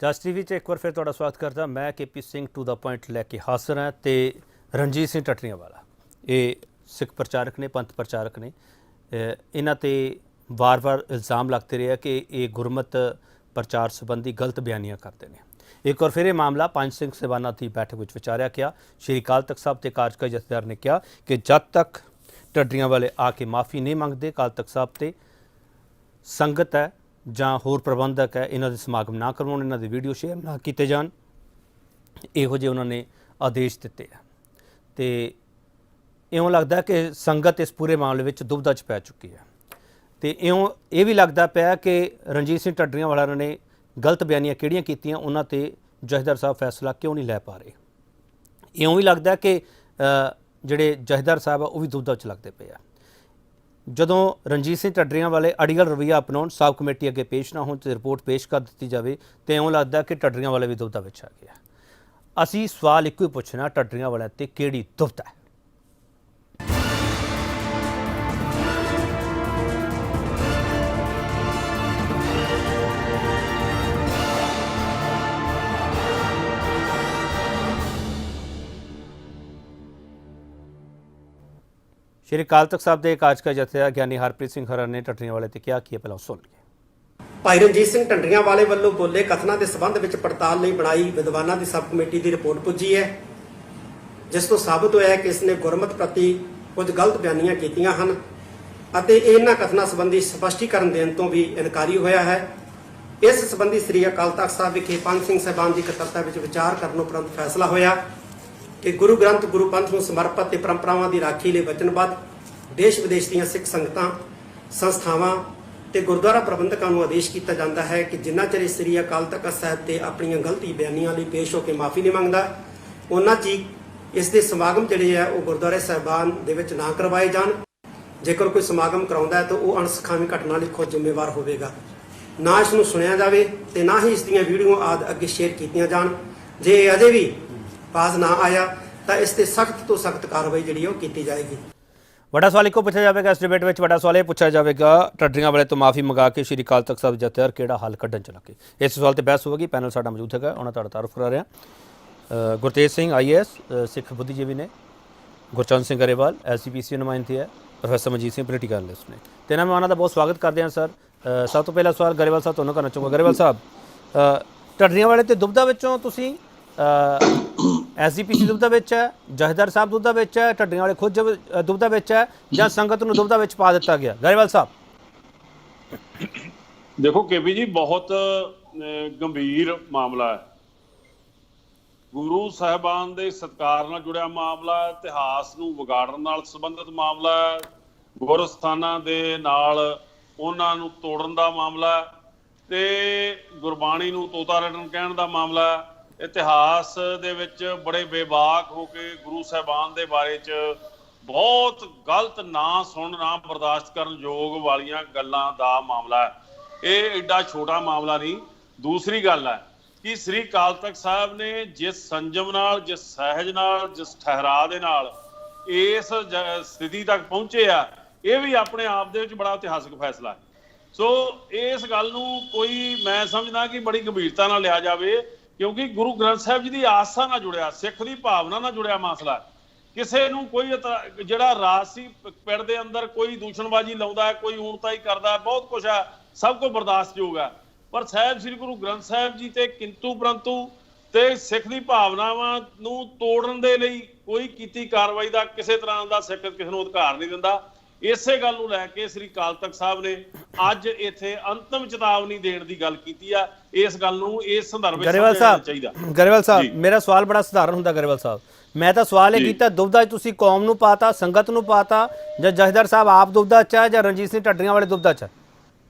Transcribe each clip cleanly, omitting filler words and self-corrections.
ਜਸ TV 'ਚ ਇੱਕ ਵਾਰ ਫਿਰ ਤੁਹਾਡਾ ਸਵਾਗਤ ਕਰਦਾ। ਮੈਂ KP Singh to the point ਲੈ ਕੇ ਹਾਜ਼ਰ ਹਾਂ ਤੇ ਰਣਜੀਤ ਸਿੰਘ ਟੱਟਰੀਆਂ ਵਾਲਾ ਇਹ ਸਿੱਖ ਪ੍ਰਚਾਰਕ ਨੇ, ਪੰਥ ਪ੍ਰਚਾਰਕ ਨੇ। ਇਹਨਾਂ ਤੇ ਵਾਰ-ਵਾਰ ਇਲਜ਼ਾਮ ਲੱਗਦੇ ਰਹੇ ਕਿ ਇਹ ਗੁਰਮਤ ਪ੍ਰਚਾਰ ਸੰਬੰਧੀ ਗਲਤ ਬਿਆਨੀਆਂ ਕਰਦੇ ਨੇ। ਇੱਕ ਵਾਰ ਫਿਰ ਇਹ ਮਾਮਲਾ ਪੰਜ ਸਿੰਘ ਸਾਹਿਬਾਨਾਂ ਦੀ ਬੈਠਕ ਵਿੱਚ ਵਿਚਾਰਿਆ ਗਿਆ। ਸ਼੍ਰੀ ਅਕਾਲ ਤਖਤ ਸਾਹਿਬ ਤੇ ਕਾਰਜਕਾਰੀ ਜਥੇਦਾਰ ਨੇ ਕਿਹਾ ਕਿ ਜਦ ਤੱਕ ਟੱਟਰੀਆਂ ਵਾਲੇ ਆ ਕੇ ਮਾफ़ੀ ਨਹੀਂ ਮੰਗਦੇ, ਅਕਾਲ ਤਖਤ ਸਾਹਿਬ ਤੇ ਸੰਗਤ ਹੈ ਜਾਂ ਹੋਰ ਪ੍ਰਬੰਧਕ ਹੈ ਇਹਨਾਂ ਦੇ ਸਮਾਗਮ ਨਾ ਕਰਵਾਉਣ, ਇਹਨਾਂ ਦੀ ਵੀਡੀਓ ਸ਼ੇਅਰ ਨਾ ਕੀਤੇ ਜਾਣ, ਇਹੋ ਜਿਹੇ ਉਹਨਾਂ ਨੇ ਆਦੇਸ਼ ਦਿੱਤੇ ਆ। ਤੇ ਇਉਂ ਲੱਗਦਾ ਕਿ ਸੰਗਤ ਇਸ ਪੂਰੇ ਮਾਮਲੇ ਵਿੱਚ ਦੁਬਿਧਾ 'ਚ ਪੈ ਚੁੱਕੀ ਹੈ ਤੇ ਇਉਂ ਇਹ ਵੀ ਲੱਗਦਾ ਪਿਆ ਕਿ ਰਣਜੀਤ ਸਿੰਘ ਟੱਟਰੀਆਂ ਵਾਲਿਆਂ ਨੇ ਗਲਤ ਬਿਆਨੀਆਂ ਕਿਹੜੀਆਂ ਕੀਤੀਆਂ, ਉਹਨਾਂ ਤੇ ਜਥੇਦਾਰ ਸਾਹਿਬ ਫੈਸਲਾ ਕਿਉਂ ਨਹੀਂ ਲੈ ਪਾ ਰਹੇ। ਇਉਂ ਵੀ ਲੱਗਦਾ ਕਿ ਜਿਹੜੇ ਜਥੇਦਾਰ ਸਾਹਿਬ ਆ ਉਹ ਵੀ ਦੁਬਿਧਾ 'ਚ ਲੱਗਦੇ ਪਏ ਆ। ਜਦੋਂ ਰਣਜੀਤ ਸਿੰਘ ਟੱਟਰੀਆਂ ਵਾਲੇ ਅੜੀਅਲ ਰਵੱਈਆ ਅਪਣਾਉਣ, ਸਾਬ ਕਮੇਟੀ ਅੱਗੇ ਪੇਸ਼ ਨਾ ਹੋਣ ਤੇ ਰਿਪੋਰਟ ਪੇਸ਼ ਕਰ ਦਿੱਤੀ ਜਾਵੇ ਤੇ ਇਉਂ ਲੱਗਦਾ ਕਿ ਟੱਟਰੀਆਂ ਵਾਲੇ ਵੀ ਦੁਬਿਧਾ ਵਿੱਚ ਆ ਗਿਆ। ਅਸੀਂ ਸਵਾਲ ਇੱਕੋ ਹੀ ਪੁੱਛਣਾ, ਟੱਟਰੀਆਂ ਵਾਲਿਆਂ ਤੇ ਕਿਹੜੀ ਦੁਬਿਧਾ ਹੈ? ਸ਼੍ਰੀ ਅਕਾਲ ਤਖਤ ਸਾਹਿਬ ਦੇ ਕਾਰਜਕਾਰੀ ਜਥੇਦਾਰ ਗਿਆਨੀ ਹਰਪ੍ਰੀਤ ਸਿੰਘ ਖਹਿਰਾ ਨੇ ਟੱਟਰੀਆਂ ਵਾਲੇ ਤੇ ਕਿਹਾ ਕੀ ਹੈ, ਪਹਿਲਾਂ ਸੁਣ ਲਈਏ। ਭਾਈ ਰਣਜੀਤ ਸਿੰਘ ਟੱਟਰੀਆਂ ਵਾਲੇ ਵੱਲੋਂ ਬੋਲੇ ਕਥਨਾਂ ਦੇ ਸਬੰਧ ਵਿੱਚ ਪੜਤਾਲ ਲਈ ਬਣਾਈ ਵਿਦਵਾਨਾਂ ਦੀ ਸਬ ਕਮੇਟੀ ਦੀ ਰਿਪੋਰਟ ਪੁੱਜੀ ਹੈ, ਜਿਸ ਤੋਂ ਸਾਬਤ ਹੋਇਆ ਹੈ ਕਿ ਇਸ ਨੇ ਗੁਰਮਤ ਪ੍ਰਤੀ ਕੁਝ ਗਲਤ ਬਿਆਨੀਆਂ ਕੀਤੀਆਂ ਹਨ ਅਤੇ ਇਹਨਾਂ ਕਥਨਾਂ ਸੰਬੰਧੀ ਸਪਸ਼ਟੀਕਰਨ ਦੇਣ ਤੋਂ ਵੀ ਇਨਕਾਰੀ ਹੋਇਆ ਹੈ। ਇਸ ਸੰਬੰਧੀ ਸ੍ਰੀ ਅਕਾਲ ਤਖਤ ਸਾਹਿਬ ਵਿਖੇ ਪੰਜ ਸਿੰਘ ਸਾਹਿਬਾਨ ਦੀ ਇਕੱਤਰਤਾ ਵਿੱਚ ਵਿਚਾਰ ਕਰਨ ਉਪਰੰਤ ਫੈਸਲਾ ਹੋਇਆ ਕਿ ਗੁਰੂ ਗ੍ਰੰਥ ਗੁਰੂ ਪੰਥ ਨੂੰ ਸਮਰਪਿਤ ਤੇ ਪਰੰਪਰਾਵਾਂ ਦੀ ਰਾਖੀ ਲਈ ਵਚਨਬੱਧ ਦੇਸ਼ ਵਿਦੇਸ਼ ਦੀਆਂ ਸਿੱਖ ਸੰਗਤਾਂ, ਸੰਸਥਾਵਾਂ ਤੇ ਗੁਰਦੁਆਰਾ ਪ੍ਰਬੰਧਕਾਂ ਨੂੰ ਆਦੇਸ਼ ਕੀਤਾ ਜਾਂਦਾ ਹੈ ਕਿ ਜਿੰਨਾ ਚਿਰ ਸ੍ਰੀ ਅਕਾਲ ਤਖਤ ਸਾਹਿਬ ਤੇ ਆਪਣੀਆਂ ਗਲਤੀ ਬਿਆਨੀਆਂ ਲਈ ਪੇਸ਼ ਹੋ ਕੇ ਮਾਫੀ ਨਹੀਂ ਮੰਗਦਾ, ਉਹਨਾਂ ਚਿਰ ਇਸ ਦੇ ਸਮਾਗਮ ਜਿਹੜੇ ਆ ਉਹ ਗੁਰਦੁਆਰੇ ਸਾਹਿਬਾਨ ਦੇ ਵਿੱਚ ਨਾ ਕਰਵਾਏ ਜਾਣ। ਜੇਕਰ ਕੋਈ ਸਮਾਗਮ ਕਰਾਉਂਦਾ ਹੈ ਤਾਂ ਉਹ ਅਣਸਖਾਵੀ ਘਟਨਾ ਲਈ ਖੁਦ ਜ਼ਿੰਮੇਵਾਰ ਹੋਵੇਗਾ। ਨਾ ਇਸ ਨੂੰ ਸੁਣਿਆ ਜਾਵੇ ਤੇ ਨਾ ਹੀ ਇਸ ਦੀਆਂ ਵੀਡੀਓ ਆਦਿ ਅੱਗੇ ਸ਼ੇਅਰ ਕੀਤੀਆਂ ਜਾਣ। ਜੇ ਅਜੇ ਵੀ ਬਾਜ਼ ਨਾ ਆਇਆ ਤਾਂ ਇਸ ਤੇ ਸਖਤ ਤੋਂ ਸਖਤ ਕਾਰਵਾਈ ਜਿਹੜੀ ਉਹ ਕੀਤੀ ਜਾਏਗੀ। ਵੱਡਾ ਸਵਾਲ ਇੱਕੋ ਪੁੱਛਿਆ ਜਾਵੇਗਾ ਇਸ ਡਿਬੇਟ ਵਿੱਚ। ਵੱਡਾ ਸਵਾਲ ਇਹ ਪੁੱਛਿਆ ਜਾਵੇਗਾ, ਟੱਟਰੀਆਂ ਵਾਲੇ ਤੋਂ ਮਾਫੀ ਮੰਗਾ ਕੇ ਸ਼੍ਰੀ ਅਕਾਲ ਤਖਤ ਸਾਹਿਬ ਜਥੇਦਾਰ ਕਿਹੜਾ ਹੱਲ ਕੱਢਣ ਚ ਲੱਗੇ। ਇਸ ਸਵਾਲ ਤੇ ਬਹਿਸ ਹੋਵੇਗੀ। ਪੈਨਲ ਸਾਡਾ ਮੌਜੂਦ ਹੈਗਾ, ਉਹਨਾਂ ਤੁਹਾਡਾ ਤਾਰਫ ਕਰਾ ਰਿਹਾ। ਗੁਰਤੇਜ ਸਿੰਘ IAS ਸਿੱਖ ਬੁੱਧੀਜੀਵੀ ਨੇ, ਗੁਰਚਰਨ ਸਿੰਘ ਗਰੇਵਾਲ SGPC ਨੁਮਾਇੰਦੇ ਹੈ, professor Manjit Singh political analyst ਨੇ। ਤੇ ਇਹਨਾਂ ਮੈਂ ਉਹਨਾਂ ਦਾ ਬਹੁਤ ਸਵਾਗਤ ਕਰਦੇ ਹਾਂ ਸਰ। ਸਭ ਤੋਂ ਪਹਿਲਾ ਸਵਾਲ ਗਰੇਵਾਲ ਸਾਹਿਬ ਤੁਹਾਨੂੰ ਕਰਨਾ ਚਾਹੂੰਗਾ। ਗਰੇਵਾਲ ਸਾਹਿਬ, ਟੱਟਰੀਆਂ ਵਾਲੇ ਤੇ ਦੁਬਿਧਾ ਵਿੱਚੋਂ ਤੁਸੀਂ SGPC ਦੁਬਿਧਾ ਵਿੱਚ ਹੈ, ਜਥੇਦਾਰ ਸਾਹਿਬ ਦੁਬਿਧਾ ਵਿੱਚ ਹੈ, ਟੱਟਰੀਆਂ ਵਾਲੇ ਖੁਦ ਦੁਬਿਧਾ ਵਿੱਚ ਹੈ ਜਾਂ ਸੰਗਤ ਨੂੰ ਦੁਬਿਧਾ ਵਿੱਚ ਪਾ ਦਿੱਤਾ ਗਿਆ? ਗਰੇਵਾਲ ਸਾਹਿਬ ਦੇਖੋ KP ਜੀ, ਬਹੁਤ ਗੰਭੀਰ ਮਾਮਲਾ ਹੈ। ਗੁਰੂ ਸਾਹਿਬਾਨ ਦੇ ਸਤਿਕਾਰ ਨਾਲ ਜੁੜਿਆ ਮਾਮਲਾ, ਇਤਿਹਾਸ ਨੂੰ ਵਿਗਾੜਨ ਨਾਲ ਸੰਬੰਧਿਤ ਮਾਮਲਾ, ਗੁਰਸਥਾਨਾਂ ਦੇ ਨਾਲ ਉਹਨਾਂ ਨੂੰ ਤੋੜਨ ਦਾ ਮਾਮਲਾ ਤੇ ਗੁਰਬਾਣੀ ਨੂੰ ਤੋਤਾ ਰਟਣ ਕਹਿਣ ਦਾ ਮਾਮਲਾ। ਇਤਿਹਾਸ ਦੇ ਵਿੱਚ ਬੜੇ ਬੇਬਾਕ ਹੋ ਕੇ ਗੁਰੂ ਸਾਹਿਬਾਨ ਦੇ ਬਾਰੇ 'ਚ ਬਹੁਤ ਗਲਤ ਨਾ ਸੁਣਨ, ਨਾ ਬਰਦਾਸ਼ਤ ਕਰਨ ਯੋਗ ਵਾਲੀਆਂ ਗੱਲਾਂ ਦਾ ਮਾਮਲਾ ਹੈ। ਇਹ ਐਡਾ ਛੋਟਾ ਮਾਮਲਾ ਨਹੀਂ। ਦੂਸਰੀ ਗੱਲ ਹੈ ਕਿ ਸ੍ਰੀ ਅਕਾਲ ਤਖਤ ਸਾਹਿਬ ਨੇ ਜਿਸ ਸੰਜਮ ਨਾਲ, ਜਿਸ ਸਹਿਜ ਨਾਲ, ਜਿਸ ਠਹਿਰਾਅ ਦੇ ਨਾਲ ਇਸ ਸਥਿਤੀ ਤੱਕ ਪਹੁੰਚੇ ਆ, ਇਹ ਵੀ ਆਪਣੇ ਆਪ ਦੇ ਵਿੱਚ ਬੜਾ ਇਤਿਹਾਸਕ ਫੈਸਲਾ ਹੈ। ਸੋ ਇਸ ਗੱਲ ਨੂੰ ਕੋਈ, ਮੈਂ ਸਮਝਦਾ ਕਿ ਬੜੀ ਗੰਭੀਰਤਾ ਨਾਲ ਲਿਆ ਜਾਵੇ, ਕਿਉਂਕਿ ਗੁਰੂ ਗ੍ਰੰਥ ਸਾਹਿਬ ਜੀ ਦੀ ਆਸਥਾ ਨਾਲ ਜੁੜਿਆ, ਸਿੱਖ ਦੀ ਭਾਵਨਾ ਨਾਲ ਜੁੜਿਆ ਮਸਲਾ। ਕਿਸੇ ਨੂੰ ਕੋਈ ਜਿਹੜਾ ਰਾਜਸੀ ਪਿੰਡ ਦੇ ਅੰਦਰ ਕੋਈ ਦੂਸ਼ਣਬਾਜ਼ੀ ਲਾਉਂਦਾ, ਕੋਈ ਊਣਤਾਈ ਕਰਦਾ, ਬਹੁਤ ਕੁਛ ਹੈ, ਸਭ ਕੁਝ ਬਰਦਾਸ਼ਤਯੋਗ ਹੈ। ਪਰ ਸਾਹਿਬ ਸ੍ਰੀ ਗੁਰੂ ਗ੍ਰੰਥ ਸਾਹਿਬ ਜੀ ਤੇ ਕਿੰਤੂ ਪਰੰਤੂ ਤੇ ਸਿੱਖ ਦੀ ਭਾਵਨਾਵਾਂ ਨੂੰ ਤੋੜਨ ਦੇ ਲਈ ਕੋਈ ਕੀਤੀ ਕਾਰਵਾਈ ਦਾ ਕਿਸੇ ਤਰ੍ਹਾਂ ਦਾ ਸਿੱਖ ਕਿਸੇ ਨੂੰ ਅਧਿਕਾਰ ਨਹੀਂ ਦਿੰਦਾ। ਇਸੇ ਗੱਲ ਨੂੰ ਲੈ ਕੇ ਸ੍ਰੀ ਅਕਾਲ ਤਖਤ ਸਾਹਿਬ ਨੇ ਅੱਜ ਇੱਥੇ ਅੰਤਮ ਚੇਤਾਵਨੀ ਦੇਣ ਦੀ ਗੱਲ ਕੀਤੀ ਆ। ਇਸ ਗੱਲ ਨੂੰ ਇਸ ਸੰਦਰਭ ਵਿੱਚ ਸਮਝਣਾ ਚਾਹੀਦਾ। ਗਰੇਵਾਲ ਸਾਹਿਬ, ਮੇਰਾ ਸਵਾਲ ਬੜਾ ਸਧਾਰਨ ਹੁੰਦਾ ਗਰੇਵਾਲ ਸਾਹਿਬ। ਮੈਂ ਤਾਂ ਸਵਾਲ ਇਹ ਕੀਤਾ, ਦੁਬਿਧਾ ਤੁਸੀਂ ਕੌਮ ਨੂੰ ਪਾਤਾ, ਸੰਗਤ ਨੂੰ ਪਾਤਾ, ਜਾਂ ਜਥੇਦਾਰ ਸਾਹਿਬ ਆਪ ਦੁਬਿਧਾ 'ਚ ਹੈ ਜਾਂ ਰਣਜੀਤ ਸਿੰਘ ਟੱਟਰੀਆਂ ਵਾਲੇ ਦੁਬਿਧਾ 'ਚ ਹੈ?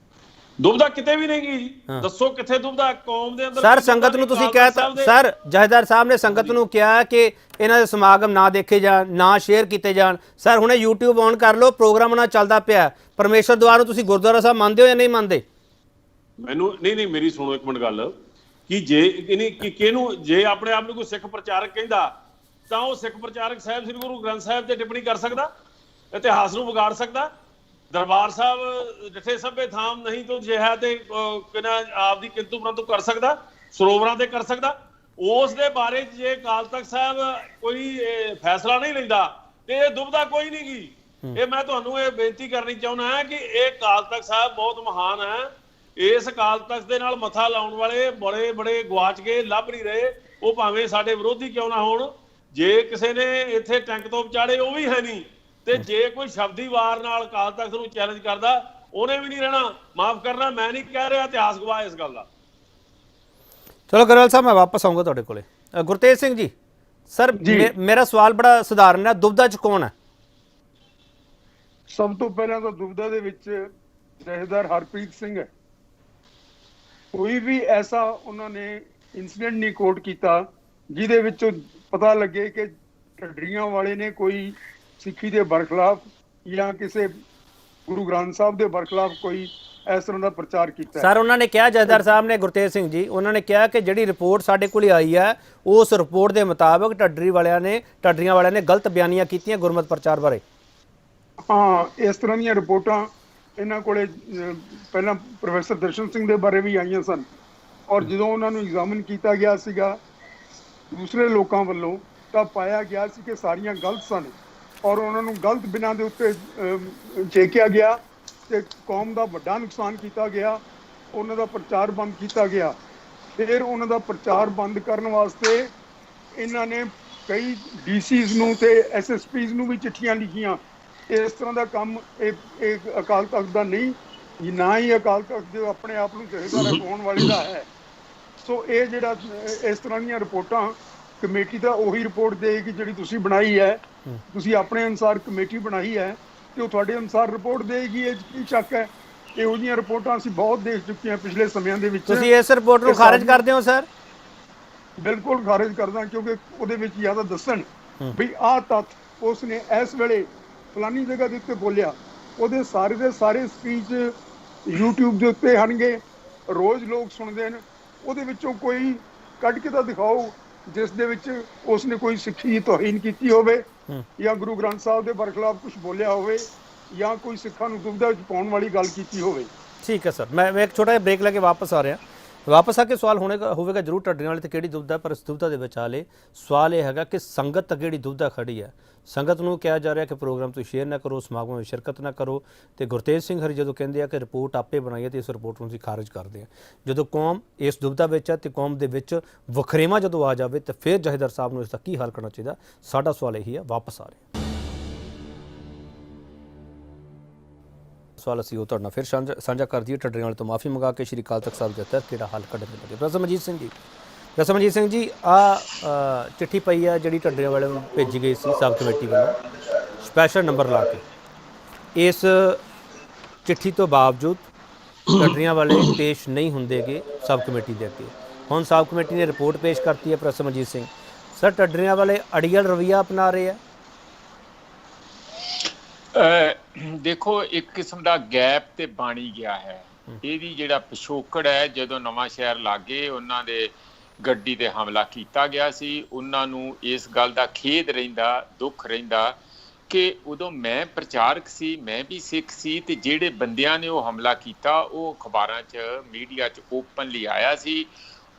ਦੁਬਿਧਾ ਕਿਤੇ ਵੀ ਨਹੀਂ ਗਈ ਜੀ। ਦੱਸੋ ਕਿੱਥੇ ਦੁਬਿਧਾ ਕੌਮ ਦੇ ਅੰਦਰ? ਸਰ ਸੰਗਤ ਨੂੰ ਤੁਸੀਂ ਕਹਿਤਾ, ਸਰ ਜਥੇਦਾਰ ਸਾਹਿਬ ਨੇ ਸੰਗਤ ਨੂੰ ਕਿਹਾ ਕਿ ਇਹਨਾਂ ਦੇ ਸਮਾਗਮ ਨਾ ਦੇਖੇ ਜਾਣ, ਨਾ ਸ਼ੇਅਰ ਕੀਤੇ ਜਾਣ। ਸਰ ਹੁਣੇ YouTube ਔਨ ਕਰ ਲਓ, ਪ੍ਰੋਗਰਾਮ ਨਾਲ ਚੱਲਦਾ ਪਿਆ। ਪਰਮੇਸ਼ਰ ਦੁਆਰ ਨੂੰ ਤੁਸੀਂ ਗੁਰਦੁਆਰਾ ਸਾਹਿਬ ਮੰਨਦੇ ਹੋ ਜਾਂ ਨਹੀਂ ਮੰਨਦੇ? ਮੈਨੂੰ ਨਹੀਂ, ਮੇਰੀ ਸੁਣੋ ਇੱਕ ਮਿੰਟ ਗੱਲ, ਕਿ ਕਿਹਨੂੰ ਜੇ ਆਪਣੇ ਆਪ ਨੂੰ ਕੋਈ ਸਿੱਖ ਪ੍ਰਚਾਰਕ ਕਹਿੰਦਾ ਤਾਂ ਉਹ ਸਿੱਖ ਪ੍ਰਚਾਰਕ ਸਾਹਿਬ ਸ੍ਰੀ ਗੁਰੂ ਗ੍ਰੰਥ ਸਾਹਿਬ ਤੇ ਟਿੱਪਣੀ ਕਰ ਸਕਦਾ, ਇਤਿਹਾਸ ਨੂੰ ਵਿਗਾੜ ਸਕਦਾ? ਦਰਬਾਰ ਸਾਹਿਬ ਜਿੱਥੇ ਸਭੇ ਥਾਮ ਨਹੀਂ ਤੋਂ ਜਿਹਾ ਤੇ ਆਪਦੀ ਕਿੰਤੂ ਪਰੰਤੂ ਕਰ ਸਕਦਾ? ਸਰੋਵਰਾਂ ਤੇ ਕਰ ਸਕਦਾ। ਉਸ ਦੇ ਬਾਰੇ ਜੇ ਅਕਾਲ ਤਖਤ ਸਾਹਿਬ ਕੋਈ ਫੈਸਲਾ ਨਹੀਂ ਲੈਂਦਾ ਤੇ ਇਹ ਦੁਬਦਾ ਕੋਈ ਨਹੀਂ ਗੀ। ਇਹ ਮੈਂ ਤੁਹਾਨੂੰ ਇਹ ਬੇਨਤੀ ਕਰਨੀ ਚਾਹੁੰਦਾ ਹਾਂ ਕਿ ਇਹ ਅਕਾਲ ਤਖਤ ਸਾਹਿਬ ਬਹੁਤ ਮਹਾਨ ਹੈ। ਇਸ ਅਕਾਲ ਤਖਤ ਦੇ ਨਾਲ ਮੱਥਾ ਲਾਉਣ ਵਾਲੇ ਬੜੇ ਬੜੇ ਗਵਾਚ ਗਏ, ਲੱਭ ਨਹੀਂ ਰਹੇ। ਉਹ ਭਾਵੇਂ ਸਾਡੇ ਵਿਰੋਧੀ ਕਿਉਂ ਨਾ ਹੋਣ, ਜੇ ਕਿਸੇ ਨੇ ਇੱਥੇ ਟੈਂਕ ਤੋਂ ਵਿਚਾੜੇ ਉਹ ਵੀ ਹੈ ਨਹੀਂ, ਤੇ ਜੇ ਕੋਈ ਸ਼ਬਦੀ ਵਾਰ ਨਾਲ ਅਕਾਲ ਤਖਤ ਨੂੰ ਚੈਲੰਜ ਕਰਦਾ ਉਹਨੇ ਵੀ ਨਹੀਂ ਰਹਿਣਾ। ਮਾਫ ਕਰਨਾ, ਮੈਂ ਨਹੀਂ ਕਹਿ ਰਿਹਾ, ਇਤਿਹਾਸ ਗਵਾਹ ਇਸ ਗੱਲ ਦਾ। ਚਲੋ ਗਰੇਵਾਲ ਸਾਹਿਬ, ਮੈਂ ਵਾਪਸ ਆਉਂਗਾ ਤੁਹਾਡੇ ਕੋਲੇ। ਗੁਰਤੇਜ ਸਿੰਘ ਜੀ, ਸਰ ਮੇਰਾ ਸਵਾਲ ਬੜਾ ਸਧਾਰਨ ਹੈ, ਦੁਬਦਾ 'ਚ ਕੌਣ ਹੈ? ਸਭ ਤੋਂ ਪਹਿਲਾਂ ਤਾਂ ਦੁਬਦਾ ਦੇ ਵਿੱਚ ਜਥੇਦਾਰ ਹਰਪ੍ਰੀਤ ਸਿੰਘ ਹੈ। ਕੋਈ ਵੀ ਐਸਾ ਉਹਨਾਂ ਨੇ ਇਨਸੀਡੈਂਟ ਨਹੀਂ ਕੋਟ ਕੀਤਾ ਜਿਹਦੇ ਵਿੱਚ ਪਤਾ ਲੱਗੇ ਕਿ ਢੱਡਰੀਆਂ ਵਾਲੇ ਨੇ ਕੋਈ ਸਿੱਖੀ ਦੇ ਬਰਖਲਾਫ ਜਾਂ ਕਿਸੇ ਗੁਰੂ ਗ੍ਰੰਥ ਸਾਹਿਬ ਦੇ ਬਰਖਲਾਫ ਕੋਈ ਇਸ ਤਰ੍ਹਾਂ ਦਾ ਪ੍ਰਚਾਰ ਕੀਤਾ। ਸਰ ਉਹਨਾਂ ਨੇ ਕਿਹਾ, ਜਥੇਦਾਰ ਸਾਹਿਬ ਨੇ, ਗੁਰਤੇਜ ਸਿੰਘ ਜੀ, ਉਹਨਾਂ ਨੇ ਕਿਹਾ ਕਿ ਜਿਹੜੀ ਰਿਪੋਰਟ ਸਾਡੇ ਕੋਲ ਆਈ ਹੈ ਉਸ ਰਿਪੋਰਟ ਦੇ ਮੁਤਾਬਕ ਢੱਡਰੀਆਂ ਵਾਲਿਆਂ ਨੇ ਗਲਤ ਬਿਆਨੀਆਂ ਕੀਤੀਆਂ ਗੁਰਮਤ ਪ੍ਰਚਾਰ ਬਾਰੇ। ਹਾਂ, ਇਸ ਤਰ੍ਹਾਂ ਦੀਆਂ ਰਿਪੋਰਟਾਂ ਇਹਨਾਂ ਕੋਲੇ ਪਹਿਲਾਂ ਪ੍ਰੋਫੈਸਰ ਦਰਸ਼ਨ ਸਿੰਘ ਦੇ ਬਾਰੇ ਵੀ ਆਈਆਂ ਸਨ, ਔਰ ਜਦੋਂ ਉਹਨਾਂ ਨੂੰ ਐਗਜ਼ਾਮਿਨ ਕੀਤਾ ਗਿਆ ਸੀਗਾ ਦੂਸਰੇ ਲੋਕਾਂ ਵੱਲੋਂ ਤਾਂ ਪਾਇਆ ਗਿਆ ਸੀ ਕਿ ਸਾਰੀਆਂ ਗਲਤ ਸਨ, ਔਰ ਉਹਨਾਂ ਨੂੰ ਗਲਤ ਬਿਨਾਂ ਦੇ ਉੱਤੇ ਚੇਕਿਆ ਗਿਆ ਤੇ ਕੌਮ ਦਾ ਵੱਡਾ ਨੁਕਸਾਨ ਕੀਤਾ ਗਿਆ, ਉਹਨਾਂ ਦਾ ਪ੍ਰਚਾਰ ਬੰਦ ਕੀਤਾ ਗਿਆ। ਫਿਰ ਉਹਨਾਂ ਦਾ ਪ੍ਰਚਾਰ ਬੰਦ ਕਰਨ ਵਾਸਤੇ ਇਹਨਾਂ ਨੇ ਕਈ ਡੀਸੀਜ਼ ਨੂੰ ਤੇ ਐਸਐਸਪੀਜ਼ ਨੂੰ ਵੀ ਚਿੱਠੀਆਂ ਲਿਖੀਆਂ। ਇਸ ਤਰ੍ਹਾਂ ਦਾ ਕੰਮ ਇਹ ਅਕਾਲ ਤਖਤ ਦਾ ਨਹੀਂ, ਨਾ ਹੀ ਅਕਾਲ ਤਖਤ ਦੇ ਆਪਣੇ ਆਪ ਨੂੰ ਜਥੇਦਾਰ ਅਖਵਾਉਣ ਵਾਲੇ ਦਾ ਹੈ। ਸੋ ਇਹ ਜਿਹੜਾ ਇਸ ਤਰ੍ਹਾਂ ਦੀਆਂ ਰਿਪੋਰਟਾਂ ਕਮੇਟੀ ਦਾ ਉਹੀ ਰਿਪੋਰਟ ਦੇਗੀ ਜਿਹੜੀ ਤੁਸੀਂ ਬਣਾਈ ਹੈ। ਤੁਸੀਂ ਆਪਣੇ ਅਨੁਸਾਰ ਕਮੇਟੀ ਬਣਾਈ ਹੈ ਤੇ ਉਹ ਤੁਹਾਡੇ ਅਨੁਸਾਰ ਰਿਪੋਰਟ ਦੇਗੀ। ਇਹ ਕੀ ਸ਼ੱਕ ਹੈ? ਇਹੋ ਜਿਹੀਆਂ ਰਿਪੋਰਟਾਂ ਅਸੀਂ ਬਹੁਤ ਦੇਖ ਚੁੱਕੇ ਹਾਂ ਪਿਛਲੇ ਸਮਿਆਂ ਦੇ ਵਿੱਚ। ਤੁਸੀਂ ਇਸ ਰਿਪੋਰਟ ਨੂੰ ਖਾਰਜ ਕਰਦੇ ਹੋ ਸਰ? ਬਿਲਕੁਲ ਖਾਰਜ ਕਰਦਾ, ਕਿਉਂਕਿ ਉਹਦੇ ਵਿੱਚ ਜ਼ਿਆਦਾ ਦੱਸਣ ਵੀ ਆਹ ਤੱਥ ਉਸਨੇ ਇਸ ਵੇਲੇ ਫਲਾਨੀ ਜਗ੍ਹਾ ਦੇ ਉੱਤੇ ਬੋਲਿਆ, ਉਹਦੇ ਸਾਰੇ ਦੇ ਸਾਰੇ ਸਪੀਚ YouTube ਦੇ ਉੱਤੇ ਹਨਗੇ, ਰੋਜ਼ ਲੋਕ ਸੁਣਦੇ ਨੇ। ਉਹਦੇ ਵਿੱਚੋਂ ਕੋਈ ਕੱਢ ਕੇ ਤਾਂ ਦਿਖਾਓ ਜਿਸ ਦੇ ਵਿੱਚ ਉਸਨੇ ਕੋਈ ਸਿੱਖੀ ਦੀ ਤੋਹੀਨ ਕੀਤੀ ਹੋਵੇ ਜਾਂ ਗੁਰੂ ਗ੍ਰੰਥ ਸਾਹਿਬ ਦੇ ਬਰਖਲਾਫ ਕੁਝ ਬੋਲਿਆ ਹੋਵੇ ਜਾਂ ਕੋਈ ਸਿੱਖਾਂ ਨੂੰ ਦੁਬਿਧਾ ਵਿੱਚ ਪਾਉਣ ਵਾਲੀ ਗੱਲ ਕੀਤੀ ਹੋਵੇ। ਠੀਕ ਹੈ ਸਰ, ਮੈਂ ਇੱਕ ਛੋਟਾ ਜਿਹਾ ਬ੍ਰੇਕ ਲੈ ਕੇ ਵਾਪਸ ਆ ਰਿਹਾ। ਵਾਪਸ ਆ ਕੇ ਸਵਾਲ ਹੋਵੇਗਾ ਜ਼ਰੂਰ ਢੱਡਰੀਆਂ ਵਾਲੇ ਤੇ ਕਿਹੜੀ ਦੁਬਿਧਾ, ਪਰ ਇਸ ਦੁਬਿਧਾ ਦੇ ਵਿਚਾਲੇ ਸਵਾਲ ਇਹ ਹੈਗਾ ਕਿ ਸੰਗਤ ਤੱਕ ਜਿਹੜੀ ਦੁਬਿਧਾ ਖੜੀ ਹੈ, ਸੰਗਤ ਨੂੰ ਕਿਹਾ ਜਾ ਰਿਹਾ ਕਿ ਪ੍ਰੋਗਰਾਮ ਤੁਸੀਂ ਸ਼ੇਅਰ ਨਾ ਕਰੋ, ਸਮਾਗਮਾਂ ਵਿੱਚ ਸ਼ਿਰਕਤ ਨਾ ਕਰੋ, ਤੇ ਗੁਰਤੇਜ ਸਿੰਘ ਹਰੀ ਜਦੋਂ ਕਹਿੰਦੇ ਆ ਕਿ ਰਿਪੋਰਟ ਆਪੇ ਬਣਾਈ ਹੈ ਤੇ ਇਸ ਰਿਪੋਰਟ ਨੂੰ ਅਸੀਂ ਖਾਰਜ ਕਰਦੇ ਹਾਂ। ਜਦੋਂ ਕੌਮ ਇਸ ਦੁਬਿਧਾ ਵਿੱਚ ਹੈ ਤੇ ਕੌਮ ਦੇ ਵਿੱਚ ਵਖਰੇਵਾਂ ਜਦੋਂ ਆ ਜਾਵੇ ਤਾਂ ਫਿਰ ਜਥੇਦਾਰ ਸਾਹਿਬ ਨੂੰ ਇਸ ਦਾ ਕੀ ਹੱਲ ਕਰਨਾ ਚਾਹੀਦਾ? ਸਾਡਾ ਸਵਾਲ ਇਹੀ ਹੈ। ਵਾਪਸ ਆ ਰਹੇ ਸਵਾਲ ਅਸੀਂ ਉਹ ਤੁਹਾਡੇ ਨਾਲ ਫਿਰ ਸਾਂਝਾ ਕਰ ਦਈਏ। ਢੱਡਰੀਆਂ ਵਾਲੇ ਤੋਂ ਮਾਫੀ ਮੰਗਾ ਕੇ ਸ਼੍ਰੀ ਅਕਾਲ ਤਖਤ ਸਾਹਿਬ ਦੇ ਤਹਿਤ ਕਿਹੜਾ ਹੱਲ ਕੱਢਣ ਦੇ ਲੱਗੇ। ਰਸਮਜੀਤ ਸਿੰਘ ਜੀ, ਆ ਚਿੱਠੀ ਪਈ ਆ ਜਿਹੜੀ ਢੱਡਰੀਆਂ ਵਾਲੇ ਨੂੰ ਭੇਜੀ ਗਈ ਸੀ ਸਬ ਕਮੇਟੀ ਵੱਲੋਂ ਸਪੈਸ਼ਲ ਨੰਬਰ ਲਾ ਕੇ। ਇਸ ਚਿੱਠੀ ਤੋਂ ਬਾਵਜੂਦ ਢੱਡਰੀਆਂ ਵਾਲੇ ਪੇਸ਼ ਨਹੀਂ ਹੁੰਦੇਗੇ ਸਬ ਕਮੇਟੀ ਦੇ ਅੱਗੇ। ਹੁਣ ਸਬ ਕਮੇਟੀ ਨੇ ਰਿਪੋਰਟ ਪੇਸ਼ ਕਰਤੀ ਹੈ। ਰਸਮਜੀਤ ਸਿੰਘ ਸਰ, ਢੱਡਰੀਆਂ ਵਾਲੇ ਅੜੀਅਲ ਰਵੱਈਆ ਅਪਣਾ ਰਹੇ ਆ। ਦੇਖੋ, ਇੱਕ ਕਿਸਮ ਦਾ ਗੈਪ ਤੇ ਬਣ ਗਿਆ ਹੈ। ਇਹਦੀ ਜਿਹੜਾ ਪਿਛੋਕੜ ਹੈ, ਜਦੋਂ ਨਵਾਂ ਸ਼ਹਿਰ ਲਾਗੇ ਉਹਨਾਂ ਦੇ ਗੱਡੀ ਤੇ ਹਮਲਾ ਕੀਤਾ ਗਿਆ ਸੀ, ਉਹਨਾਂ ਨੂੰ ਇਸ ਗੱਲ ਦਾ ਖੇਦ ਰਹਿੰਦਾ, ਦੁੱਖ ਰਹਿੰਦਾ ਕਿ ਉਦੋਂ ਮੈਂ ਪ੍ਰਚਾਰਕ ਸੀ, ਮੈਂ ਵੀ ਸਿੱਖ ਸੀ, ਤੇ ਜਿਹੜੇ ਬੰਦਿਆਂ ਨੇ ਉਹ ਹਮਲਾ ਕੀਤਾ ਉਹ ਅਖਬਾਰਾਂ 'ਚ ਮੀਡੀਆ 'ਚ ਓਪਨਲੀ ਆਇਆ ਸੀ।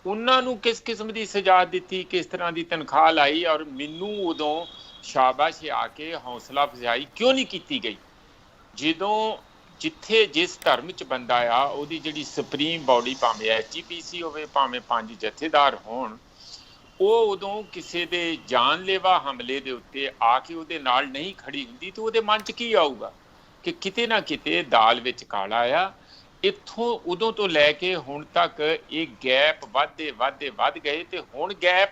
ਉਹਨਾਂ ਨੂੰ ਕਿਸ ਕਿਸਮ ਦੀ ਸਜ਼ਾ ਦਿੱਤੀ, ਕਿਸ ਤਰ੍ਹਾਂ ਦੀ ਤਨਖਾਹ ਲਾਈ, ਔਰ ਮੈਨੂੰ ਉਦੋਂ ਸ਼ਾਬਾਸ਼ ਆ ਕੇ ਹੌਸਲਾ ਅਫਜ਼ਾਈ ਕਿਉਂ ਨਹੀਂ ਕੀਤੀ ਗਈ? ਜਦੋਂ ਜਿੱਥੇ ਜਿਸ ਧਰਮ 'ਚ ਬੰਦਾ ਆ, ਉਹਦੀ ਜਿਹੜੀ ਸੁਪਰੀਮ ਬਾਡੀ, ਭਾਵੇਂ SGPC ਹੋਵੇ, ਭਾਵੇਂ 5 ਜਥੇਦਾਰ ਹੋਣ, ਉਹ ਉਦੋਂ ਕਿਸੇ ਦੇ ਜਾਨਲੇਵਾ ਹਮਲੇ ਦੇ ਉੱਤੇ ਆ ਕੇ ਉਹਦੇ ਨਾਲ ਨਹੀਂ ਖੜੀ ਹੁੰਦੀ ਤਾਂ ਉਹਦੇ ਮਨ 'ਚ ਕੀ ਆਊਗਾ ਕਿ ਕਿਤੇ ਨਾ ਕਿਤੇ ਦਾਲ ਵਿੱਚ ਕਾਲਾ ਆ। ਇੱਥੋਂ ਉਦੋਂ ਤੋਂ ਲੈ ਕੇ ਹੁਣ ਤੱਕ ਇਹ ਗੈਪ ਵੱਧ ਗਏ, ਤੇ ਹੁਣ ਗੈਪ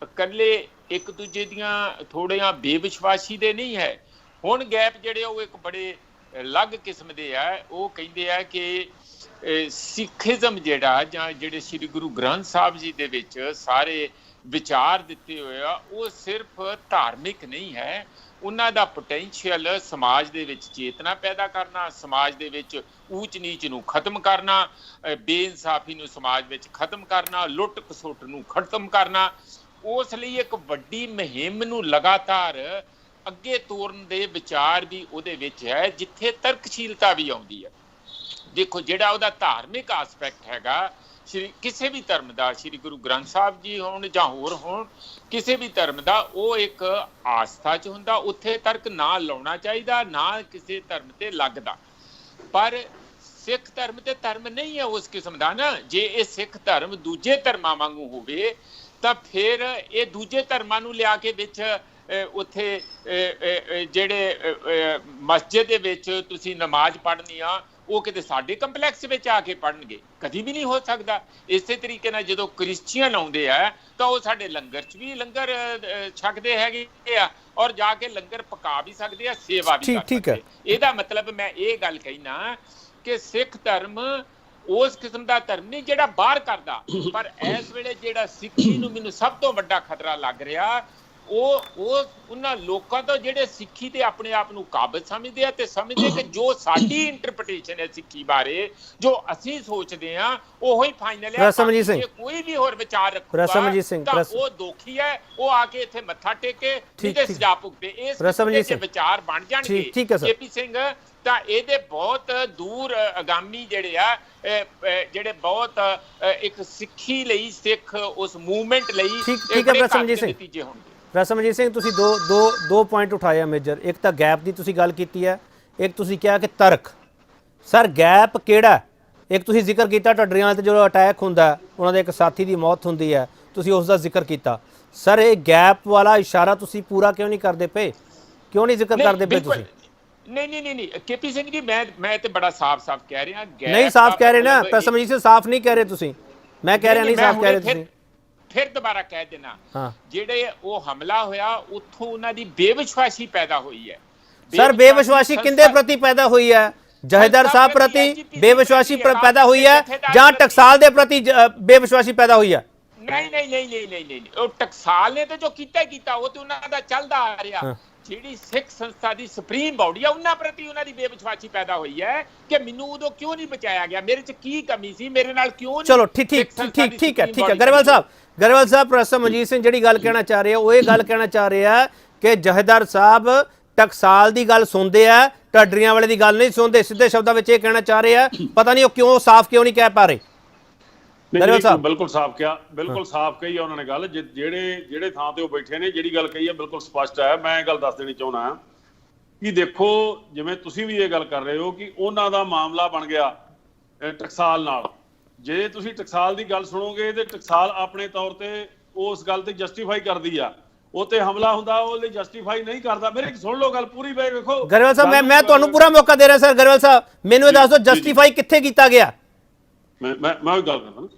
ਇਕੱਲੇ ਇੱਕ ਦੂਜੇ ਦੀਆਂ ਥੋੜ੍ਹੀਆਂ ਬੇਵਿਸ਼ਵਾਸੀ ਦੇ ਨਹੀਂ ਹੈ। ਹੁਣ ਗੈਪ ਜਿਹੜੇ ਉਹ ਇੱਕ ਬੜੇ ਅਲੱਗ ਕਿਸਮ ਦੇ ਆ। ਉਹ ਕਹਿੰਦੇ ਆ ਕਿ ਸਿੱਖਿਜ਼ਮ ਜਿਹੜਾ, ਜਾਂ ਜਿਹੜੇ ਸ਼੍ਰੀ ਗੁਰੂ ਗ੍ਰੰਥ ਸਾਹਿਬ ਜੀ ਦੇ ਵਿੱਚ ਸਾਰੇ ਵਿਚਾਰ ਦਿੱਤੇ ਹੋਏ ਆ, ਉਹ ਸਿਰਫ ਧਾਰਮਿਕ ਨਹੀਂ ਹੈ। ਉਹਨਾਂ ਦਾ ਪੋਟੈਂਸ਼ੀਅਲ ਸਮਾਜ ਦੇ ਵਿੱਚ ਚੇਤਨਾ ਪੈਦਾ ਕਰਨਾ, ਸਮਾਜ ਦੇ ਵਿੱਚ ਊਚ ਨੀਚ ਨੂੰ ਖਤਮ ਕਰਨਾ, ਬੇਇਨਸਾਫੀ ਨੂੰ ਸਮਾਜ ਵਿੱਚ ਖਤਮ ਕਰਨਾ, ਲੁੱਟ ਖਸੁੱਟ ਨੂੰ ਖਤਮ ਕਰਨਾ, ਉਸ ਲਈ ਇੱਕ ਵੱਡੀ ਮੁਹਿੰਮ ਨੂੰ ਲਗਾਤਾਰ ਅੱਗੇ ਤੋਰਨ ਦੇ ਵਿਚਾਰ ਵੀ ਉਹਦੇ ਵਿੱਚ ਹੈ, ਜਿੱਥੇ ਤਰਕਸ਼ੀਲਤਾ ਵੀ ਆਉਂਦੀ ਹੈ। ਦੇਖੋ, ਜਿਹੜਾ ਉਹਦਾ ਧਾਰਮਿਕ ਆਸਪੈਕਟ ਹੈਗਾ, ਕਿਸੇ ਵੀ ਧਰਮ ਦਾ, ਸ਼੍ਰੀ ਗੁਰੂ ਗ੍ਰੰਥ ਸਾਹਿਬ ਜੀ ਹੋਣ ਜਾਂ ਹੋਰ ਹੋਣ, ਕਿਸੇ ਵੀ ਧਰਮ ਦਾ ਉਹ ਇੱਕ ਆਸਥਾ 'ਚ ਹੁੰਦਾ, ਉੱਥੇ ਤਰਕ ਨਾ ਲਾਉਣਾ ਚਾਹੀਦਾ, ਨਾ ਕਿਸੇ ਧਰਮ ਤੇ ਲੱਗਦਾ। ਪਰ ਸਿੱਖ ਧਰਮ ਤੇ ਧਰਮ ਨਹੀਂ ਹੈ ਉਸ ਕਿਸਮ ਦਾ ਨਾ। ਜੇ ਇਹ ਸਿੱਖ ਧਰਮ ਦੂਜੇ ਧਰਮਾਂ ਵਾਂਗੂ ਹੋਵੇ ਤਾਂ ਫਿਰ ਇਹ ਦੂਜੇ ਧਰਮਾਂ ਨੂੰ ਲਿਆ ਕੇ ਵਿੱਚ ਉੱਥੇ ਜਿਹੜੇ ਮਸਜਿਦ ਦੇ ਵਿੱਚ ਤੁਸੀਂ ਨਮਾਜ਼ ਪੜ੍ਹਨੀ ਆ, ਉਹ ਕਿਤੇ ਸਾਡੇ ਕੰਪਲੈਕਸ ਵਿੱਚ ਆ ਕੇ ਪੜ੍ਹਨਗੇ? ਕਦੀ ਵੀ ਨਹੀਂ ਹੋ ਸਕਦਾ। ਇਸੇ ਤਰੀਕੇ ਨਾਲ ਜਦੋਂ ਕ੍ਰਿਸਚੀਅਨ ਆਉਂਦੇ ਆ ਤਾਂ ਉਹ ਸਾਡੇ ਲੰਗਰ 'ਚ ਵੀ ਲੰਗਰ ਛਕਦੇ ਹੈਗੇ ਆ, ਔਰ ਜਾ ਕੇ ਲੰਗਰ ਪਕਾ ਵੀ ਸਕਦੇ ਆ, ਸੇਵਾ ਵੀ ਕਰ ਸਕਦੇ। ਇਹਦਾ ਮਤਲਬ ਮੈਂ ਇਹ ਗੱਲ ਕਹਿਣਾ ਕਿ ਸਿੱਖ ਧਰਮ ਉਸ ਕਿਸਮ ਦਾ ਧਰਮ ਨਹੀਂ ਜਿਹੜਾ ਬਾਹਰ ਕਰਦਾ। ਪਰ ਇਸ ਵੇਲੇ ਜਿਹੜਾ ਸਿੱਖੀ ਨੂੰ ਮੈਨੂੰ ਸਭ ਤੋਂ ਵੱਡਾ ਖਤਰਾ ਲੱਗ ਰਿਹਾ, ਉਹ ਉਹਨਾਂ ਲੋਕਾਂ ਤੋਂ ਜਿਹੜੇ ਸਿੱਖੀ ਤੇ ਆਪਣੇ ਆਪ ਨੂੰ ਕਾਬਿਲ ਸਮਝਦੇ ਆ ਤੇ ਸਮਝਦੇ ਕਿ ਜੋ ਸਾਡੀ ਇੰਟਰਪ੍ਰੀਟੇਸ਼ਨ ਹੈ ਸਿੱਖੀ ਬਾਰੇ, ਜੋ ਅਸੀਂ ਸੋਚਦੇ ਆ ਉਹੋ ਹੀ ਫਾਈਨਲ ਹੈ। ਕੋਈ ਵੀ ਹੋਰ ਵਿਚਾਰ ਰੱਖੂਗਾ ਤਾਂ ਉਹ ਦੋਖੀ ਹੈ, ਉਹ ਆ ਕੇ ਇੱਥੇ ਮੱਥਾ ਟੇਕੇ ਤੇ ਸਜਾ ਭੁਗਤੇ। ਇਸ ਦੇ ਵਿਚਾਰ ਬਣ ਜਾਣਗੇ ਕੇਪੀ ਸਿੰਘ ਤਾਂ ਇਹਦੇ ਬਹੁਤ ਦੂਰ ਅਗਾਮੀ ਜਿਹੜੇ ਆ, ਜਿਹੜੇ ਬਹੁਤ ਇੱਕ ਸਿੱਖੀ ਲਈ, ਸਿੱਖ ਉਸ ਮੂਵਮੈਂਟ ਲਈ ਨਤੀਜੇ ਹੋਣਗੇ। ਰਸਮਜੀਤ ਸਿੰਘ, ਤੁਸੀਂ ਦੋ ਪੁਆਇੰਟ ਉਠਾਏ ਆ ਮੇਜਰ। ਇੱਕ ਤਾਂ ਗੈਪ ਦੀ ਤੁਸੀਂ ਗੱਲ ਕੀਤੀ ਹੈ, ਇੱਕ ਤੁਸੀਂ ਕਿਹਾ ਕਿ ਤਰਕ। ਸਰ ਗੈਪ ਕਿਹੜਾ? ਇੱਕ ਤੁਸੀਂ ਜ਼ਿਕਰ ਕੀਤਾ ਢੱਡਰੀਆਂ ਤੇ ਜਦੋਂ ਅਟੈਕ ਹੁੰਦਾ, ਉਹਨਾਂ ਦੇ ਇੱਕ ਸਾਥੀ ਦੀ ਮੌਤ ਹੁੰਦੀ ਹੈ, ਤੁਸੀਂ ਉਸ ਦਾ ਜ਼ਿਕਰ ਕੀਤਾ। ਸਰ ਇਹ ਗੈਪ ਵਾਲਾ ਇਸ਼ਾਰਾ ਤੁਸੀਂ ਪੂਰਾ ਕਿਉਂ ਨਹੀਂ ਕਰਦੇ ਪਏ? ਕਿਉਂ ਨਹੀਂ ਜ਼ਿਕਰ ਕਰਦੇ ਪਏ ਤੁਸੀਂ? ਨਹੀਂ ਕੇਪੀ ਸਿੰਘ ਜੀ, ਮੈਂ ਤੇ ਬੜਾ ਸਾਫ਼ ਕਹਿ ਰਿਹਾ। ਨਹੀਂ ਸਾਫ਼ ਕਹਿ ਰਹੇ ਨਾ, ਰਸਮਜੀਤ ਸਿੰਘ, ਸਾਫ਼ ਨਹੀਂ ਕਹਿ ਰਹੇ ਤੁਸੀਂ। ਮੈਂ ਕਹਿ ਰਿਹਾ ਨਹੀਂ ਸਾਫ਼ ਕਹਿ ਰਹੇ ਤੁਸੀਂ। ਫਿਰ ਦੁਬਾਰਾ ਕਹਿ ਦੇਣਾ, ਜਿਹੜੇ ਉਹ ਹਮਲਾ ਹੋਇਆ ਉੱਥੋਂ ਉਹਨਾਂ ਦੀ ਬੇਵਿਸ਼ਵਾਸੀ ਪੈਦਾ ਹੋਈ ਹੈ। ਸਰ ਬੇਵਿਸ਼ਵਾਸੀ ਕਿੰਦੇ ਪ੍ਰਤੀ ਪੈਦਾ ਹੋਈ ਹੈ? ਜਹੇਦਾਰ ਸਾਹਿਬ ਪ੍ਰਤੀ ਬੇਵਿਸ਼ਵਾਸੀ ਪੈਦਾ ਹੋਈ ਹੈ ਜਾਂ ਟਕਸਾਲ ਦੇ ਪ੍ਰਤੀ ਬੇਵਿਸ਼ਵਾਸੀ ਪੈਦਾ ਹੋਈ ਹੈ? ਨਹੀਂ, ਉਹ ਟਕਸਾਲ ਨੇ ਤੇ ਜੋ ਕੀਤਾ ਉਹ ਤੇ ਉਹਨਾਂ ਦਾ ਚੱਲਦਾ ਆ ਰਿਹਾ। ਜਿਹੜੀ ਸਿੱਖ ਸੰਸਥਾ ਦੀ ਸੁਪਰੀਮ ਬਾਡੀ ਆ, ਉਹਨਾਂ ਪ੍ਰਤੀ ਉਹਨਾਂ ਦੀ ਬੇਵਿਸ਼ਵਾਸੀ ਪੈਦਾ ਹੋਈ ਹੈ ਕਿ ਮੈਨੂੰ ਉਦੋਂ ਕਿਉਂ ਨਹੀਂ ਬਚਾਇਆ ਗਿਆ, ਮੇਰੇ 'ਚ ਕੀ ਕਮੀ ਸੀ, ਮੇਰੇ ਨਾਲ ਕਿਉਂ ਨਹੀਂ। ਚਲੋ ਠੀਕ ਹੈ ਗਰੇਵਾਲ ਸਾਹਿਬ ਪ੍ਰੋਫੈਸਰ ਮਨਜੀਤ ਸਿੰਘ ਜਿਹੜੀ ਗੱਲ ਕਹਿਣਾ ਚਾਹ ਰਹੇ ਆ, ਉਹ ਇਹ ਗੱਲ ਕਹਿਣਾ ਚਾਹ ਰਹੇ ਆ ਕਿ ਜਹੇਦਾਰ ਸਾਹਿਬ ਟਕਸਾਲ ਦੀ ਗੱਲ ਸੁਣਦੇ ਆ, ਢੱਡਰੀਆਂ ਵਾਲੇ ਦੀ ਗੱਲ ਨਹੀਂ ਸੁਣਦੇ। ਸਿੱਧੇ ਸ਼ਬਦਾਂ ਵਿੱਚ ਇਹ ਕਹਿਣਾ ਚਾਹ ਰਹੇ ਆ, ਪਤਾ ਨਹੀਂ ਉਹ ਕਿਉਂ ਸਾਫ਼ ਕਿਉਂ ਨਹੀਂ ਕਹਿ ਪਾ ਰਹੇ। ਬਿਲਕੁਲ ਸਾਫ਼ ਕਿਹਾ, ਬਿਲਕੁਲ ਸਾਫ਼ ਕਹੀ ਉਹਨਾਂ ਨੇ ਗੱਲ। ਜਿਹੜੇ ਥਾਂ ਤੇ ਉਹ ਬੈਠੇ ਨੇ, ਜਿਹੜੀ ਗੱਲ ਕਹੀ ਹੈ ਬਿਲਕੁਲ ਸਪਸ਼ਟ ਹੈ। ਮੈਂ ਇਹ ਗੱਲ ਦੱਸ ਦੇਣੀ ਚਾਹੁੰਦਾ ਕਿ ਦੇਖੋ, ਜਿਵੇਂ ਤੁਸੀਂ ਵੀ ਇਹ ਗੱਲ ਕਰ ਰਹੇ ਹੋ ਕਿ ਉਹਨਾਂ ਦਾ ਮਾਮਲਾ ਬਣ ਗਿਆ ਟਕਸਾਲ ਨਾਲ। ਜੇ ਤੁਸੀਂ ਟਕਸਾਲ ਦੀ ਗੱਲ ਸੁਣੋਗੇ ਤੇ ਟਕਸਾਲ ਆਪਣੇ ਤੌਰ ਤੇ ਉਸ ਗੱਲ ਤੇ ਜਸਟੀਫਾਈ ਕਰਦੀ ਆ, ਉਹ ਤੇ ਹਮਲਾ ਹੁੰਦਾ ਉਹ ਲਈ ਜਸਟੀਫਾਈ ਨਹੀਂ ਕਰਦਾ। ਮੇਰੇ ਸੁਣ ਲਓ ਗੱਲ ਪੂਰੀ। ਵੇਖੋ ਗਰੇਵਾਲ ਸਾਹਿਬ, ਮੈਂ ਤੁਹਾਨੂੰ ਪੂਰਾ ਮੌਕਾ ਦੇ ਰਿਹਾ। ਸਰ ਗਰੇਵਾਲ ਸਾਹਿਬ, ਮੈਨੂੰ ਇਹ ਦੱਸ ਦਿਓ ਜਸਟੀਫਾਈ ਕਿੱਥੇ ਕੀਤਾ ਗਿਆ? ਮੈਂ ਉਹ ਗੱਲ ਕਰਦਾ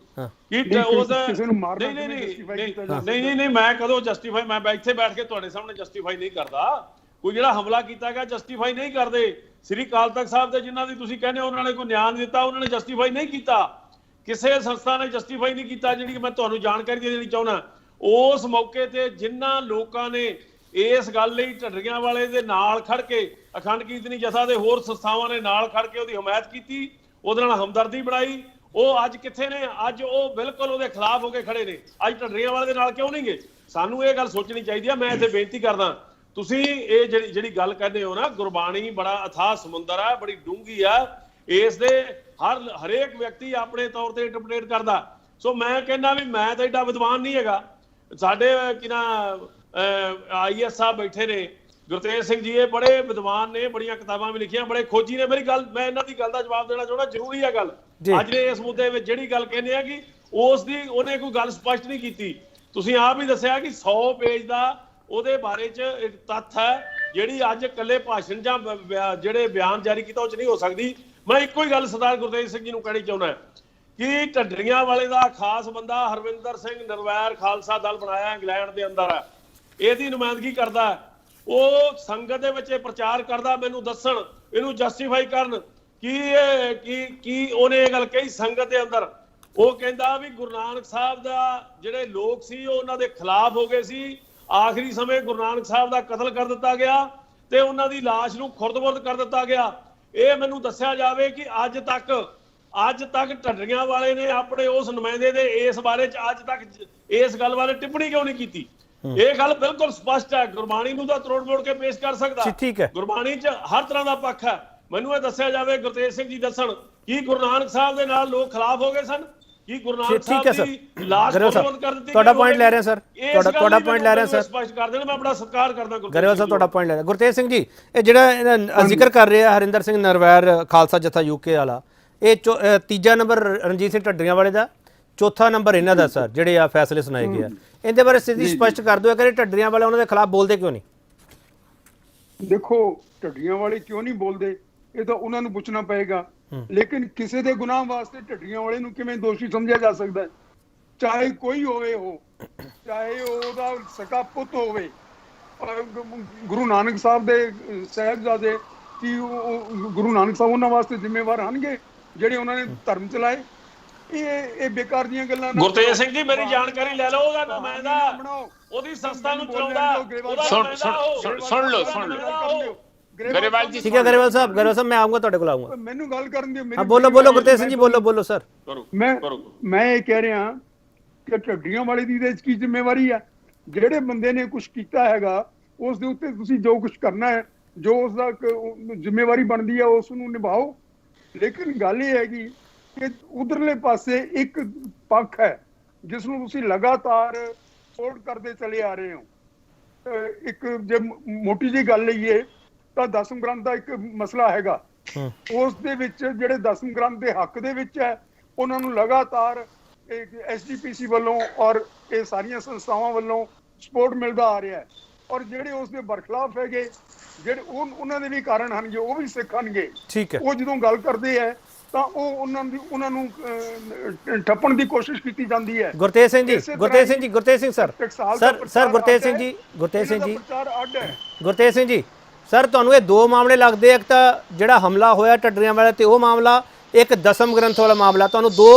ਨਹੀਂ, ਮੈਂ ਕਦੋਂ ਜਸਟੀਫਾਈ, ਮੈਂ ਇੱਥੇ ਬੈਠ ਕੇ ਤੁਹਾਡੇ ਸਾਹਮਣੇ ਜਸਟੀਫਾਈ ਨਹੀਂ ਕਰਦਾ। ਕੋਈ ਜਿਹੜਾ ਹਮਲਾ ਕੀਤਾ ਗਿਆ ਜਸਟੀਫਾਈ ਨਹੀਂ ਕਰਦੇ। ਸ੍ਰੀ ਅਕਾਲ ਤਖਤ ਸਾਹਿਬ ਦੇ ਜਿਨ੍ਹਾਂ ਦੀ ਤੁਸੀਂ ਕਹਿੰਦੇ ਉਹਨਾਂ ਨੇ ਕੋਈ ਨਿਆਂ ਨਹੀਂ ਦਿੱਤਾ, ਉਹਨਾਂ ਨੇ ਜਸਟੀਫਾਈ ਨਹੀਂ ਕੀਤਾ। ਕਿਸੇ ਸੰਸਥਾ ਨੇ ਜਸਟੀਫਾਈ ਨਹੀਂ ਕੀਤਾ। ਜਿਹੜੀ ਮੈਂ ਤੁਹਾਨੂੰ ਜਾਣਕਾਰੀ ਦੇਣੀ ਚਾਹੁੰਦਾ, ਉਸ ਮੌਕੇ ਤੇ ਜਿਨ੍ਹਾਂ ਲੋਕਾਂ ਨੇ ਇਸ ਗੱਲ ਲਈ ਢੱਡਰੀਆਂ ਵਾਲੇ ਦੇ ਨਾਲ ਖੜ ਕੇ, ਅਖੰਡ ਕੀਰਤਨੀ ਜਥਾ ਦੇ ਹੋਰ ਸੰਸਥਾਵਾਂ ਨੇ ਨਾਲ ਖੜ ਕੇ ਉਹਦੀ ਹਮਾਇਤ ਕੀਤੀ, ਉਹਦੇ ਨਾਲ ਹਮਦਰਦੀ ਬਣਾਈ, ਉਹ ਅੱਜ ਕਿੱਥੇ ਨੇ? ਅੱਜ ਉਹ ਬਿਲਕੁਲ ਉਹਦੇ ਖਿਲਾਫ ਹੋ ਕੇ ਖੜੇ ਨੇ। ਅੱਜ ਢੱਡਰੀਆਂ ਵਾਲੇ ਦੇ ਨਾਲ ਕਿਉਂ ਨਹੀਂ ਗਏ? ਸਾਨੂੰ ਇਹ ਗੱਲ ਸੋਚਣੀ ਚਾਹੀਦੀ ਆ। ਮੈਂ ਇੱਥੇ ਬੇਨਤੀ ਕਰਦਾ, ਤੁਸੀਂ ਇਹ ਜਿਹੜੀ ਗੱਲ ਕਹਿੰਦੇ ਹੋ ਨਾ, ਗੁਰਬਾਣੀ ਬੜਾ ਅਥਾਹ ਸਮੁੰਦਰ ਆ, ਬੜੀ ਡੂੰਘੀ ਆ। ਇਸ ਦੇ ਹਰੇਕ ਵਿਅਕਤੀ ਆਪਣੇ ਤੌਰ ਤੇ ਇੰਟਰਪ੍ਰੀਟ ਕਰਦਾ। ਸੋ ਮੈਂ ਕਹਿੰਦਾ ਵੀ ਮੈਂ ਤਾਂ ਏਡਾ ਵਿਦਵਾਨ ਨਹੀਂ ਹੈਗਾ। ਸਾਡੇ IAS ਸਾਹਿਬ ਬੈਠੇ ਨੇ, ਗੁਰਤੇਜ ਸਿੰਘ ਜੀ, ਇਹ ਬੜੇ ਵਿਦਵਾਨ ਨੇ, ਬੜੀਆਂ ਕਿਤਾਬਾਂ ਵੀ ਲਿਖੀਆਂ, ਬੜੇ ਖੋਜੀ ਨੇ। ਮੇਰੀ ਗੱਲ, ਮੈਂ ਇਹਨਾਂ ਦੀ ਗੱਲ ਦਾ ਜਵਾਬ ਦੇਣਾ ਚਾਹੁੰਦਾ, ਜ਼ਰੂਰੀ ਹੈ ਗੱਲ। ਅੱਜ ਨੇ ਇਸ ਮੁੱਦੇ ਵਿੱਚ ਜਿਹੜੀ ਗੱਲ ਕਹਿੰਦੇ ਆ ਕਿ ਉਸ ਦੀ ਉਹਨੇ ਕੋਈ ਗੱਲ ਸਪਸ਼ਟ ਨਹੀਂ ਕੀਤੀ। ਤੁਸੀਂ ਆਪ ਹੀ ਦੱਸਿਆ ਕਿ 100 ਪੇਜ ਦਾ ਉਹਦੇ ਬਾਰੇ 'ਚ ਇੱਕ ਤੱਥ ਹੈ, ਜਿਹੜੀ ਅੱਜ ਇਕੱਲੇ ਭਾਸ਼ਣ ਜਾਂ ਜਿਹੜੇ ਬਿਆਨ ਜਾਰੀ ਕੀਤਾ ਉਹ 'ਚ ਨਹੀਂ ਹੋ ਸਕਦੀ। ਮੈਂ ਇੱਕੋ ਹੀ ਗੱਲ ਸਰਦਾਰ ਗੁਰਤੇਜ ਸਿੰਘ ਜੀ ਨੂੰ ਕਹਿਣੀ ਚਾਹੁੰਦਾ ਕਿ ਢੱਡਰੀਆਂ ਵਾਲੇ ਦਾ ਖਾਸ ਬੰਦਾ ਹਰਵਿੰਦਰ ਸਿੰਘ ਨਿਰਵੈਰ ਖਾਲਸਾ ਦਲ ਬਣਾਇਆ, ਇੰਗਲੈਂਡ ਦੇ ਅੰਦਰ ਹੈ, ਇਹਦੀ ਨੁਮਾਇੰਦਗੀ ਕਰਦਾ। ਉਹ ਸੰਗਤ ਦੇ ਵਿੱਚ ਇਹ ਪ੍ਰਚਾਰ ਕਰਦਾ। ਮੈਨੂੰ ਦੱਸਣ, ਇਹਨੂੰ ਜਸਟੀਫਾਈ ਕਰਨ ਕੀ ਉਹਨੇ ਇਹ ਗੱਲ ਕਹੀ ਸੰਗਤ ਦੇ ਅੰਦਰ। ਉਹ ਕਹਿੰਦਾ ਵੀ ਗੁਰੂ ਨਾਨਕ ਸਾਹਿਬ ਦਾ ਜਿਹੜੇ ਲੋਕ ਸੀ ਉਹ ਉਹਨਾਂ ਦੇ ਖਿਲਾਫ ਹੋ ਗਏ ਸੀ। ਆਖਰੀ ਸਮੇਂ ਗੁਰੂ ਨਾਨਕ ਸਾਹਿਬ ਦਾ ਕਤਲ ਕਰ ਦਿੱਤਾ ਗਿਆ ਤੇ ਉਹਨਾਂ ਦੀ ਲਾਸ਼ ਨੂੰ ਖੁਰਦ-ਬੁਰਦ ਕਰ ਦਿੱਤਾ ਗਿਆ। ਇਹ ਮੈਨੂੰ ਦੱਸਿਆ ਜਾਵੇ ਕਿ ਅੱਜ ਤੱਕ ਢੱਡਰੀਆਂ ਵਾਲੇ ਨੇ ਆਪਣੇ ਉਸ ਨੁਮਾਇੰਦੇ ਦੇ ਇਸ ਬਾਰੇ 'ਚ ਅੱਜ ਤੱਕ ਇਸ ਗੱਲ ਬਾਰੇ ਟਿੱਪਣੀ ਕਿਉਂ ਨਹੀਂ ਕੀਤੀ? ਇਹ ਗੱਲ ਬਿਲਕੁਲ ਸਪਸ਼ਟ ਹੈ। ਗੁਰਬਾਣੀ ਨੂੰ ਤਾਂ ਤਰੋੜ-ਮੋੜ ਕੇ ਪੇਸ਼ ਕਰ ਸਕਦਾ। ਗੁਰਬਾਣੀ 'ਚ ਹਰ ਤਰ੍ਹਾਂ ਦਾ ਪੱਖ ਹੈ। ਮੈਨੂੰ ਇਹ ਦੱਸਿਆ ਜਾਵੇ, ਗੁਰਤੇਜ ਸਿੰਘ ਜੀ ਦੱਸਣ, ਕੀ ਗੁਰੂ ਨਾਨਕ ਸਾਹਿਬ ਦੇ ਨਾਲ ਲੋਕ ਖਿਲਾਫ ਹੋ ਗਏ ਸਨ? ਕੀ ਗੁਰੂ ਨਾਨਕ ਠੀਕ ਹੈ ਸਾਹਿਬ ਸਰ। ਦੀ ਲਾਸ਼ ਗਰੇਵਾਲ ਸਾਹਿਬ, ਬਲਵੰਤ ਕਰ ਦਿੱਤੀ ਤੁਹਾਡਾ ਗਈ point ਲੈ ਰਹੇ ਹਾਂ ਸਰ, ਤੁਹਾਡਾ point ਲੈ ਰਹੇ ਹਾਂ ਸਰ। ਸਪਸ਼ਟ ਕਰ ਦੇਣਾ, ਮੈਂ ਬੜਾ ਸਤਿਕਾਰ ਕਰਦਾ ਗੁਰਤੇਜ ਗਰੇਵਾਲ ਸਾਹਿਬ ਸਿੰਘ ਤੁਹਾਡਾ ਪੁਆਇੰਟ ਲੈ ਰਿਹਾ। ਗੁਰਤੇਜ ਸਿੰਘ ਜੀ, ਇਹ ਜਿਹੜਾ ਜ਼ਿਕਰ ਕਰ ਰਿਹਾ ਹਰਿੰਦਰ ਸਿੰਘ ਨਰਵੈਰ ਖਾਲਸਾ ਜਥਾ ਯੂਕੇ ਵਾਲਾ, ਇਹ ਤੀਜਾ ਨੰਬਰ ਰਣਜੀਤ ਸਿੰਘ ਢੱਡਰੀਆਂ ਵਾਲੇ ਦਾ, ਚੌਥਾ ਨੰਬਰ ਇਹਨਾਂ ਦਾ ਸਰ, ਜਿਹੜੇ ਆ ਫੈਸਲੇ ਸੁਣਾਏ ਗਏ ਆ, ਇਹਦੇ ਬਾਰੇ ਸਥਿਤੀ ਸਪਸ਼ਟ ਕਰ ਦਿਓ ਕਿ ਢੱਡਰੀਆਂ ਵਾਲੇ ਉਹਨਾਂ ਦੇ ਖਿਲਾਫ ਬੋਲਦੇ ਕਿਉਂ ਨਹੀਂ? ਦੇਖੋ, ਢੱਡੀਆਂ ਵਾਲੇ ਕਿਉਂ ਨਹੀਂ ਬੋਲਦੇ ਇਹ ਤਾਂ ਉਹਨਾਂ ਨੂੰ ਪੁੱਛਣਾ ਪਏਗਾ। ਲੇਕਿਨ ਕਿਸੇ ਦੇ ਗੁਨਾਹ ਵਾਸਤੇ ਢੱਡੀਆਂ ਵਾਲੇ ਨੂੰ ਕਿਵੇਂ ਦੋਸ਼ੀ ਸਮਝਿਆ ਜਾ ਸਕਦਾ ਹੈ? ਚਾਹੇ ਕੋਈ ਹੋਵੇ, ਚਾਹੇ ਉਹਦਾ ਸਕਾ ਪੁੱਤ ਹੋਵੇ, ਗੁਰੂ ਨਾਨਕ ਸਾਹਿਬ ਦੇ ਸਾਹਿਬਜ਼ਾਦੇ, ਕਿ ਗੁਰੂ ਨਾਨਕ ਸਾਹਿਬ ਉਹਨਾਂ ਵਾਸਤੇ ਜ਼ਿੰਮੇਵਾਰ ਹਨਗੇ ਜਿਹੜੇ ਉਹਨਾਂ ਨੇ ਧਰਮ ਚਲਾਏ? ਇਹ ਬੇਕਾਰ ਦੀਆਂ ਗੱਲਾਂ। ਗੁਰਤੇਜ ਸਿੰਘ ਜੀ, ਮੇਰੀ ਜਾਣਕਾਰੀ ਲੈ ਲਓ, ਉਹਦਾ ਨੁਮਾਇੰਦਾ ਉਹਦੀ ਸੰਸਥਾ ਨੂੰ ਚਲਾਉਂਦਾ, ਸੁਣ ਲਓ ਗਰੇਵਾਲ ਜੀ। ਠੀਕ ਹੈ ਗਰੇਵਾਲ ਸਾਹਿਬ, ਮੈਂ ਆਉਂਗਾ ਤੁਹਾਡੇ ਕੋਲ, ਆਉਂਗਾ। ਮੈਨੂੰ ਗੱਲ ਕਰਨ ਦਿਓ। ਹਾਂ ਬੋਲੋ ਗੁਰਤੇਜ ਸਿੰਘ ਜੀ, ਬੋਲੋ ਸਰ। ਮੈਂ ਇਹ ਕਹਿ ਰਿਹਾ ਕਿ ਢੱਡੀਆਂ ਵਾਲੇ ਦੀ ਇਹਦੇ 'ਚ ਕੀ ਜ਼ਿੰਮੇਵਾਰੀ ਆ? ਜਿਹੜੇ ਬੰਦੇ ਨੇ ਕੁਝ ਕੀਤਾ ਹੈਗਾ ਉਸ ਦੇ ਉੱਤੇ ਤੁਸੀਂ ਜੋ ਕੁਝ ਕਰਨਾ ਹੈ, ਜੋ ਉਸ ਦਾ ਜ਼ਿੰਮੇਵਾਰੀ ਬਣਦੀ ਹੈ, ਉਸ ਨੂੰ ਨਿਭਾਓ। ਲੇਕਿਨ ਗੱਲ ਇਹ ਹੈਗੀ ਕਿ ਉਧਰਲੇ ਪਾਸੇ ਇੱਕ ਪੱਖ ਹੈ ਜਿਸ ਨੂੰ ਤੁਸੀਂ ਲਗਾਤਾਰ ਸਪੋਰਟ ਕਰਦੇ ਚਲੇ ਆ ਰਹੇ ਹੋ। ਇੱਕ ਜੇ ਮੋਟੀ ਜਿਹੀ ਗੱਲ ਲਈਏ ਤਾਂ ਦਸਮ ਗ੍ਰੰਥ ਦਾ ਇੱਕ ਮਸਲਾ ਹੈਗਾ, ਉਸ ਦੇ ਵਿੱਚ ਜਿਹੜੇ ਦਸਮ ਗ੍ਰੰਥ ਦੇ ਹੱਕ ਦੇ ਵਿੱਚ ਹੈ ਉਹਨਾਂ ਨੂੰ ਲਗਾਤਾਰ ਐਸਜੀਪੀਸੀ ਵੱਲੋਂ ਔਰ ਇਹ ਸਾਰੀਆਂ ਸੰਸਥਾਵਾਂ ਵੱਲੋਂ ਸਪੋਰਟ ਮਿਲਦਾ ਆ ਰਿਹਾ ਹੈ। ਔਰ ਜਿਹੜੇ ਉਸ ਦੇ ਬਰਖਲਾਫ ਹੈਗੇ, ਜਿਹੜੇ ਉਹਨਾਂ ਦੇ ਵੀ ਕਾਰਨ ਹਨਗੇ, ਉਹ ਵੀ ਸਿੱਖ ਹਨਗੇ। ਠੀਕ ਹੈ, ਉਹ ਜਦੋਂ ਗੱਲ ਕਰਦੇ ਹੈ ਤਾਂ ਉਹ ਉਹਨਾਂ ਨੂੰ ਠੱਪਣ ਦੀ ਕੋਸ਼ਿਸ਼ ਕੀਤੀ ਜਾਂਦੀ ਹੈ। ਗੁਰਤੇਜ ਸਿੰਘ ਸਰ ਤੁਹਾਨੂੰ ਇਹ ਦੋ ਮਾਮਲੇ ਲੱਗਦੇ, ਇੱਕ ਤਾਂ ਜਿਹੜਾ ਹਮਲਾ ਹੋਇਆ ਢੱਡਰੀਆਂ ਵਾਲਾ ਤੇ ਉਹ ਮਾਮਲਾ, ਇੱਕ ਦਸਮ ਗ੍ਰੰਥ ਵਾਲਾ ਮਾਮਲਾ, ਤੁਹਾਨੂੰ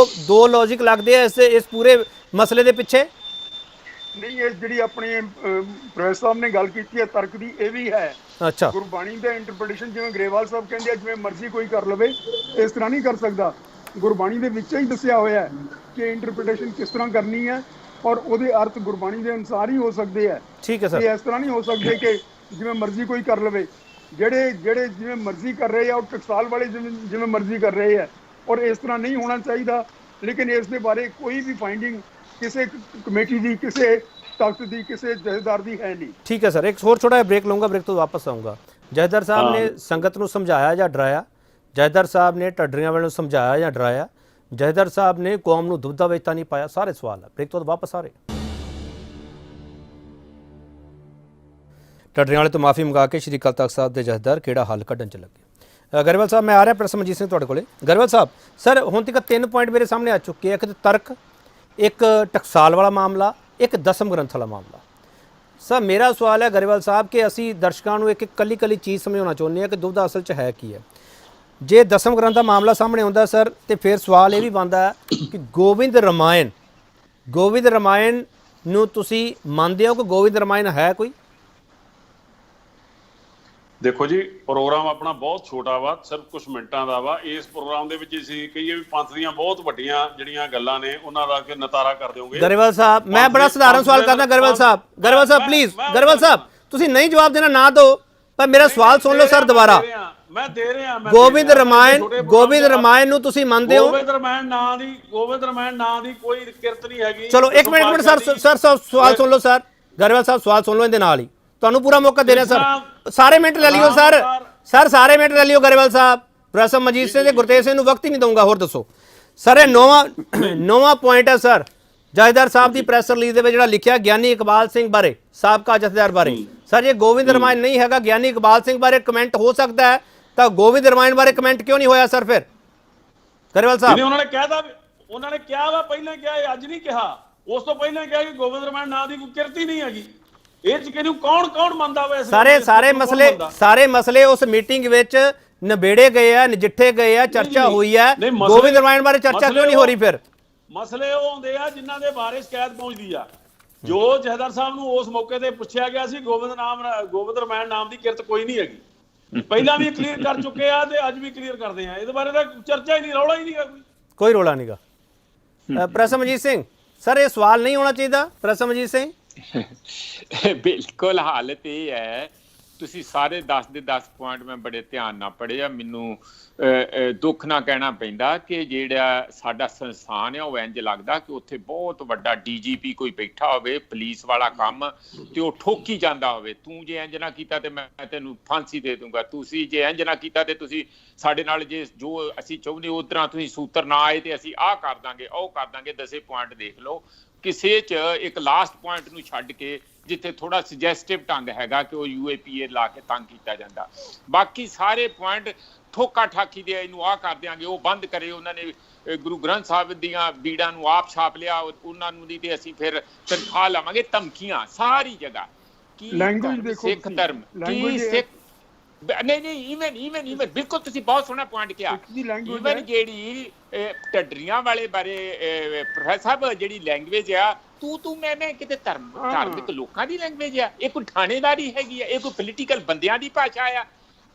ਦੋ ਲੌਜਿਕ ਲੱਗਦੇ ਆ ਇਸ ਪੂਰੇ ਮਸਲੇ ਦੇ ਪਿੱਛੇ? ਨਹੀਂ, ਇਹ ਜਿਹੜੀ ਆਪਣੀ ਪ੍ਰੋਫੈਸਰ ਸਾਹਿਬ ਨੇ ਗੱਲ ਕੀਤੀ ਹੈ ਤਰਕ ਦੀ, ਇਹ ਵੀ ਹੈ। ਅੱਛਾ, ਗੁਰਬਾਣੀ ਦਾ ਇੰਟਰਪ੍ਰੀਟੇਸ਼ਨ ਜਿਵੇਂ ਗਰੇਵਾਲ ਸਾਹਿਬ ਕਹਿੰਦੇ ਆ ਜਿਵੇਂ ਮਰਜ਼ੀ ਕੋਈ ਕਰ ਲਵੇ, ਇਸ ਤਰ੍ਹਾਂ ਨਹੀਂ ਕਰ ਸਕਦਾ। ਗੁਰਬਾਣੀ ਦੇ ਵਿੱਚ ਹੀ ਦੱਸਿਆ ਹੋਇਆ ਹੈ ਕਿ ਇੰਟਰਪ੍ਰੀਟੇਸ਼ਨ ਕਿਸ ਤਰ੍ਹਾਂ ਕਰਨੀ ਹੈ ਔਰ ਉਹਦੇ ਅਰਥ ਗੁਰਬਾਣੀ ਦੇ ਅਨੁਸਾਰ ਹੀ ਹੋ ਸਕਦੇ ਆ। ਠੀਕ ਹੈ ਸਰ, ਇਸ ਤਰ੍ਹਾਂ ਨਹੀਂ ਹੋ ਸਕਦੇ ਕਿ ਜਿਵੇਂ ਮਰਜ਼ੀ ਕੋਈ ਕਰ ਲਵੇ। ਜਿਹੜੇ ਜਿਵੇਂ ਮਰਜ਼ੀ ਕਰ ਰਹੇ ਆ, ਉਹ ਟਕਸਾਲ ਵਾਲੇ ਜਿਵੇਂ ਮਰਜ਼ੀ ਕਰ ਰਹੇ ਆ, ਔਰ ਇਸ ਤਰ੍ਹਾਂ ਨਹੀਂ ਹੋਣਾ ਚਾਹੀਦਾ। ਲੇਕਿਨ ਇਸ ਦੇ ਬਾਰੇ ਕੋਈ ਵੀ ਫਾਈਂਡਿੰਗ ਕਿਸੇ ਕਮੇਟੀ ਦੀ, ਕਿਸੇ ਤਾਕਤ ਦੀ, ਕਿਸੇ ਜਥੇਦਾਰ ਦੀ ਹੈ ਨਹੀਂ। ਠੀਕ ਹੈ ਸਰ, ਇੱਕ ਹੋਰ ਛੋਟਾ ਜਿਹਾ ਬ੍ਰੇਕ ਲਊਂਗਾ, ਬ੍ਰੇਕ ਤੋਂ ਵਾਪਸ ਆਊਂਗਾ। ਜਥੇਦਾਰ ਸਾਹਿਬ ਨੇ ਸੰਗਤ ਨੂੰ ਸਮਝਾਇਆ ਜਾਂ ਡਰਾਇਆ? ਜਥੇਦਾਰ ਸਾਹਿਬ ਨੇ ਢੱਡਰੀਆਂ ਵਾਲਿਆਂ ਨੂੰ ਸਮਝਾਇਆ ਜਾਂ ਡਰਾਇਆ? ਜਥੇਦਾਰ ਸਾਹਿਬ ਨੇ ਕੌਮ ਨੂੰ ਦੁਬਦਾ ਵਿੱਚ ਤਾਂ ਨਹੀਂ ਪਾਇਆ? ਸਾਰੇ ਸਵਾਲ ਹੈ। ਬ੍ਰੇਕ ਤੋਂ ਵਾਪਸ ਆ ਰਹੇ। ਢੱਡਰੀਆਂ ਵਾਲੇ ਤੋਂ ਮਾਫੀ ਮੰਗਾ ਕੇ ਸ਼੍ਰੀ ਅਕਾਲ ਤਖਤ ਸਾਹਿਬ ਦੇ ਜਥੇਦਾਰ ਕਿਹੜਾ ਹੱਲ ਕੱਢਣ ਚ ਲੱਗੇ। ਗਰੇਵਾਲ ਸਾਹਿਬ, ਮੈਂ ਆ ਰਿਹਾ ਪ੍ਰਸਮਜੀਤ ਸਿੰਘ ਤੁਹਾਡੇ ਕੋਲੇ। ਗਰੇਵਾਲ ਸਾਹਿਬ, ਸਰ ਹੁਣ ਤੱਕ 3 ਪੁਆਇੰਟ ਮੇਰੇ ਸਾਹਮਣੇ ਆ ਚੁੱਕੇ ਆ, ਇੱਕ ਤਰਕ, ਇੱਕ ਟਕਸਾਲ ਵਾਲਾ ਮਾਮਲਾ, ਇੱਕ ਦਸਮ ਗ੍ਰੰਥ ਵਾਲਾ ਮਾਮਲਾ। ਸਰ ਮੇਰਾ ਸਵਾਲ ਹੈ ਗਰੇਵਾਲ ਸਾਹਿਬ ਕਿ ਅਸੀਂ ਦਰਸ਼ਕਾਂ ਨੂੰ ਇੱਕ ਕੱਲੀ ਚੀਜ਼ ਸਮਝਾਉਣਾ ਚਾਹੁੰਦੇ ਹਾਂ ਕਿ ਦੁਬਦਾ ਅਸਲ 'ਚ ਹੈ ਕੀ ਹੈ। ਜੇ ਦਸਮ ਗ੍ਰੰਥ ਦਾ ਮਾਮਲਾ ਸਾਹਮਣੇ ਆਉਂਦਾ ਸਰ, ਤੇ ਫਿਰ ਸਵਾਲ ਇਹ ਵੀ ਬਣਦਾ ਕਿ ਗੋਬਿੰਦ ਰਾਮਾਇਣ ਨੂੰ ਤੁਸੀਂ ਮੰਨਦੇ ਹੋ ਕਿ ਗੋਬਿੰਦ ਰਾਮਾਇਣ ਹੈ ਕੋਈ? ਦੇਖੋ ਜੀ, ਪ੍ਰੋਗਰਾਮ ਆਪਣਾ ਬਹੁਤ ਛੋਟਾ ਵਾ, ਸਿਰਫ ਕੁਝ ਮਿੰਟਾਂ ਦਾ ਵਾ। ਇਸ ਪ੍ਰੋਗਰਾਮ ਦੇ ਵਿੱਚ ਅਸੀਂ ਕਹੀਏ ਵੀ ਪੰਥ ਦੀਆਂ ਬਹੁਤ ਵੱਡੀਆਂ ਜਿਹੜੀਆਂ ਗੱਲਾਂ ਨੇ ਉਹਨਾਂ ਦਾ ਕਿ ਨਤਾਰਾ ਕਰ ਦਿਓਗੇ। ਗਰੇਵਾਲ ਸਾਹਿਬ, ਮੈਂ ਬੜਾ ਸਧਾਰਨ ਸਵਾਲ ਕਰਦਾ। ਗਰੇਵਾਲ ਸਾਹਿਬ ਪਲੀਜ਼, ਗਰੇਵਾਲ ਸਾਹਿਬ ਤੁਸੀਂ ਨਹੀਂ ਜਵਾਬ ਦੇਣਾ, ਨਾ ਦਿਓ, ਪਰ ਮੇਰਾ ਸਵਾਲ ਸੁਣ ਲਓ ਸਰ ਦੁਬਾਰਾ। ਮੈਂ ਦੇ ਰਿਹਾ। ਗੋਬਿੰਦ ਰਾਮਾਇਣ ਨੂੰ ਤੁਸੀਂ ਮੰਨਦੇ ਹੋ? ਗੋਬਿੰਦ ਰਾਮਾਇਣ ਨਾਂ ਦੀ ਕੋਈ ਕਿਰਤ ਨਹੀਂ ਹੈਗੀ। ਚਲੋ ਇੱਕ ਮਿੰਟ ਸਰ ਸਵਾਲ ਸੁਣ ਲਓ ਸਰ। ਗਰੇਵਾਲ ਸਾਹਿਬ ਸਵਾਲ ਸੁਣ ਲਓ, ਇਹਦੇ ਨਾਲ ਹੀ ਤੁਹਾਨੂੰ ਪੂਰਾ ਮੌਕਾ ਦੇ ਰਿਹਾ ਸਰ। ਸਾਰੇ ਮਿੰਟ ਲੈ ਲਿਓ ਸਰ ਸਾਰੇ ਮਿੰਟ ਲੈ ਲਿਓ। ਗਰੇਵਾਲ ਸਾਹਿਬ, ਪ੍ਰੋਫੈਸਰ ਮਜੀਦ ਸਿੰਘ ਤੇ ਗੁਰਤੇਜ ਸਿੰਘ ਨੂੰ ਵਕਤ ਹੀ ਨਹੀਂ ਦਊਂਗਾ। ਹੋਰ ਦੱਸੋ ਸਰ, ਇਹ ਨੌਵਾਂ ਪੁਆਇੰਟ ਹੈ ਸਰ ਜਥੇਦਾਰ ਸਾਹਿਬ ਦੀ ਪ੍ਰੈਸ ਰਿਲੀਜ਼ ਦੇ ਵਿੱਚ ਜਿਹੜਾ ਲਿਖਿਆ ਗਿਆਨੀ ਇਕਬਾਲ ਸਿੰਘ ਬਾਰੇ, ਸਾਬਕਾ ਜਥੇਦਾਰ ਬਾਰੇ। ਸਰ ਜੇ ਗੋਬਿੰਦ ਰਾਮਾਇਣ ਨਹੀਂ ਹੈਗਾ, ਗਿਆਨੀ ਇਕਬਾਲ ਸਿੰਘ ਬਾਰੇ ਕਮੈਂਟ ਹੋ ਸਕਦਾ ਹੈ, ਤਾਂ ਗੋਬਿੰਦ ਰਾਮਾਇਣ ਬਾਰੇ ਕਮੈਂਟ ਕਿਉਂ ਨਹੀਂ ਹੋਇਆ ਸਰ ਫਿਰ? ਗਰੇਵਾਲ ਸਾਹਿਬ, ਉਹਨਾਂ ਨੇ ਕਿਹਾ ਵਾ, ਪਹਿਲਾਂ ਕਿਹਾ, ਅੱਜ ਨਹੀਂ ਕਿਹਾ, ਉਸ ਤੋਂ ਪਹਿਲਾਂ ਕਿਹਾ ਕਿ ਗੋਬਿੰਦ ਰਾਮਾਇਣ ਨਾਂ ਦੀ ਕੋਈ ਕਿਰਤ ਹੀ ਨਹੀਂ ਹੈਗੀ। ਇਹ ਚ ਕਿਹਨੂੰ ਕੌਣ ਮੰਨਦਾ ਵਾ? ਸਾਰੇ ਮਸਲੇ ਉਸ ਮੀਟਿੰਗ ਵਿੱਚ ਨਿਬੇੜੇ ਗਏ ਆ, ਨਜਿੱਠੇ ਗਏ ਆ, ਚਰਚਾ ਹੋਈ ਹੈ। ਗੋਬਿੰਦ ਰਾਮਾਇਣ ਬਾਰੇ ਚਰਚਾ ਕਿਉਂ ਨਹੀਂ ਹੋ ਰਹੀ ਫਿਰ? ਮਸਲੇ ਉਹ ਹੁੰਦੇ ਆ ਜਿਨ੍ਹਾਂ ਦੇ ਬਾਰੇ ਸ਼ਿਕਾਇਤ ਪਹੁੰਚਦੀ ਆ। ਜੋ ਜਥੇਦਾਰ ਸਾਹਿਬ ਨੂੰ ਉਸ ਮੌਕੇ ਤੇ ਪੁੱਛਿਆ ਗਿਆ ਸੀ, ਗੋਬਿੰਦ ਰਾਮਾਇਣ ਨਾਮ ਦੀ ਕਿਰਤ ਕੋਈ ਨਹੀਂ ਹੈਗੀ। ਪਹਿਲਾਂ ਵੀ ਕਲੀਅਰ ਕਰ ਚੁੱਕੇ ਆ ਤੇ ਅੱਜ ਵੀ ਕਲੀਅਰ ਕਰਦੇ ਆ। ਇਹਦੇ ਬਾਰੇ ਤਾਂ ਚਰਚਾ ਹੀ ਨਹੀਂ, ਰੌਲਾ ਹੀ ਨਹੀਂ ਕੋਈ ਰੌਲਾ ਨਹੀਂਗਾ। ਪ੍ਰੋਫੈਸਰ ਮਜੀਦ ਸਿੰਘ ਸਰ, ਇਹ ਸਵਾਲ ਨਹੀਂ ਹੋਣਾ ਚਾਹੀਦਾ? ਪ੍ਰੋਫੈਸਰ ਮਜੀਦ ਸਿੰਘ, ਬਿਲਕੁਲ ਹਾਲਤ ਇਹ ਹੈ, ਤੁਸੀਂ ਸਾਰੇ 10 ਦੇ 10 ਪੁਆਇੰਟ ਮੈਂ ਬੜੇ ਧਿਆਨ ਨਾਲ ਪੜ੍ਹੇ ਆ। ਮੈਨੂੰ ਦੁੱਖ ਨਾ ਕਹਿਣਾ ਪੈਂਦਾ ਕਿ ਜਿਹੜਾ ਸਾਡਾ ਸੰਸਥਾਨ ਆ ਉਹ ਇੰਜ ਲੱਗਦਾ ਕਿ ਉੱਥੇ ਬਹੁਤ ਵੱਡਾ DGP ਕੋਈ ਬੈਠਾ ਹੋਵੇ, ਪੁਲਿਸ ਵਾਲਾ ਕੰਮ, ਤੇ ਉਹ ਠੋਕੀ ਜਾਂਦਾ ਹੋਵੇ। ਤੂੰ ਜੇ ਇੰਜ ਨਾ ਕੀਤਾ ਤੇ ਮੈਂ ਤੈਨੂੰ ਫਾਂਸੀ ਦੇ ਦੂੰਗਾ, ਤੁਸੀਂ ਜੇ ਇੰਜ ਨਾ ਕੀਤਾ ਤੇ ਤੁਸੀਂ ਸਾਡੇ ਨਾਲ ਜੇ ਜੋ ਅਸੀਂ ਚਾਹੁੰਦੇ ਉਧਰਾਂ ਤੁਸੀਂ ਸੂਤਰ ਨਾ ਆਏ ਤੇ ਅਸੀਂ ਆਹ ਕਰ ਦਾਂਗੇ, ਉਹ ਕਰ ਦਾਂਗੇ। 10 ਪੁਆਇੰਟ ਦੇਖ ਲਓ, ਕਿਸੇ 'ਚ ਇੱਕ ਲਾਸਟ ਪੁਆਇੰਟ ਨੂੰ ਛੱਡ ਕੇ ਜਿੱਥੇ ਥੋੜਾ ਸੁਜੈਸਟਿਵ ਢੰਗ ਹੈਗਾ ਕਿ ਉਹ UAPA ਲਾ ਕੇ ਤੰਗ ਕੀਤਾ ਜਾਂਦਾ। ਬਾਕੀ ਸਾਰੇ ਪੁਆਇੰਟ ਠੋਕਾ ਠਾਕੀ ਦੇ ਇਹਨੂੰ ਆਹ ਕਰ ਦਿਆਂਗੇ, ਉਹ ਬੰਦ ਕਰੇ, ਉਹਨਾਂ ਨੇ ਗੁਰੂ ਗ੍ਰੰਥ ਸਾਹਿਬ ਦੀਆਂ ਬੀੜਾਂ ਨੂੰ ਆਪ ਛਾਪ ਲਿਆ, ਉਹਨਾਂ ਨੂੰ ਦੀ ਤੇ ਅਸੀਂ ਫਿਰ ਤਨਖਾਹ ਲਵਾਂਗੇ। ਧਮਕੀਆਂ ਸਾਰੀ ਜਗ੍ਹਾ। ਕੀ ਲੈਂਗੁਏਜ ਦੇਖੋ, ਸਿੱਖ ਧਰਮ ਕੀ ਸਿੱਖ ਨਹੀਂ ਈਵਨ ਬਿਲਕੁਲ ਤੁਸੀਂ ਬਹੁਤ ਸੋਹਣਾ ਪੁਆਇੰਟ ਕਿਹਾ। ਈਵਨ ਜਿਹੜੀ ਢੱਡਰੀਆਂ ਵਾਲੇ ਬਾਰੇ ਪ੍ਰੋਫੈਸਰ ਸਾਹਿਬ ਜਿਹੜੀ ਲੈਂਗੁਏਜ ਆ, ਤੂੰ ਮੈਂ ਕਿਤੇ ਧਾਰਮਿਕ ਲੋਕਾਂ ਦੀ ਲੈਂਗੁਏਜ ਆ, ਇਹ ਕੋਈ ਥਾਣੇਦਾਰੀ ਹੈਗੀ ਆ, ਇਹ ਕੋਈ ਪੋਲੀਟੀਕਲ ਬੰਦਿਆਂ ਦੀ ਭਾਸ਼ਾ ਆ।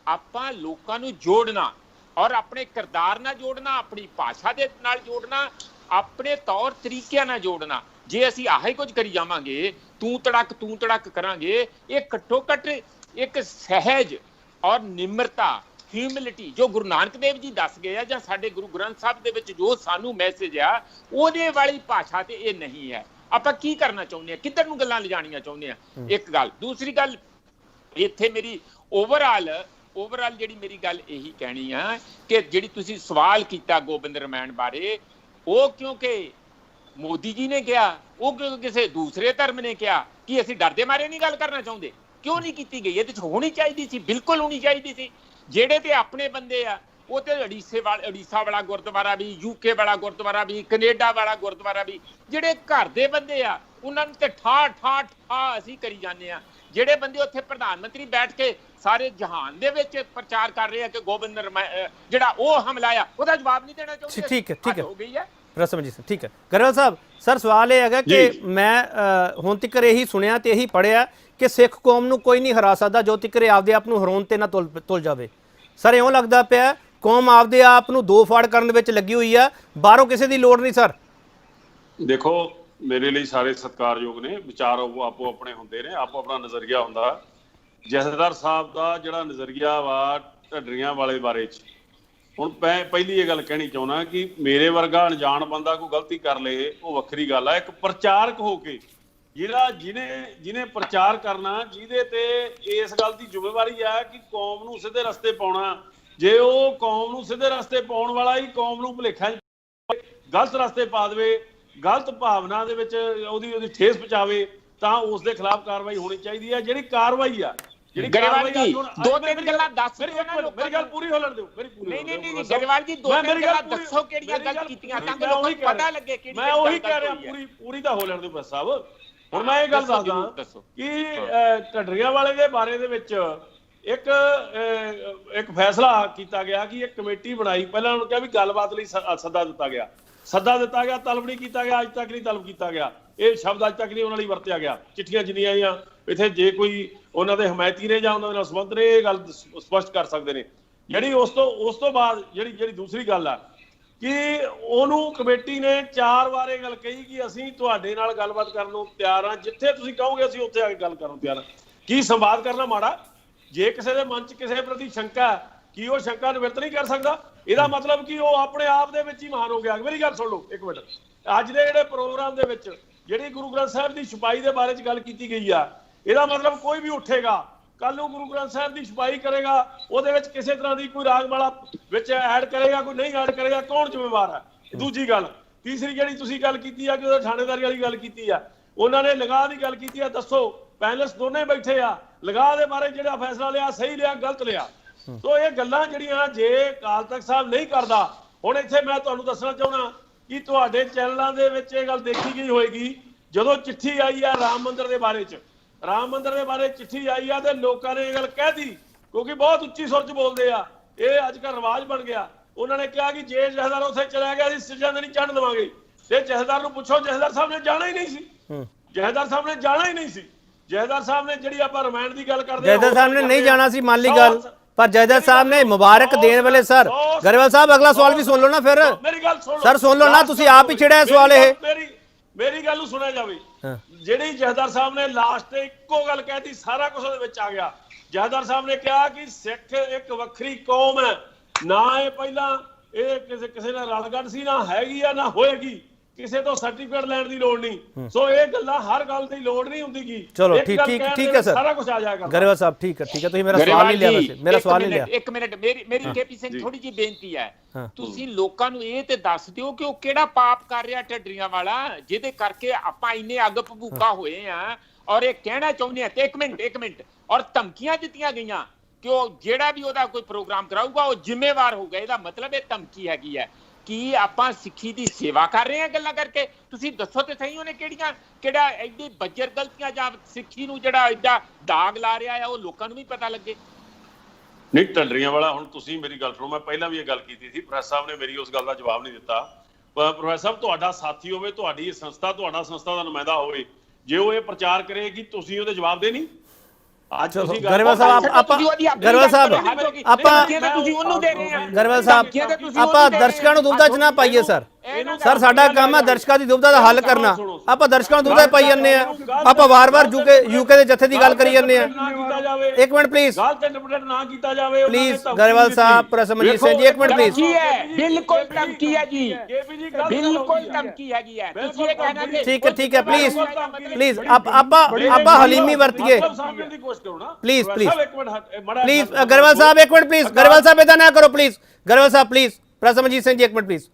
ਆਪਾਂ ਲੋਕਾਂ ਨੂੰ ਜੋੜਨਾ ਔਰ ਆਪਣੇ ਕਿਰਦਾਰ ਨਾਲ ਜੋੜਨਾ, ਆਪਣੀ ਭਾਸ਼ਾ ਦੇ ਨਾਲ ਜੋੜਨਾ, ਆਪਣੇ ਤੌਰ ਤਰੀਕਿਆਂ ਨਾਲ ਜੋੜਨਾ। ਜੇ ਅਸੀਂ ਆਹੀ ਕੁਝ ਕਰੀ ਜਾਵਾਂਗੇ, ਤੂੰ ਤੜਕ ਕਰਾਂਗੇ, ਇਹ ਘੱਟੋ ਘੱਟ ਇੱਕ ਸਹਿਜ ਔਰ ਨਿਮਰਤਾ, ਹਿਊਮਿਲਿਟੀ ਜੋ ਗੁਰੂ ਨਾਨਕ ਦੇਵ ਜੀ ਦੱਸ ਗਏ ਆ ਜਾਂ ਸਾਡੇ ਗੁਰੂ ਗ੍ਰੰਥ ਸਾਹਿਬ ਦੇ ਵਿੱਚ ਜੋ ਸਾਨੂੰ ਮੈਸੇਜ ਆ, ਉਹਦੇ ਵਾਲੀ ਭਾਸ਼ਾ ਤੇ ਇਹ ਨਹੀਂ ਹੈ। ਆਪਾਂ ਕੀ ਕਰਨਾ ਚਾਹੁੰਦੇ ਆ, ਕਿੱਧਰ ਨੂੰ ਗੱਲਾਂ ਲਿਜਾਣੀਆਂ ਚਾਹੁੰਦੇ ਆ, ਇੱਕ ਗੱਲ। ਦੂਸਰੀ ਗੱਲ, ਇੱਥੇ ਮੇਰੀ ਓਵਰਆਲ ਜਿਹੜੀ ਮੇਰੀ ਗੱਲ ਇਹੀ ਕਹਿਣੀ ਆ ਕਿ ਜਿਹੜੀ ਤੁਸੀਂ ਸਵਾਲ ਕੀਤਾ ਗੋਬਿੰਦ ਰਮਾਇਣ ਬਾਰੇ, ਉਹ ਕਿਉਂਕਿ ਮੋਦੀ ਜੀ ਨੇ ਕਿਹਾ, ਉਹ ਕਿਉਂਕਿ ਕਿਸੇ ਦੂਸਰੇ ਧਰਮ ਨੇ ਕਿਹਾ, ਕਿ ਅਸੀਂ ਡਰਦੇ ਮਾਰੇ ਨਹੀਂ ਗੱਲ ਕਰਨਾ ਚਾਹੁੰਦੇ? ਕਿਉਂ ਨਹੀਂ ਕੀਤੀ ਗਈ? ਇਹਦੇ 'ਚ ਹੋਣੀ ਚਾਹੀਦੀ ਸੀ, ਬਿਲਕੁਲ ਹੋਣੀ ਚਾਹੀਦੀ ਸੀ। ਜਿਹੜੇ ਤੇ ਆਪਣੇ ਬੰਦੇ ਆ, ਉਹ ਤੇ ਉੜੀਸਾ ਵਾਲਾ ਗੁਰਦੁਆਰਾ ਵੀ, UK ਵਾਲਾ ਗੁਰਦੁਆਰਾ ਵੀ, ਕੈਨੇਡਾ ਵਾਲਾ ਗੁਰਦੁਆਰਾ ਵੀ, ਜਿਹੜੇ ਘਰ ਦੇ ਬੰਦੇ ਆ ਉਹਨਾਂ ਨੂੰ ਤੇ ਠਾ ਅਸੀਂ ਕਰੀ ਜਾਂਦੇ ਆ। ਜਿਹੜੇ ਬੰਦੇ ਉੱਥੇ ਪ੍ਰਧਾਨ ਮੰਤਰੀ ਬੈਠ ਕੇ ਸਾਰੇ ਜਹਾਨ ਦੇ ਵਿੱਚ ਪ੍ਰਚਾਰ ਕਰ ਰਹੇ ਆ ਕਿ ਗੋਬਿੰਦ ਜਿਹੜਾ ਉਹ ਹਮਲਾ ਆ, ਉਹਦਾ ਜਵਾਬ ਨਹੀਂ ਦੇਣਾ ਚਾਹੁੰਦੇ। ਠੀਕ ਹੈ ਹੋ ਗਈ ਹੈ ਰਸਮਜੀਤ ਸਿੰਘ। ਠੀਕ ਹੈ ਗਰੇਵਾਲ ਸਾਹਿਬ, ਸਰ ਸਵਾਲ ਇਹ ਹੈਗਾ ਕਿ ਮੈਂ ਹੁਣ ਤੱਕ ਇਹੀ ਸੁਣਿਆ ਤੇ ਇਹੀ ਪੜ੍ਹਿਆ ਕਿ ਸਿੱਖ ਕੌਮ ਨੂੰ ਕੋਈ ਨਹੀਂ ਹਰਾ ਸਕਦਾ ਜੋ ਤੱਕ ਆਪਦੇ ਆਪ ਨੂੰ ਹਰਾਉਣ ਤੇ ਨਾ ਤੁਲ ਜਾਵੇ। ਸਰ ਇਉਂ ਲੱਗਦਾ ਪਿਆ ਕੌਮ ਆਪਦੇ ਆਪ ਨੂੰ ਦੋ ਫਾੜ ਕਰਨ ਵਿੱਚ ਲੱਗੀ ਹੋਈ ਆ, ਬਾਹਰੋਂ ਕਿਸੇ ਦੀ ਲੋੜ ਨਹੀਂ। ਸਰ ਦੇਖੋ, ਮੇਰੇ ਲਈ ਸਾਰੇ ਸਤਿਕਾਰਯੋਗ ਨੇ, ਵਿਚਾਰ ਆਪੋ ਆਪਣੇ ਹੁੰਦੇ ਨੇ, ਆਪੋ ਆਪਣਾ ਨਜ਼ਰੀਆ ਹੁੰਦਾ। ਜਥੇਦਾਰ ਸਾਹਿਬ ਦਾ ਜਿਹੜਾ ਨਜ਼ਰੀਆ ਵਾ ਢੱਡਰੀਆਂ ਵਾਲੇ ਬਾਰੇ 'ਚ, ਹੁਣ ਮੈਂ ਪਹਿਲੀ ਇਹ ਗੱਲ ਕਹਿਣੀ ਚਾਹੁੰਦਾ ਕਿ ਮੇਰੇ ਵਰਗਾ ਅਣਜਾਣ ਬੰਦਾ ਕੋਈ ਗਲਤੀ ਕਰ ਲਏ ਉਹ ਵੱਖਰੀ ਗੱਲ ਆ। ਇੱਕ ਪ੍ਰਚਾਰਕ ਹੋ ਕੇ ਜਿਹੜਾ ਜਿਹਨੇ ਪ੍ਰਚਾਰ ਕਰਨਾ, ਜਿਹਦੇ ਤੇ ਇਸ ਗੱਲ ਦੀ ਜ਼ਿੰਮੇਵਾਰੀ ਆ ਕਿ ਕੌਮ ਨੂੰ ਸਿੱਧੇ ਰਸਤੇ ਪਾਉਣਾ, ਜੇ ਉਹ ਕੌਮ ਨੂੰ ਸਿੱਧੇ ਰਸਤੇ ਪਾਉਣ ਵਾਲਾ ਹੀ ਕੌਮ ਨੂੰ ਭੁਲੇਖਾਂ ਗਲਤ ਰਸਤੇ ਪਾ ਦੇਵੇ, ਗਲਤ ਭਾਵਨਾ ਦੇ ਵਿੱਚ ਉਹਦੀ ਠੇਸ ਪਹੁੰਚਾਵੇ, ਤਾਂ ਉਸ ਦੇ ਖਿਲਾਫ ਕਾਰਵਾਈ ਹੋਣੀ ਚਾਹੀਦੀ ਹੈ। ਜਿਹੜੀ ਕਾਰਵਾਈ ਆ, ਜਿਹੜੀ ਗਰੇਵਾਲ ਜੀ ਦੋ ਤਿੰਨ ਗੱਲਾਂ ਦੱਸ ਦਿਓ ਨਾ ਲੋਕਾਂ ਨੂੰ। ਮੇਰੀ ਗੱਲ ਪੂਰੀ ਹੋ ਲੈਣ ਦਿਓ, ਮੇਰੀ ਪੂਰੀ ਨਹੀਂ ਗਰੇਵਾਲ ਜੀ ਦੋ ਤਿੰਨ ਗੱਲਾਂ ਦੱਸੋ ਕਿਹੜੀਆਂ ਗੱਲ ਕੀਤੀਆਂ ਤਾਂ ਕਿ ਲੋਕਾਂ ਨੂੰ ਪਤਾ ਲੱਗੇ ਕਿਹੜੀ। ਮੈਂ ਉਹੀ ਕਹਿ ਰਿਹਾ, ਪੂਰੀ ਤਾਂ ਹੋ ਲੈਣ ਦਿਓ ਬਸ ਸਾਹਿਬ। ਹੁਣ ਮੈਂ ਇਹ ਗੱਲ ਦੱਸਦਾ ਕਿ ਢੱਡਰੀਆਂ ਵਾਲੇ ਦੇ ਬਾਰੇ ਦੇ ਵਿੱਚ ਇੱਕ ਫੈਸਲਾ ਕੀਤਾ ਗਿਆ ਕਿ ਇੱਕ ਕਮੇਟੀ ਬਣਾਈ। ਪਹਿਲਾਂ ਉਹਨੂੰ ਕਿਹਾ ਵੀ ਗੱਲਬਾਤ ਲਈ ਸੱਦਾ ਦਿੱਤਾ ਗਿਆ, ਤਲਬ ਨਹੀਂ ਕੀਤਾ ਗਿਆ, ਅੱਜ ਤੱਕ ਨਹੀਂ ਤਲਬ ਕੀਤਾ ਗਿਆ। ਇਹ ਸ਼ਬਦ ਅੱਜ ਤੱਕ ਨਹੀਂ ਉਹਨਾਂ ਲਈ ਵਰਤਿਆ ਗਿਆ। ਚਿੱਠੀਆਂ ਜਿੰਨੀਆਂ ਆਈਆਂ ਇੱਥੇ, ਜੇ ਕੋਈ ਉਹਨਾਂ ਦੇ ਹਮਾਇਤੀ ਨੇ ਜਾਂ ਉਹਨਾਂ ਦੇ ਨਾਲ ਸੰਬੰਧ ਨੇ, ਇਹ ਗੱਲ ਸਪਸ਼ਟ ਕਰ ਸਕਦੇ ਨੇ। ਜਿਹੜੀ ਉਸ ਤੋਂ ਬਾਅਦ ਜਿਹੜੀ ਦੂਸਰੀ ਗੱਲ ਆ ਕਿ ਉਹਨੂੰ ਕਮੇਟੀ ਨੇ 4 ਵਾਰ ਇਹ ਗੱਲ ਕਹੀ ਕਿ ਅਸੀਂ ਤੁਹਾਡੇ ਨਾਲ ਗੱਲਬਾਤ ਕਰਨ ਨੂੰ ਤਿਆਰ ਹਾਂ, ਜਿੱਥੇ ਤੁਸੀਂ ਕਹੋਗੇ ਅਸੀਂ ਉੱਥੇ ਆ ਕੇ ਗੱਲ ਕਰਨ ਨੂੰ ਤਿਆਰ ਹਾਂ। ਕੀ ਸੰਵਾਦ ਕਰਨਾ ਮਾੜਾ? ਜੇ ਕਿਸੇ ਦੇ ਮਨ 'ਚ ਕਿਸੇ ਪ੍ਰਤੀ ਸ਼ੰਕਾ, ਕੀ ਉਹ ਸ਼ੰਕਾ ਨਿਵਰਤ ਨਹੀਂ ਕਰ ਸਕਦਾ? ਇਹਦਾ ਮਤਲਬ ਕਿ ਉਹ ਆਪਣੇ ਆਪ ਦੇ ਵਿੱਚ ਹੀ ਮਹਾਨ ਹੋ ਗਿਆ। ਮੇਰੀ ਗੱਲ ਸੁਣ ਲਓ ਇੱਕ ਮਿੰਟ। ਅੱਜ ਦੇ ਜਿਹੜੇ ਪ੍ਰੋਗਰਾਮ ਦੇ ਵਿੱਚ ਜਿਹੜੀ ਗੁਰੂ ਗ੍ਰੰਥ ਸਾਹਿਬ ਦੀ ਛਪਾਈ ਦੇ ਬਾਰੇ 'ਚ ਗੱਲ ਕੀਤੀ ਗਈ ਆ, ਇਹਦਾ ਮਤਲਬ ਕੋਈ ਵੀ ਉੱਠੇਗਾ ਕੱਲ ਨੂੰ ਗੁਰੂ ਗ੍ਰੰਥ ਸਾਹਿਬ ਦੀ ਛਪਾਈ ਕਰੇਗਾ, ਉਹਦੇ ਵਿੱਚ ਕਿਸੇ ਤਰ੍ਹਾਂ ਦੀ ਕੋਈ ਰਾਗਮਾਲਾ ਵਿੱਚ ਐਡ ਕਰੇਗਾ, ਕੋਈ ਨਹੀਂ ਐਡ ਕਰੇਗਾ, ਕੌਣ ਜ਼ਿੰਮੇਵਾਰ ਹੈ? ਦੂਜੀ ਗੱਲ, ਤੀਸਰੀ ਜਿਹੜੀ ਤੁਸੀਂ ਗੱਲ ਕੀਤੀ ਆ ਕਿ ਉਹਦਾ ਥਾਣੇਦਾਰੀ ਵਾਲੀ ਗੱਲ ਕੀਤੀ ਆ, ਉਹਨਾਂ ਨੇ ਲਗਾਅ ਦੀ ਗੱਲ ਕੀਤੀ ਆ। ਦੱਸੋ, ਪੈਨਲਿਸਟ ਦੋਨੇ ਬੈਠੇ ਆ, ਲਗਾਅ ਦੇ ਬਾਰੇ ਜਿਹੜਾ ਫੈਸਲਾ ਲਿਆ ਸਹੀ ਲਿਆ ਗਲਤ ਲਿਆ? ਸੋ ਇਹ ਗੱਲਾਂ ਜਿਹੜੀਆਂ ਜੇ ਅਕਾਲ ਤਖਤ ਸਾਹਿਬ ਨਹੀਂ ਕਰਦਾ, ਹੁਣ ਇੱਥੇ ਮੈਂ ਤੁਹਾਨੂੰ ਦੱਸਣਾ ਚਾਹੁੰਦਾ ਕਿ ਤੁਹਾਡੇ ਚੈਨਲਾਂ ਦੇ ਵਿੱਚ ਇਹ ਗੱਲ ਦੇਖੀ ਗਈ ਹੋਏਗੀ, ਜਦੋਂ ਚਿੱਠੀ ਆਈ ਆ ਰਾਮ ਮੰਦਿਰ ਦੇ ਬਾਰੇ 'ਚ, ਚਿੱਠੀ ਆਈ ਆ ਤੇ ਲੋਕਾਂ ਨੇ ਇਹ ਗੱਲ ਕਹਿਤੀ, ਕਿਉਂਕਿ ਬਹੁਤ ਉੱਚੀ ਸੁਰ 'ਚ ਬੋਲਦੇ ਆ, ਇਹ ਅੱਜ ਕੱਲ੍ਹ ਰਿਵਾਜ ਬਣ ਗਿਆ। ਉਹਨਾਂ ਨੇ ਕਿਹਾ ਕਿ ਜੇ ਜਥੇਦਾਰ ਉੱਥੇ ਚਲਾ ਗਿਆ ਅਸੀਂ ਸਿੱਧਾ ਨਹੀਂ ਚੜ੍ਹਨ ਦੇਵਾਂਗੇ। ਤੇ ਜਥੇਦਾਰ ਨੂੰ ਪੁੱਛੋ, ਜਥੇਦਾਰ ਸਾਹਿਬ ਨੇ ਜਾਣਾ ਹੀ ਨਹੀਂ ਸੀ। ਜਥੇਦਾਰ ਸਾਹਿਬ ਨੇ ਜਿਹੜੀ ਆਪਾਂ ਰਮਾਇਣ ਦੀ ਗੱਲ ਕਰਦੇ, ਜਥੇਦਾਰ ਸਾਹਿਬ ਨੇ ਨਹੀਂ ਜਾਣਾ ਸੀ, ਮੰਨ ਲਈ ਗੱਲ, ਪਰ ਜਥੇਦਾਰ ਸਾਹਿਬ ਨੇ ਮੁਬਾਰਕ ਦੇਣ ਵੇਲੇ। ਸਰ ਗਰੇਵਾਲ ਸਾਹਿਬ ਅਗਲਾ ਸਵਾਲ ਵੀ ਸੁਣ ਲਓ ਨਾ ਫਿਰ। ਮੇਰੀ ਗੱਲ ਸੁਣ ਲਓ ਸਰ, ਸੁਣ ਲਓ ਨਾ, ਤੁਸੀਂ ਆਪ ਹੀ ਛਿੜਿਆ ਸਵਾਲ ਇਹ। ਮੇਰੀ ਗੱਲ ਨੂੰ ਸੁਣਿਆ ਜਾਵੇ। ਜਿਹੜੀ ਜਥੇਦਾਰ ਸਾਹਿਬ ਨੇ ਲਾਸਟ ਤੇ ਇੱਕੋ ਗੱਲ ਕਹਿਤੀ, ਸਾਰਾ ਕੁਝ ਉਹਦੇ ਵਿੱਚ ਆ ਗਿਆ। ਜਥੇਦਾਰ ਸਾਹਿਬ ਨੇ ਕਿਹਾ ਕਿ ਸਿੱਖ ਇੱਕ ਵੱਖਰੀ ਕੌਮ ਹੈ, ਨਾ ਇਹ ਪਹਿਲਾਂ ਇਹ ਕਿਸੇ ਨਾਲ ਰਲਗੱਡ ਸੀ, ਨਾ ਹੈਗੀ ਆ ਨਾ ਹੋਏਗੀ, ਕਿਸੇ ਤੋਂ ਸਰਟੀਫਿਕੇਟ ਲੈਣ ਦੀ ਲੋੜ ਨਹੀਂ। ਸੋ ਇਹ ਗੱਲਾਂ ਹਰ ਗੱਲ ਦੀ ਲੋੜ ਨਹੀਂ ਹੁੰਦੀ ਗੀ। ਚਲੋ ਠੀਕ ਹੈ ਸਰ, ਸਾਰਾ ਕੁਝ ਆ ਜਾਏਗਾ। ਗਰੇਵਾਲ ਸਾਹਿਬ ਠੀਕ ਹੈ ਤੁਸੀਂ ਮੇਰਾ ਸਵਾਲ ਨਹੀਂ ਲਿਆ, ਵੈਸੇ ਮੇਰਾ ਸਵਾਲ ਨਹੀਂ ਲਿਆ। ਇੱਕ ਮਿੰਟ ਮੇਰੀ ਕੇਪੀ ਸਿੰਘ ਥੋੜੀ ਜੀ ਬੇਨਤੀ ਹੈ, ਤੁਸੀਂ ਲੋਕਾਂ ਨੂੰ ਇਹ ਤੇ ਦੱਸ ਦਿਓ ਕਿ ਉਹ ਕਿਹੜਾ ਪਾਪ ਕਰ ਰਿਹਾ ਢੱਡਰੀਆਂ ਵਾਲਾ, ਜਿਹਦੇ ਕਰਕੇ ਆਪਾਂ ਇੰਨੇ ਅੱਗ ਭਬੂਕਾ ਹੋਏ ਆ। ਔਰ ਇਹ ਕਹਿਣਾ ਚਾਹੁੰਦੇ ਆ ਤੇ ਇੱਕ ਮਿੰਟ ਔਰ ਧਮਕੀਆਂ ਦਿੱਤੀਆਂ ਗਈਆਂ ਕਿ ਉਹ ਜਿਹੜਾ ਵੀ ਉਹਦਾ ਕੋਈ ਪ੍ਰੋਗਰਾਮ ਕਰਾਊਗਾ ਉਹ ਜ਼ਿੰਮੇਵਾਰ ਹੋਊਗਾ। ਇਹਦਾ ਮਤਲਬ ਇਹ ਧਮਕੀ ਹੈਗੀ ਹੈ। ਕੀ ਆਪਾਂ ਸਿੱਖੀ ਦੀ ਸੇਵਾ ਕਰ ਰਹੇ ਹਾਂ ਗੱਲਾਂ ਕਰਕੇ? ਤੁਸੀਂ ਦੱਸੋ ਤੇ ਸਹੀ, ਉਹਨੇ ਕਿਹੜਾ ਐਡੀ ਬੱਜਰ ਗਲਤੀਆਂ ਜਾਂ ਸਿੱਖੀ ਨੂੰ ਜਿਹੜਾ ਐਡਾ ਦਾਗ ਲਾ ਰਿਹਾ ਆ, ਉਹ ਲੋਕਾਂ ਨੂੰ ਵੀ ਪਤਾ ਲੱਗੇ। ਨਹੀਂ ਢੱਡਰੀਆਂ ਵਾਲਾ, ਹੁਣ ਤੁਸੀਂ ਮੇਰੀ ਗੱਲ ਸੁਣੋ, ਮੈਂ ਪਹਿਲਾਂ ਵੀ ਇਹ ਗੱਲ ਕੀਤੀ ਸੀ, ਪ੍ਰੋਫੈਸਰ ਸਾਹਿਬ ਨੇ ਮੇਰੀ ਉਸ ਗੱਲ ਦਾ ਜਵਾਬ ਨਹੀਂ ਦਿੱਤਾ। ਪ੍ਰੋਫੈਸਰ ਸਾਹਿਬ ਤੁਹਾਡਾ ਸਾਥੀ ਹੋਵੇ, ਤੁਹਾਡੀ ਸੰਸਥਾ ਦਾ ਨੁਮਾਇੰਦਾ ਹੋਵੇ, ਜੇ ਉਹ ਇਹ ਪ੍ਰਚਾਰ ਕਰੇ ਕਿ ਤੁਸੀਂ ਉਹਦੇ ਜਵਾਬ ਦੇ ਨਹੀਂ। ਅੱਜ ਤੁਸੀਂ ਗਰੇਵਾਲ ਸਾਹਿਬ ਆਪਾਂ ਦਰਸ਼ਕਾਂ ਨੂੰ ਦੁਬਿਧਾ 'ਚ ਨਾ ਪਾਈਏ ਸਰ। ਸਾਡਾ ਕੰਮ ਹੈ ਦਰਸ਼ਕਾਂ ਦੀ ਦੁਬਿਧਾ ਦਾ ਹੱਲ ਕਰਨਾ। ਆਪਾਂ ਦਰਸ਼ਕਾਂ ਨੂੰ ਦੁਬਿਧਾ ਪਾਈ ਜਾਂਦੇ ਆ, ਆਪਾਂ ਵਾਰ-ਵਾਰ ਯੂਕੇ ਦੇ ਜਥੇ ਦੀ ਗੱਲ ਕਰੀ ਜਾਂਦੇ ਆ। ਇੱਕ ਮਿੰਟ ਪਲੀਜ਼, ਨਾ ਕੀਤਾ ਜਾਵੇ please Grewal Sahib, professor Manjit Singh ji, ਇੱਕ ਮਿੰਟ ਪਲੀਜ਼। ਬਿਲਕੁਲ ਧਮਕੀ ਹੈ ਜੀ, ਬਿਲਕੁਲ ਧਮਕੀ ਹੈਗੀ ਹੈ। ਤੁਸੀਂ ਇਹ ਕਹਿਣਾ ਕਿ ਠੀਕ ਹੈ ਪਲੀਜ਼ ਆਪਾਂ ਹਲੀਮੀ ਵਰਤੀਏ ਪਲੀਜ਼ ਗਰੇਵਾਲ ਸਾਹਿਬ, ਇੱਕ ਮਿੰਟ ਪਲੀਜ਼ ਗਰੇਵਾਲ ਸਾਹਿਬ, ਇਦਾਂ ਨਾ ਕਰੋ please Grewal Sahib, please professor Manjit Singh ji ਇੱਕ ਮਿੰਟ ਪਲੀਜ਼।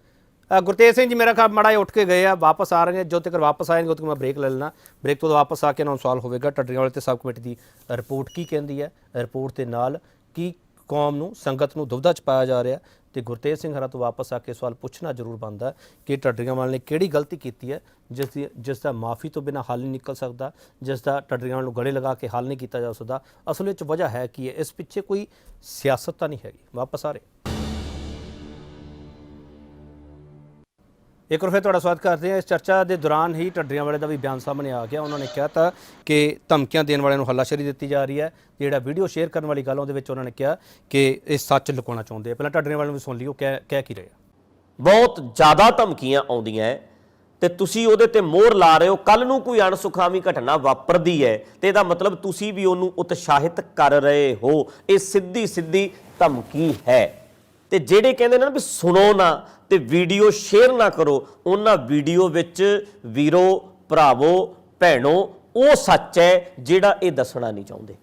ਗੁਰਤੇਜ ਸਿੰਘ ਜੀ ਮੇਰਾ ਖਿਆਲ ਮਾੜਾ ਉੱਠ ਕੇ ਗਏ ਆ, ਵਾਪਸ ਆ ਰਹੇ ਨੇ, ਜੋ ਤੱਕ ਵਾਪਸ ਆएंगे ਉਦੋਂ ਮੈਂ ਬ੍ਰੇਕ ਲੈ ਲੈਣਾ। ਬ੍ਰੇਕ ਤੋਂ ਵਾਪਸ ਆ ਕੇ ਨਾਲ ਸਵਾਲ ਹੋਵੇਗਾ ਢੱਡਰੀਆਂ ਵਾਲੇ ਤੇ ਸਬ ਕਮੇਟੀ ਦੀ ਰਿਪੋਰਟ ਕੀ ਕਹਿੰਦੀ ਹੈ, ਰਿਪੋਰਟ ਦੇ ਨਾਲ ਕੀ ਕੌਮ ਨੂੰ ਸੰਗਤ ਨੂੰ ਦੁਬਿਧਾ 'ਚ ਪਾਇਆ ਜਾ ਰਿਹਾ। ਤੇ ਗੁਰਤੇਜ ਸਿੰਘ ਹਰਾਂ ਤੋਂ ਵਾਪਸ ਆ ਕੇ ਸਵਾਲ ਪੁੱਛਣਾ ਜ਼ਰੂਰ ਬਣਦਾ ਕਿ ਢੱਡਰੀਆਂ ਵਾਲੇ ਨੇ ਕਿਹੜੀ ਗਲਤੀ ਕੀਤੀ ਹੈ ਜਿਸ ਦਾ ਮਾਫੀ ਤੋਂ ਬਿਨਾਂ ਹੱਲ ਨਹੀਂ ਨਿਕਲ ਸਕਦਾ, ਜਿਸ ਦਾ ਢੱਡਰੀਆਂ ਵਾਲੇ ਨੂੰ ਗਲੇ ਲਗਾ ਕੇ ਹੱਲ ਨਹੀਂ ਕੀਤਾ ਜਾ ਸਕਦਾ। ਅਸਲ ਵਿੱਚ ਵਜ੍ਹਾ ਹੈ ਕੀ ਹੈ, ਇਸ ਪਿੱਛੇ ਕੋਈ ਸਿਆਸਤ ਤਾਂ ਨਹੀਂ ਹੈਗੀ। ਵਾਪਸ ਆ ਰਹੇ ਇੱਕ ਵਾਰ ਫਿਰ ਤੁਹਾਡਾ ਸਵਾਗਤ ਕਰਦੇ ਹਾਂ। ਇਸ ਚਰਚਾ ਦੇ ਦੌਰਾਨ ਹੀ ਢੱਡਰੀਆਂ ਵਾਲੇ ਦਾ ਵੀ ਬਿਆਨ ਸਾਹਮਣੇ ਆ ਗਿਆ। ਉਹਨਾਂ ਨੇ ਕਿਹਾ ਤਾਂ ਕਿ ਧਮਕੀਆਂ ਦੇਣ ਵਾਲਿਆਂ ਨੂੰ ਹੱਲਾਸ਼ੇਰੀ ਦਿੱਤੀ ਜਾ ਰਹੀ ਹੈ। ਜਿਹੜਾ ਵੀਡੀਓ ਸ਼ੇਅਰ ਕਰਨ ਵਾਲੀ ਗੱਲ ਉਹਦੇ ਵਿੱਚ ਉਹਨਾਂ ਨੇ ਕਿਹਾ ਕਿ ਇਹ ਸੱਚ ਲੁਕਾਉਣਾ ਚਾਹੁੰਦੇ ਆ। ਪਹਿਲਾਂ ਢੱਡਰੀਆਂ ਵਾਲਿਆਂ ਨੂੰ ਵੀ ਸੁਣ ਲਿਓ ਕਹਿ ਕੀ ਰਹੇ ਆ। ਬਹੁਤ ਜ਼ਿਆਦਾ ਧਮਕੀਆਂ ਆਉਂਦੀਆਂ ਹੈ ਤੇ ਤੁਸੀਂ ਉਹਦੇ ਤੇ ਮੋਹਰ ਲਾ ਰਹੇ ਹੋ। ਕੱਲ ਨੂੰ ਕੋਈ ਅਣਸੁਖਾਵੀ ਘਟਨਾ ਵਾਪਰਦੀ ਹੈ ਤੇ ਇਹਦਾ ਮਤਲਬ ਤੁਸੀਂ ਵੀ ਉਹਨੂੰ ਉਤਸ਼ਾਹਿਤ ਕਰ ਰਹੇ ਹੋ। ਇਹ ਸਿੱਧੀ ਧਮਕੀ ਹੈ। ਤੇ ਜਿਹੜੇ ਕਹਿੰਦੇ ਨੇ ਨਾ ਵੀ ਸੁਣੋ ਨਾ ਤੇ ਵੀਡੀਓ ਸ਼ੇਅਰ ਨਾ ਕਰੋ, ਉਹਨਾਂ ਵੀਡੀਓ ਵਿੱਚ ਵੀਰੋ ਭਰਾਵੋ ਭੈਣੋ ਉਹ ਸੱਚ ਹੈ ਜਿਹੜਾ ਇਹ ਦੱਸਣਾ ਨਹੀਂ ਚਾਹੁੰਦੇ।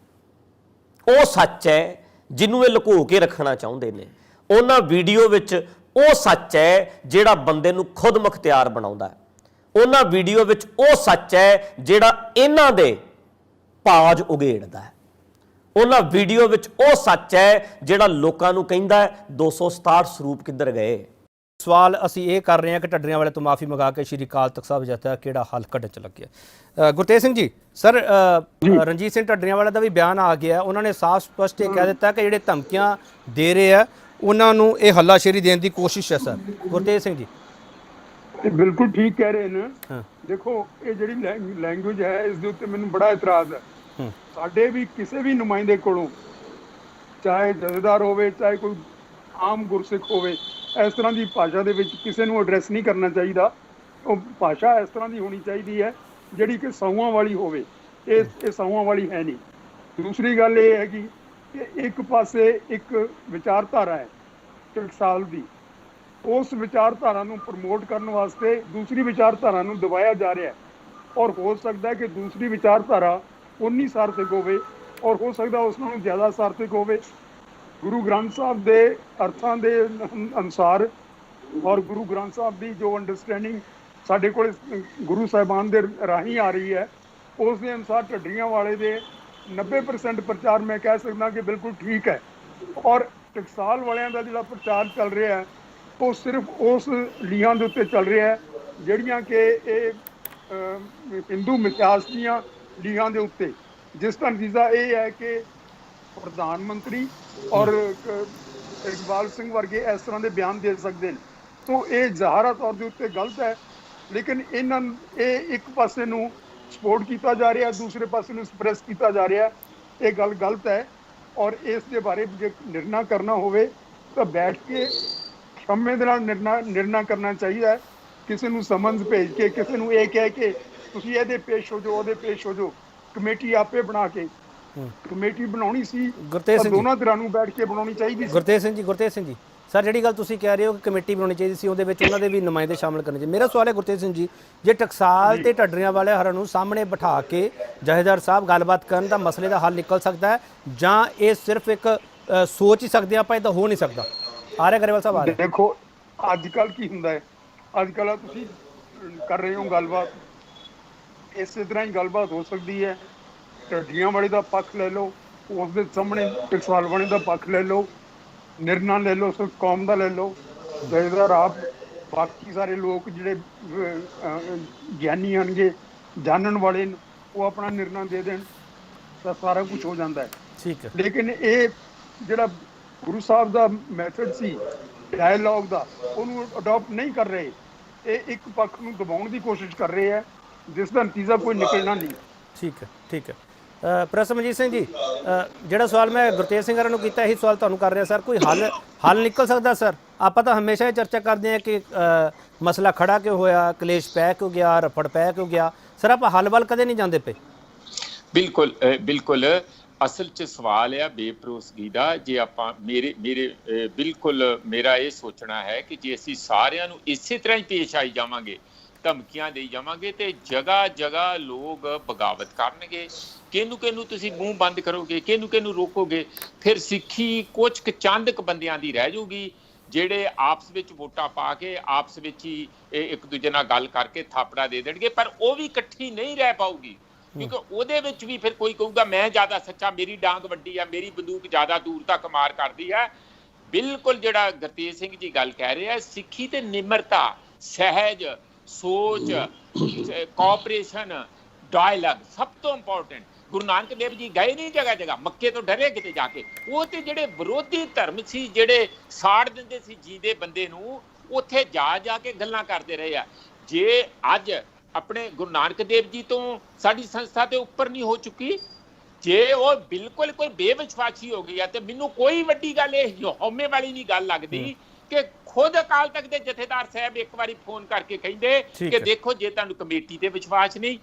ਉਹ ਸੱਚ ਹੈ ਜਿਹਨੂੰ ਇਹ ਲੁਕੋ ਕੇ ਰੱਖਣਾ ਚਾਹੁੰਦੇ ਨੇ। ਉਹਨਾਂ ਵੀਡੀਓ ਵਿੱਚ ਉਹ ਸੱਚ ਹੈ ਜਿਹੜਾ ਬੰਦੇ ਨੂੰ ਖੁਦ ਮੁਖਤਿਆਰ ਬਣਾਉਂਦਾ ਹੈ। ਉਹਨਾਂ ਵੀਡੀਓ ਵਿੱਚ ਉਹ ਸੱਚ ਹੈ ਜਿਹੜਾ ਇਹਨਾਂ ਦੇ ਪਾਜ ਉਗੇੜਦਾ ਹੈ। ਉਹਨਾਂ ਵੀਡੀਓ ਵਿੱਚ ਉਹ ਸੱਚ ਹੈ ਜਿਹੜਾ ਲੋਕਾਂ ਨੂੰ ਕਹਿੰਦਾ 267 ਸਰੂਪ ਕਿੱਧਰ ਗਏ। ਸਵਾਲ ਅਸੀਂ ਇਹ ਕਰ ਰਹੇ ਹਾਂ ਕਿ ਢੱਡਰੀਆਂ ਵਾਲੇ ਤੋਂ ਮਾਫੀ ਮੰਗਾ ਕੇ ਸ਼੍ਰੀ ਅਕਾਲ ਤਖਤ ਸਾਹਿਬ ਜਥਾ ਕਿਹੜਾ ਹੱਲ ਕੱਢਣ ਚ ਲੱਗਿਆ। ਗੁਰਤੇਜ ਸਿੰਘ ਜੀ, ਸਰ ਰਣਜੀਤ ਸਿੰਘ ਢੱਡਰੀਆਂ ਵਾਲੇ ਦਾ ਵੀ ਬਿਆਨ ਆ ਗਿਆ। ਉਹਨਾਂ ਨੇ ਸਾਫ਼ ਸਪਸ਼ਟ ਇਹ ਕਹਿ ਦਿੱਤਾ ਕਿ ਜਿਹੜੇ ਧਮਕੀਆਂ ਦੇ ਰਹੇ ਆ ਉਹਨਾਂ ਨੂੰ ਇਹ ਹੱਲਾਸ਼ੇਰੀ ਦੇਣ ਦੀ ਕੋਸ਼ਿਸ਼ ਹੈ। ਸਰ ਗੁਰਤੇਜ ਸਿੰਘ ਜੀ ਬਿਲਕੁਲ ਠੀਕ ਕਹਿ ਰਹੇ ਨੇ। ਦੇਖੋ ਇਹ ਜਿਹੜੀ ਲੈਂਗੁਏਜ ਹੈ ਇਸ ਦੇ ਉੱਤੇ ਮੈਨੂੰ ਬੜਾ ਇਤਰਾਜ਼ ਹੈ। ਸਾਡੇ ਵੀ ਕਿਸੇ ਵੀ ਨੁਮਾਇੰਦੇ ਕੋਲੋਂ, ਚਾਹੇ ਜਥੇਦਾਰ ਹੋਵੇ ਚਾਹੇ ਕੋਈ ਆਮ ਗੁਰਸਿੱਖ ਹੋਵੇ, ਇਸ ਤਰ੍ਹਾਂ ਦੀ ਭਾਸ਼ਾ ਦੇ ਵਿੱਚ ਕਿਸੇ ਨੂੰ ਐਡਰੈਸ ਨਹੀਂ ਕਰਨਾ ਚਾਹੀਦਾ। ਉਹ ਭਾਸ਼ਾ ਇਸ ਤਰ੍ਹਾਂ ਦੀ ਹੋਣੀ ਚਾਹੀਦੀ ਹੈ ਜਿਹੜੀ ਕਿ ਸਹੁਆਂ ਵਾਲੀ ਹੋਵੇ। ਇਹ ਸਹੁਆਂ ਵਾਲੀ ਹੈ ਨਹੀਂ। ਦੂਸਰੀ ਗੱਲ ਇਹ ਹੈਗੀ ਕਿ ਇੱਕ ਪਾਸੇ ਇੱਕ ਵਿਚਾਰਧਾਰਾ ਹੈ ਟਕਸਾਲ ਦੀ, ਉਸ ਵਿਚਾਰਧਾਰਾ ਨੂੰ ਪ੍ਰਮੋਟ ਕਰਨ ਵਾਸਤੇ ਦੂਸਰੀ ਵਿਚਾਰਧਾਰਾ ਨੂੰ ਦਬਾਇਆ ਜਾ ਰਿਹਾ ਹੈ। ਔਰ ਹੋ ਸਕਦਾ ਹੈ ਕਿ ਦੂਸਰੀ ਵਿਚਾਰਧਾਰਾ ਉਨੀ ਸਾਰਥਕ ਹੋਵੇ ਔਰ ਹੋ ਸਕਦਾ ਉਸ ਨਾਲੋਂ ਜ਼ਿਆਦਾ ਸਾਰਥਕ ਹੋਵੇ। ਗੁਰੂ ਗ੍ਰੰਥ ਸਾਹਿਬ ਦੇ ਅਰਥਾਂ ਦੇ ਅਨੁਸਾਰ ਔਰ ਗੁਰੂ ਗ੍ਰੰਥ ਸਾਹਿਬ ਦੀ ਜੋ ਅੰਡਰਸਟੈਂਡਿੰਗ ਸਾਡੇ ਕੋਲ ਗੁਰੂ ਸਾਹਿਬਾਨ ਦੇ ਰਾਹੀਂ ਆ ਰਹੀ ਹੈ, ਉਸ ਦੇ ਅਨੁਸਾਰ ਢੱਡਰੀਆਂ ਵਾਲੇ ਦੇ 90% ਪ੍ਰਚਾਰ ਮੈਂ ਕਹਿ ਸਕਦਾ ਕਿ ਬਿਲਕੁਲ ਠੀਕ ਹੈ। ਔਰ ਟਕਸਾਲ ਵਾਲਿਆਂ ਦਾ ਜਿਹੜਾ ਪ੍ਰਚਾਰ ਚੱਲ ਰਿਹਾ ਹੈ ਉਹ ਸਿਰਫ ਉਸ ਲੀਹਾਂ ਦੇ ਉੱਤੇ ਚੱਲ ਰਿਹਾ ਹੈ ਜਿਹੜੀਆਂ ਕਿ ਇਹ ਹਿੰਦੂ ਮਿਥਿਹਾਸ ਦੀਆਂ ਲੀਹਾਂ ਦੇ ਉੱਤੇ, ਜਿਸ ਦਾ ਨਤੀਜਾ ਇਹ ਹੈ ਕਿ ਪ੍ਰਧਾਨ ਮੰਤਰੀ ਔਰ ਇਕਬਾਲ ਸਿੰਘ ਵਰਗੇ ਇਸ ਤਰ੍ਹਾਂ ਦੇ ਬਿਆਨ ਦੇ ਸਕਦੇ ਨੇ। ਤਾਂ ਇਹ ਜ਼ਾਹਰਾ ਤੌਰ ਦੇ ਉੱਤੇ ਗਲਤ ਹੈ, ਲੇਕਿਨ ਇਹ ਇੱਕ ਪਾਸੇ ਨੂੰ ਸਪੋਰਟ ਕੀਤਾ ਜਾ ਰਿਹਾ, ਦੂਸਰੇ ਪਾਸੇ ਨੂੰ ਸਪਰੈਸ ਕੀਤਾ ਜਾ ਰਿਹਾ। ਇਹ ਗੱਲ ਗਲਤ ਹੈ ਔਰ ਇਸ ਦੇ ਬਾਰੇ ਜੇ ਨਿਰਣਾ ਕਰਨਾ ਹੋਵੇ ਤਾਂ ਬੈਠ ਕੇ ਸਮੇਂ ਦੇ ਨਾਲ ਨਿਰਣਾ ਕਰਨਾ ਚਾਹੀਦਾ ਹੈ। ਕਿਸੇ ਨੂੰ ਸਮਨਸ ਭੇਜ ਕੇ, ਕਿਸੇ ਨੂੰ ਇਹ ਕਹਿ ਕੇ ਤੁਸੀਂ ਇਹਦੇ ਪੇਸ਼ ਹੋ ਜਾਓ, ਉਹਦੇ ਪੇਸ਼ ਹੋ ਜਾਓ, ਕਮੇਟੀ ਆਪੇ ਬਣਾ ਕੇ ਕਮੇਟੀ ਬਣਾਉਣੀ ਸੀ ਗੁਰਤੇਜ ਤਾਂ ਸਿੰਘ ਜੀ। ਦੋਨਾਂ ਧਿਰਾਂ ਨੂੰ ਬੈਠ ਕੇ ਬਣਾਉਣੀ ਚਾਹੀਦੀ ਸੀ। ਗੁਰਤੇਜ ਸਿੰਘ ਜੀ ਸਰ, ਜਿਹੜੀ ਗੱਲ ਤੁਸੀਂ ਕਹਿ ਰਹੇ ਹੋ ਕਿ ਕਮੇਟੀ ਬਣਾਉਣੀ ਚਾਹੀਦੀ ਸੀ, ਉਹਦੇ ਵਿੱਚ ਉਹਨਾਂ ਦੇ ਵੀ ਨੁਮਾਇੰਦੇ ਸ਼ਾਮਲ ਕਰਨੇ ਚਾਹੀਦੇ। ਮੇਰਾ ਸਵਾਲ ਹੈ ਗੁਰਤੇਜ ਸਿੰਘ ਜੀ, ਜੇ ਟਕਸਾਲ ਤੇ ਢੱਡਰੀਆਂ ਵਾਲੇ ਹਰਾਂ ਨੂੰ ਸਾਹਮਣੇ ਬਿਠਾ ਕੇ ਜਥੇਦਾਰ ਸਾਹਿਬ ਗੱਲਬਾਤ ਕਰਨ ਤਾਂ ਮਸਲੇ ਦਾ ਹੱਲ ਨਿਕਲ ਸਕਦਾ ਹੈ, ਜਾਂ ਇਹ ਸਿਰਫ ਇੱਕ ਸੋਚ ਹੀ ਸਕਦੇ ਆਪਾਂ, ਇਹ ਤਾਂ ਹੋ ਨਹੀਂ ਸਕਦਾ? ਆਰਿਆ ਗਰੇਵਾਲ ਸਾਹਿਬ ਆ ਰਹੇ। ਦੇਖੋ ਅੱਜ ਕੱਲ੍ਹ ਕੀ ਹੁੰਦਾ ਹੈ, ਅੱਜ ਕੱਲ੍ਹ ਤੁਸੀਂ ਕਰ ਰਹੇ ਹੋ ਗੱਲਬਾਤ, ਇਸੇ ਤਰ੍ਹਾਂ ਹੀ ਗੱਲਬਾਤ ਹੋ ਸਕਦੀ ਹੈ। ਢੱਡੀਆਂ ਵਾਲੇ ਦਾ ਪੱਖ ਲੈ ਲਓ, ਉਸ ਦੇ ਸਾਹਮਣੇ ਟਕਸਾਲ ਵਾਲੇ ਦਾ ਪੱਖ ਲੈ ਲਓ, ਨਿਰਣਾ ਲੈ ਲਓ, ਸਿਰਫ ਕੌਮ ਦਾ ਲੈ ਲਓ, ਜਥੇਦਾਰ ਆਪ, ਬਾਕੀ ਸਾਰੇ ਲੋਕ ਜਿਹੜੇ ਗਿਆਨੀ ਆਣਗੇ, ਜਾਣਨ ਵਾਲੇ ਨੇ, ਉਹ ਆਪਣਾ ਨਿਰਣਾ ਦੇ ਦੇਣ ਤਾਂ ਸਾਰਾ ਕੁਝ ਹੋ ਜਾਂਦਾ ਹੈ। ਠੀਕ ਹੈ। ਲੇਕਿਨ ਇਹ ਜਿਹੜਾ ਗੁਰੂ ਸਾਹਿਬ ਦਾ ਮੈਥਡ ਸੀ ਡਾਇਲੌਗ ਦਾ, ਉਹਨੂੰ ਅਡਾਪਟ ਨਹੀਂ ਕਰ ਰਹੇ। ਇਹ ਇੱਕ ਪੱਖ ਨੂੰ ਦਬਾਉਣ ਦੀ ਕੋਸ਼ਿਸ਼ ਕਰ ਰਹੇ ਹੈ, ਜਿਸ ਦਾ ਨਤੀਜਾ ਕੋਈ ਨਿਕਲਣਾ ਨਹੀਂ। ਠੀਕ ਹੈ, ਠੀਕ ਹੈ। ਪ੍ਰੋਫੈਸਰ ਮਨਜੀਤ ਸਿੰਘ ਜੀ, ਜਿਹੜਾ ਸਵਾਲ ਮੈਂ ਗੁਰਤੇਜ ਸਿੰਘ ਨੂੰ ਕੀਤਾ, ਇਹੀ ਸਵਾਲ ਤੁਹਾਨੂੰ ਕਰ ਰਿਹਾ ਸਰ। ਕੋਈ ਹੱਲ ਨਿਕਲ ਸਕਦਾ ਸਰ? ਆਪਾਂ ਤਾਂ ਹਮੇਸ਼ਾ ਇਹ ਚਰਚਾ ਕਰਦੇ ਹਾਂ ਕਿ ਮਸਲਾ ਖੜਾ ਕਿਉਂ ਹੋਇਆ, ਕਲੇਸ਼ ਪੈ ਕਿਉਂ ਗਿਆ, ਰਫੜ ਪੈ ਕਿਉਂ ਗਿਆ। ਸਰ ਆਪਾਂ ਹੱਲ ਵੱਲ ਕਦੇ ਨਹੀਂ ਜਾਂਦੇ ਪਏ। ਬਿਲਕੁਲ ਬਿਲਕੁਲ, ਅਸਲ 'ਚ ਸਵਾਲ ਆ ਬੇਭਰੋਸਗੀ ਦਾ। ਜੇ ਆਪਾਂ ਬਿਲਕੁਲ ਮੇਰਾ ਇਹ ਸੋਚਣਾ ਹੈ ਕਿ ਜੇ ਅਸੀਂ ਸਾਰਿਆਂ ਨੂੰ ਇਸੇ ਤਰ੍ਹਾਂ ਹੀ ਪੇਸ਼ ਆਈ ਜਾਵਾਂਗੇ, ਧਮਕੀਆਂ ਦੇਈ ਜਾਵਾਂਗੇ, ਤੇ ਜਗ੍ਹਾ ਜਗ੍ਹਾ ਲੋਕ ਬਗਾਵਤ ਕਰਨਗੇ। ਕਿਹਨੂੰ ਤੁਸੀਂ ਮੂੰਹ ਬੰਦ ਕਰੋਗੇ, ਕਿਹਨੂੰ ਰੋਕੋਗੇ? ਫਿਰ ਸਿੱਖੀ ਕੁਝ ਕੁ ਚੰਦ ਕੁ ਬੰਦਿਆਂ ਦੀ ਰਹਿ ਜਾਊਗੀ, ਜਿਹੜੇ ਆਪਸ ਵਿੱਚ ਵੋਟਾਂ ਪਾ ਕੇ ਆਪਸ ਵਿੱਚ ਹੀ ਇੱਕ ਦੂਜੇ ਨਾਲ ਗੱਲ ਕਰਕੇ ਥਾਪੜਾ ਦੇ ਦੇਣਗੇ। ਪਰ ਉਹ ਵੀ ਇਕੱਠੀ ਨਹੀਂ ਰਹਿ ਪਾਊਗੀ, ਕਿਉਂਕਿ ਉਹਦੇ ਵਿੱਚ ਵੀ ਫਿਰ ਕੋਈ ਕਹੂਗਾ ਮੈਂ ਜ਼ਿਆਦਾ ਸੱਚਾ, ਮੇਰੀ ਡਾਂਗ ਵੱਡੀ ਆ, ਮੇਰੀ ਬੰਦੂਕ ਜ਼ਿਆਦਾ ਦੂਰ ਤੱਕ ਮਾਰ ਕਰਦੀ ਹੈ। ਬਿਲਕੁਲ ਜਿਹੜਾ ਗੁਰਤੇਜ ਸਿੰਘ ਜੀ ਗੱਲ ਕਹਿ ਰਹੇ ਆ, ਸਿੱਖੀ ਤੇ ਨਿਮਰਤਾ, ਸਹਿਜ ਸੋਚ, ਕੋਆਪਰੇਸ਼ਨ, ਡਾਇਲਾਗ ਸਭ ਤੋਂ ਇੰਪੋਰਟੈਂਟ। ਗੁਰੂ ਨਾਨਕ ਦੇਵ ਜੀ ਗਏ ਨਹੀਂ ਜਗ੍ਹਾ ਜਗ੍ਹਾ, ਮੱਕੇ ਤੋਂ ਡਰੇ ਕਿਤੇ ਜਾ ਕੇ। ਉਹ ਤੇ ਜਿਹੜੇ ਵਿਰੋਧੀ ਧਰਮ ਸੀ, ਜਿਹੜੇ ਸਾੜ ਦਿੰਦੇ ਸੀ ਜੀਂਦੇ ਬੰਦੇ ਨੂੰ, ਉੱਥੇ ਜਾ ਕੇ ਗੱਲਾਂ ਕਰਦੇ ਰਹੇ ਆ। ਜੇ ਅੱਜ ਆਪਣੇ ਗੁਰੂ ਨਾਨਕ ਦੇਵ ਜੀ ਤੋਂ ਸਾਡੀ ਸੰਸਥਾ ਤੇ ਉੱਪਰ ਨਹੀਂ ਹੋ ਚੁੱਕੀ, ਜੇ ਉਹ ਬਿਲਕੁਲ ਕੋਈ ਬੇਵਿਸ਼ਵਾਸੀ ਹੋ ਗਈ ਆ, ਤੇ ਮੈਨੂੰ ਕੋਈ ਵੱਡੀ ਗੱਲ ਇਹ ਹਉਮੈ ਵਾਲੀ ਨਹੀਂ ਗੱਲ ਲੱਗਦੀ ਕਿ ਖੁਦ ਅਕਾਲ ਤਖਤ ਦੇ ਜਥੇਦਾਰ ਸਾਹਿਬ ਇੱਕ ਵਾਰੀ ਫੋਨ ਕਰਕੇ ਕਹਿੰਦੇ ਕਿ ਦੇਖੋ, ਜੇ ਤੁਹਾਨੂੰ ਕਮੇਟੀ ਤੇ ਵਿਸ਼ਵਾਸ ਨਹੀਂ,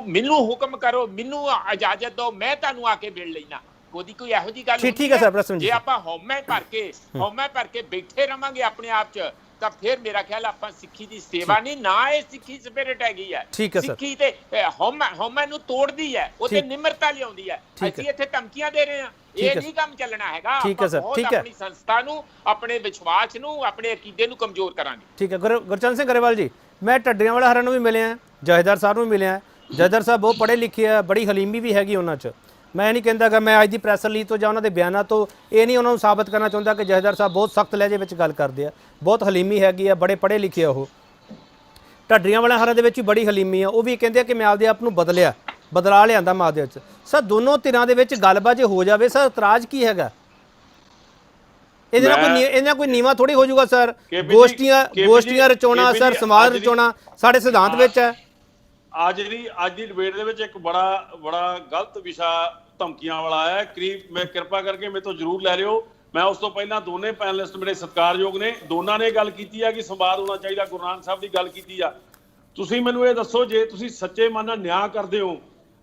ਮੈਨੂੰ ਹੁਕਮ ਕਰੋ, ਮੈਨੂੰ ਇਜਾਜ਼ਤ ਦਿਓ, ਮੈਂ ਤੁਹਾਨੂੰ ਆ ਕੇ ਮਿਲ ਲੈਣਾ। ਉਹਦੀ ਕੋਈ ਇਹੋ ਜਿਹੀ ਗੱਲ ਨਹੀਂ। ਜੇ ਆਪਾਂ ਹਉਮੈ ਭਰ ਕੇ ਬੈਠੇ ਰਵਾਂਗੇ ਆਪਣੇ ਆਪ 'ਚ, ਤਾਂ ਫਿਰ ਮੇਰਾ ਖਿਆਲ ਆਪਾਂ ਸਿੱਖੀ ਦੀ ਸੇਵਾ ਨਹੀਂ, ਨਾ ਇਹ ਸਿੱਖੀ ਸਪਿਰਿਟ ਹੈਗੀ ਹੈ। ਸਿੱਖੀ ਤੇ ਹਉਮੈ ਨੂੰ ਤੋੜਦੀ ਹੈ, ਉਹ ਤੇ ਨਿਮਰਤਾ ਲਿਆਉਂਦੀ ਹੈ। ਅਸੀਂ ਇੱਥੇ ਧਮਕੀਆਂ ਦੇ ਰਹੇ ਹਾਂ, ਇਹ ਨਹੀਂ ਕੰਮ ਚੱਲਣਾ ਹੈਗਾ। ਆਪਣੀ ਸੰਸਥਾ ਨੂੰ, ਆਪਣੇ ਵਿਸ਼ਵਾਸ ਨੂੰ, ਆਪਣੇ ਅਕੀਦੇ ਨੂੰ ਕਮਜ਼ੋਰ ਕਰਾਂਗੇ। ਠੀਕ ਹੈ। ਗੁਰਚਰਨ ਸਿੰਘ ਗਰੇਵਾਲ ਜੀ, ਮੈਂ ਢੱਡੀਆਂ ਵਾਲਾ ਹਰਾਂ ਨੂੰ ਵੀ ਮਿਲਿਆ, ਜਥੇਦਾਰ ਸਾਹਿਬ ਨੂੰ ਵੀ ਮਿਲਿਆ। ਜਥੇਦਾਰ ਸਾਹਿਬ ਬਹੁਤ ਪੜ੍ਹੇ ਲਿਖੇ ਆ, ਬੜੀ ਹਲੀਮੀ ਵੀ ਹੈਗੀ ਉਹਨਾਂ 'ਚ। ਮੈਂ ਨਹੀਂ ਕਹਿੰਦਾ ਕਿ ਮੈਂ ਅੱਜ ਦੀ ਪ੍ਰੈਸ ਰਿਲੀਜ਼ ਤੋਂ ਜਾਂ ਉਹਨਾਂ ਦੇ ਬਿਆਨਾਂ ਤੋਂ ਇਹ ਨਹੀਂ ਉਹਨਾਂ ਨੂੰ ਸਾਬਤ ਕਰਨਾ ਚਾਹੁੰਦਾ ਕਿ ਜਥੇਦਾਰ ਸਾਹਿਬ ਬਹੁਤ ਸਖਤ ਲਹਿਜੇ ਵਿੱਚ ਗੱਲ ਕਰਦੇ ਆ, ਬਹੁਤ ਹਲੀਮੀ ਹੈਗੀ ਆ, ਬੜੇ ਪੜ੍ਹੇ ਲਿਖੇ ਆ ਉਹ। ਢੱਡਰੀਆਂ ਵਾਲੇ ਹਰਾਂ ਦੇ ਵਿੱਚ ਵੀ ਬੜੀ ਹਲੀਮੀ ਆ। ਉਹ ਵੀ ਕਹਿੰਦੇ ਆ ਕਿ ਮੈਂ ਆਪਦੇ ਆਪ ਨੂੰ ਬਦਲਾ ਲਿਆਂਦਾ ਮਾਂ ਦੇ ਵਿੱਚ। ਸਰ ਦੋਨੋਂ ਧਿਰਾਂ ਦੇ ਵਿੱਚ ਗੱਲਬਾਤ ਜੇ ਹੋ ਜਾਵੇ, ਸਰ ਇਤਰਾਜ਼ ਕੀ ਹੈਗਾ? ਇਹਦੇ ਨਾਲ ਕੋਈ ਨੀਵਾ ਥੋੜੀ ਹੋ ਜਾਊਗਾ ਸਰ। ਗੋਸ਼ਟੀਆਂ ਰਚਾਉਣਾ ਸਰ, ਸਮਾਜ ਰਚਾਉਣਾ ਸਾਡੇ ਸਿਧਾਂਤ ਵਿੱਚ ਹੈ। ਅੱਜ ਦੀ ਡਿਬੇਟ ਦੇ ਵਿੱਚ ਇੱਕ ਬੜਾ ਗਲਤ ਵਿਸ਼ਾ ਧਮਕੀਆਂ ਵਾਲਾ ਹੈ। ਮੈਂ ਕਿਰਪਾ ਕਰਕੇ ਮੇਰੇ ਤੋਂ ਜ਼ਰੂਰ ਲੈ ਲਿਓ। ਮੈਂ ਉਸ ਤੋਂ ਪਹਿਲਾਂ ਦੋਨੇ ਪੈਨਲਿਸਟ ਮੇਰੇ ਸਤਿਕਾਰਯੋਗ ਨੇ, ਦੋਨਾਂ ਨੇ ਗੱਲ ਕੀਤੀ ਹੈ ਕਿ ਸੰਵਾਦ ਹੋਣਾ ਚਾਹੀਦਾ, ਗੁਰੂ ਨਾਨਕ ਸਾਹਿਬ ਦੀ ਗੱਲ ਕੀਤੀ ਆ। ਤੁਸੀਂ ਮੈਨੂੰ ਇਹ ਦੱਸੋ, ਜੇ ਤੁਸੀਂ ਸੱਚੇ ਮਨ ਨਾਲ ਨਿਆਂ ਕਰਦੇ ਹੋ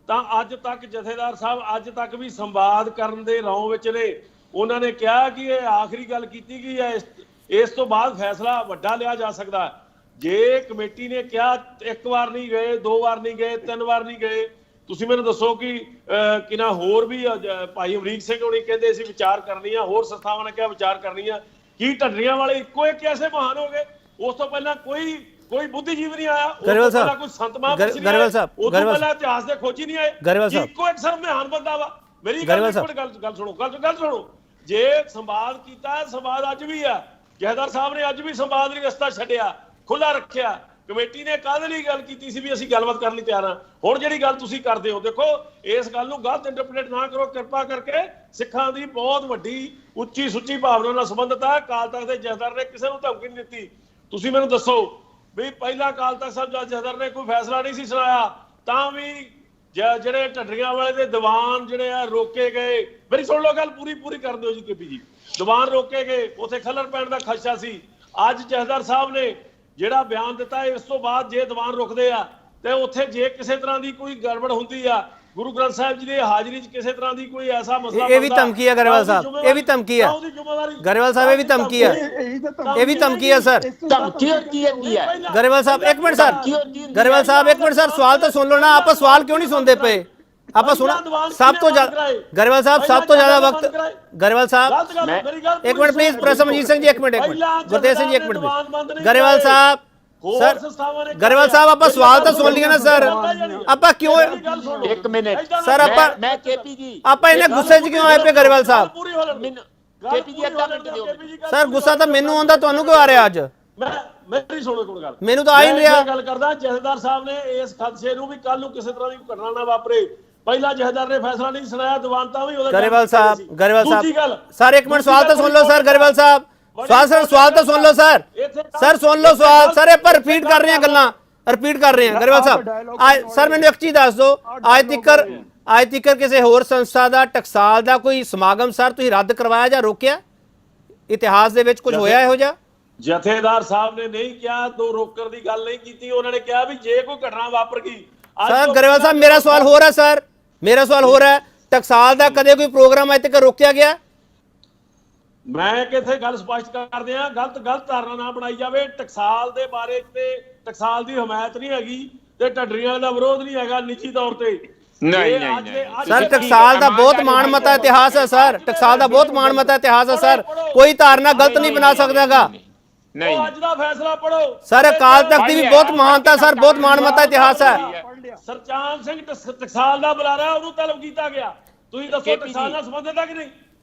ਤਾਂ ਅੱਜ ਤੱਕ ਜਥੇਦਾਰ ਸਾਹਿਬ ਅੱਜ ਤੱਕ ਵੀ ਸੰਵਾਦ ਕਰਨ ਦੇ ਰੌਂ ਵਿੱਚ ਨੇ। ਉਹਨਾਂ ਨੇ ਕਿਹਾ ਕਿ ਇਹ ਆਖਰੀ ਗੱਲ ਕੀਤੀ ਗਈ ਹੈ, ਇਸ ਤੋਂ ਬਾਅਦ ਫੈਸਲਾ ਵੱਡਾ ਲਿਆ ਜਾ ਸਕਦਾ। ਜੇ ਕਮੇਟੀ ਨੇ ਕਿਹਾ ਇੱਕ ਵਾਰ ਨਹੀਂ ਗਏ, 2 ਵਾਰ ਨਹੀਂ ਗਏ, 3 ਵਾਰ ਨਹੀਂ ਗਏ, ਤੁਸੀਂ ਮੈਨੂੰ ਦੱਸੋ ਕਿ ਨਾ ਹੋਰ ਵੀ ਭਾਈ ਅਮਰੀਕ ਸਿੰਘ ਹੋਣੀ ਕਹਿੰਦੇ ਅਸੀਂ ਵਿਚਾਰ ਕਰਨੀ ਆ, ਹੋਰ ਸੰਸਥਾਵਾਂ ਨੇ ਕਿਹਾ ਵਿਚਾਰ ਕਰਨੀ ਆ। ਕੀ ਢੱਡਰੀਆਂ ਵਾਲੇ ਇੱਕੋ ਇੱਕ ਐਸੇ ਮਹਾਨ ਹੋ ਗਏ? ਉਸ ਤੋਂ ਪਹਿਲਾਂ ਕੋਈ ਬੁੱਧੀਜੀਵੀ ਨਹੀਂ ਆਇਆ, ਉਸ ਤੋਂ ਪਹਿਲਾਂ ਕੋਈ ਸੰਤ ਮਹਾਂਪੁਰਸ਼ ਨਹੀਂ ਆਇਆ, ਉਸ ਤੋਂ ਪਹਿਲਾਂ ਇਤਿਹਾਸ ਦੇ ਖੋਜੀ ਨਹੀਂ ਆਏ। ਇੱਕੋ ਇੱਕ ਸਿਰਫ ਮਹਾਨ ਬੰਦਾ ਵਾ। ਮੇਰੀ ਗੱਲ ਸੁਣੋ। ਜੇ ਸੰਵਾਦ ਕੀਤਾ, ਸੰਵਾਦ ਅੱਜ ਵੀ ਆ। ਜਥੇਦਾਰ ਸਾਹਿਬ ਨੇ ਅੱਜ ਵੀ ਸੰਵਾਦ ਦੀ ਰਸਤਾ ਛੱਡਿਆ, ਖੁੱਲਾ ਰੱਖਿਆ। ਕਮੇਟੀ ਨੇ ਕਾਹਦੇ ਲਈ ਗੱਲ ਕੀਤੀ ਸੀ ਵੀ ਅਸੀਂ ਗੱਲਬਾਤ ਕਰਨ ਲਈ ਤਿਆਰ ਹਾਂ। ਹੁਣ ਜਿਹੜੀ ਗੱਲ ਤੁਸੀਂ ਕਰਦੇ ਹੋ, ਦੇਖੋ ਇਸ ਗੱਲ ਨੂੰ ਗਲਤ ਇੰਟਰਪ੍ਰੀਟ ਨਾ ਕਰੋ ਕਿਰਪਾ ਕਰਕੇ। ਸਿੱਖਾਂ ਦੀ ਬਹੁਤ ਵੱਡੀ ਉੱਚੀ ਸੁੱਚੀ ਭਾਵਨਾ ਨਾਲ ਸੰਬੰਧਿਤ ਹੈ। ਅਕਾਲ ਤਖਤ ਦੇ ਜਥੇਦਾਰ ਨੇ ਕਿਸੇ ਨੂੰ ਧਮਕੀ ਨਹੀਂ ਦਿੱਤੀ। ਤੁਸੀਂ ਮੈਨੂੰ ਦੱਸੋ ਵੀ ਪਹਿਲਾਂ ਅਕਾਲ ਤਖਤ ਸਾਹਿਬ ਜਥੇਦਾਰ ਨੇ ਕੋਈ ਫੈਸਲਾ ਨਹੀਂ ਸੀ ਸੁਣਾਇਆ, ਤਾਂ ਵੀ ਜਿਹੜੇ ਢੱਡਰੀਆਂ ਵਾਲੇ ਦੇ ਦੀਵਾਨ ਜਿਹੜੇ ਆ ਰੋਕੇ ਗਏ। ਮੇਰੀ ਸੁਣ ਲਓ ਗੱਲ, ਪੂਰੀ ਕਰ ਦਿਓ ਜੀ ਕੇਪੀ ਜੀ। ਦੀਵਾਨ ਰੋਕੇ ਗਏ, ਉੱਥੇ ਖੱਲਰ ਪੈਣ ਦਾ ਖਦਸ਼ਾ ਸੀ। ਅੱਜ ਜਥੇਦਾਰ ਸਾਹਿਬ ਨੇ ਜਿਹੜਾ ਬਿਆਨ ਦਿੱਤਾ, ਇਸ ਤੋਂ ਬਾਅਦ ਜੇ ਦੀਵਾਨ ਰੁਕਦੇ ਆ ਤੇ ਉੱਥੇ ਜੇ ਕਿਸੇ ਤਰ੍ਹਾਂ ਦੀ ਕੋਈ ਗੜਬੜ ਹੁੰਦੀ ਆ, ਗੁਰੂ ਗ੍ਰੰਥ ਸਾਹਿਬ ਜੀ ਦੀ ਹਾਜ਼ਰੀ 'ਚ ਕਿਸੇ ਤਰ੍ਹਾਂ ਦੀ ਕੋਈ ਐਸਾ ਮਸਲਾ ਇਹ ਵੀ ਧਮਕੀ ਹੈ ਗਰੇਵਾਲ ਸਾਹਿਬ, ਇਹ ਵੀ ਧਮਕੀ ਹੈ ਗਰੇਵਾਲ ਸਾਹਿਬ, ਇਹ ਵੀ ਧਮਕੀ ਹੈ, ਇਹ ਵੀ ਧਮਕੀ ਹੈ ਸਰ। ਧਮਕੀ और की है ਗਰੇਵਾਲ ਸਾਹਿਬ ਇੱਕ ਮਿੰਟ ਸਰ, ਗਰੇਵਾਲ ਸਾਹਿਬ ਇੱਕ ਮਿੰਟ ਸਰ, ਸਵਾਲ ਤਾਂ ਸੁਣ ਲਓ ਨਾ, ਆਪਾਂ ਸਵਾਲ ਕਿਉਂ ਨਹੀਂ ਸੁਣਦੇ ਪਏ? ਆਪਾਂ ਸੁਣਾ ਸਭ ਤੋਂ ਜ਼ਿਆਦਾ ਗਰੇਵਾਲ ਸਾਹਿਬ, ਸਭ ਤੋਂ ਜ਼ਿਆਦਾ ਵਕਤ ਗਰੇਵਾਲ ਸਾਹਿਬ ਇੱਕ ਮਿੰਟ ਪਲੀਜ਼, ਪ੍ਰਸਮਜੀਤ ਸਿੰਘ ਜੀ ਇੱਕ ਮਿੰਟ, ਗੁਰਤੇਜ ਸਿੰਘ ਜੀ ਇੱਕ ਮਿੰਟ, ਗਰੇਵਾਲ ਸਾਹਿਬ ਸਰ, ਗਰੇਵਾਲ ਸਾਹਿਬ ਆਪਾਂ ਸਵਾਲ ਤਾਂ ਸੁਣ ਲਿਆ ਨਾ ਸਰ, ਆਪਾਂ ਕਿਉਂ एक मिनट सर, आप- मैं केपी जी ਆਪਾਂ ਇਹਨੇ ਗੁੱਸੇ 'ਚ ਕਿਉਂ ਆਏ ਪਏ ਗਰੇਵਾਲ ਸਾਹਿਬ? केपी जी अद्धा मिनट दियो ਸਰ ਗੁੱਸਾ ਤਾਂ ਮੈਨੂੰ ਆਉਂਦਾ, ਤੁਹਾਨੂੰ ਕਿਉਂ ਆ ਰਿਹਾ ਅੱਜ? ਮੇਰੀ ਸੁਣੋ ਕੋਈ ਗੱਲ, ਮੈਨੂੰ ਤਾਂ ਆ ਹੀ ਨਹੀਂ ਰਿਹਾ। ਮੈਂ ਗੱਲ ਕਰਦਾ ਜਥੇਦਾਰ ਸਾਹਿਬ ਨੇ ਇਸ ਖਦਸ਼ੇ ਨੂੰ ਵੀ ਕੱਲ ਨੂੰ ਕਿਸੇ ਤਰ੍ਹਾਂ ਦੀ ਘਟਨਾ ਨਾ ਵਾਪਰੇ, ਪਹਿਲਾਂ ਜਥੇਦਾਰ ਨੇ ਫੈਸਲਾ ਨਹੀਂ ਸੁਣਾਇਆ, ਦੀਵਾਨਤਾ ਵੀ ਉਹਦੇ ਗਰੇਵਾਲ ਸਾਹਿਬ, ਗਰੇਵਾਲ ਦੂਜੀ ਗੱਲ, ਸਾਹਿਬ ਸਰ ਇੱਕ ਮਿੰਟ ਸਵਾਲ ਤਾਂ ਸੁਣ ਲਓ ਸਰ, ਗਰੇਵਾਲ ਸਾਹਿਬ ਸਵਾਲ ਤਾਂ ਸੁਣ ਲਓ ਸਰ, ਸਰ ਸੁਣ ਲਓ ਸਵਾਲ, ਸਰ ਇਹ ਪਰ ਰਿਪੀਟ ਕਰ ਰਹੇ ਆ ਗੱਲਾਂ, ਰਿਪੀਟ ਕਰ ਰਹੇ ਆ ਗਰੇਵਾਲ ਸਾਹਿਬ। ਸਰ ਮੈਨੂੰ ਇੱਕ ਚੀਜ਼ ਦੱਸ ਦਿਓ, ਅੱਜ ਤੱਕ ਕਿਸੇ ਹੋਰ ਸੰਸਥਾ ਦਾ ਟਕਸਾਲ ਦਾ ਕੋਈ ਸਮਾਗਮ ਸਰ ਤੁਸੀਂ ਰੱਦ ਕਰਵਾਇਆ ਜਾਂ ਰੋਕਿਆ? ਇਤਿਹਾਸ ਦੇ ਵਿੱਚ ਕੁਝ ਹੋਇਆ ਇਹੋ ਜਿਹਾ? ਜਥੇਦਾਰ ਸਾਹਿਬ ਨੇ ਨਹੀਂ ਕਿਹਾ, ਤੋਂ ਰੋਕਣ ਦੀ ਗੱਲ ਨਹੀਂ ਕੀਤੀ, ਉਹਨਾਂ ਨੇ ਕਿਹਾ ਵੀ ਜੇ ਕੋਈ ਘਟਨਾ ਵਾਪਰ ਗਈ। ਸਰ ਗਰੇਵਾਲ ਸਾਹਿਬ ਮੇਰਾ ਸਵਾਲ ਹੋ ਰਿਹਾ ਸਰ, ਮੇਰਾ ਸਵਾਲ ਹੋ ਰਿਹਾ, ਟਕਸਾਲ ਦਾ ਕਦੇ ਕੋਈ ਪ੍ਰੋਗਰਾਮ ਅੱਜ ਤੱਕ ਰੋਕਿਆ ਗਿਆ? ਮੈਂ ਕਿਥੇ ਗੱਲ ਸਪਸ਼ਟ ਕਰਦੇ ਆ, ਗਲਤ ਧਾਰਨਾ ਨਾ ਬਣਾਈ ਜਾਵੇ। ਟਕਸਾਲ ਦੇ ਬਾਰੇ ਤੇ ਟਕਸਾਲ ਦੀ ਹਮਾਇਤ ਨਹੀਂ ਹੈਗੀ ਤੇ ਢੱਡਰੀਆਂ ਦਾ ਵਿਰੋਧ ਨਹੀਂ ਹੈਗਾ ਨਿੱਜੀ ਤੌਰ ਤੇ। नहीं ਸਰ ਟਕਸਾਲ ਦਾ ਬਹੁਤ ਮਾਣਮੱਤਾ ਇਤਿਹਾਸ ਹੈ ਸਰ, ਟਕਸਾਲ ਦਾ ਬਹੁਤ ਮਾਣਮੱਤਾ ਇਤਿਹਾਸ ਹੈ ਸਰ, ਕੋਈ ਧਾਰਨਾ ਗਲਤ ਨਹੀਂ ਬਣਾ ਸਕਦਾਗਾ। नहीं ਅੱਜ ਦਾ ਫੈਸਲਾ ਪੜੋ ਸਰ ਅਕਾਲ ਤਖਤ ਦੀ ਵੀ ਬਹੁਤ ਮਹਾਨਤਾ ਸਰ, ਬਹੁਤ ਮਾਣਮੱਤਾ ਇਤਿਹਾਸ ਹੈ। ਸਰਚਾਨ ਸਿੰਘ ਟਕਸਾਲ ਦਾ ਬੁਲਾਰਾ, ਉਹਨੂੰ ਤਲਬ ਕੀਤਾ ਗਿਆ। ਤੁਸੀਂ ਦੱਸੋ ਟਕਸਾਲ ਨਾਲ ਸੰਬੰਧਿਤ ਹੈ ਕਿ ਨਹੀਂ?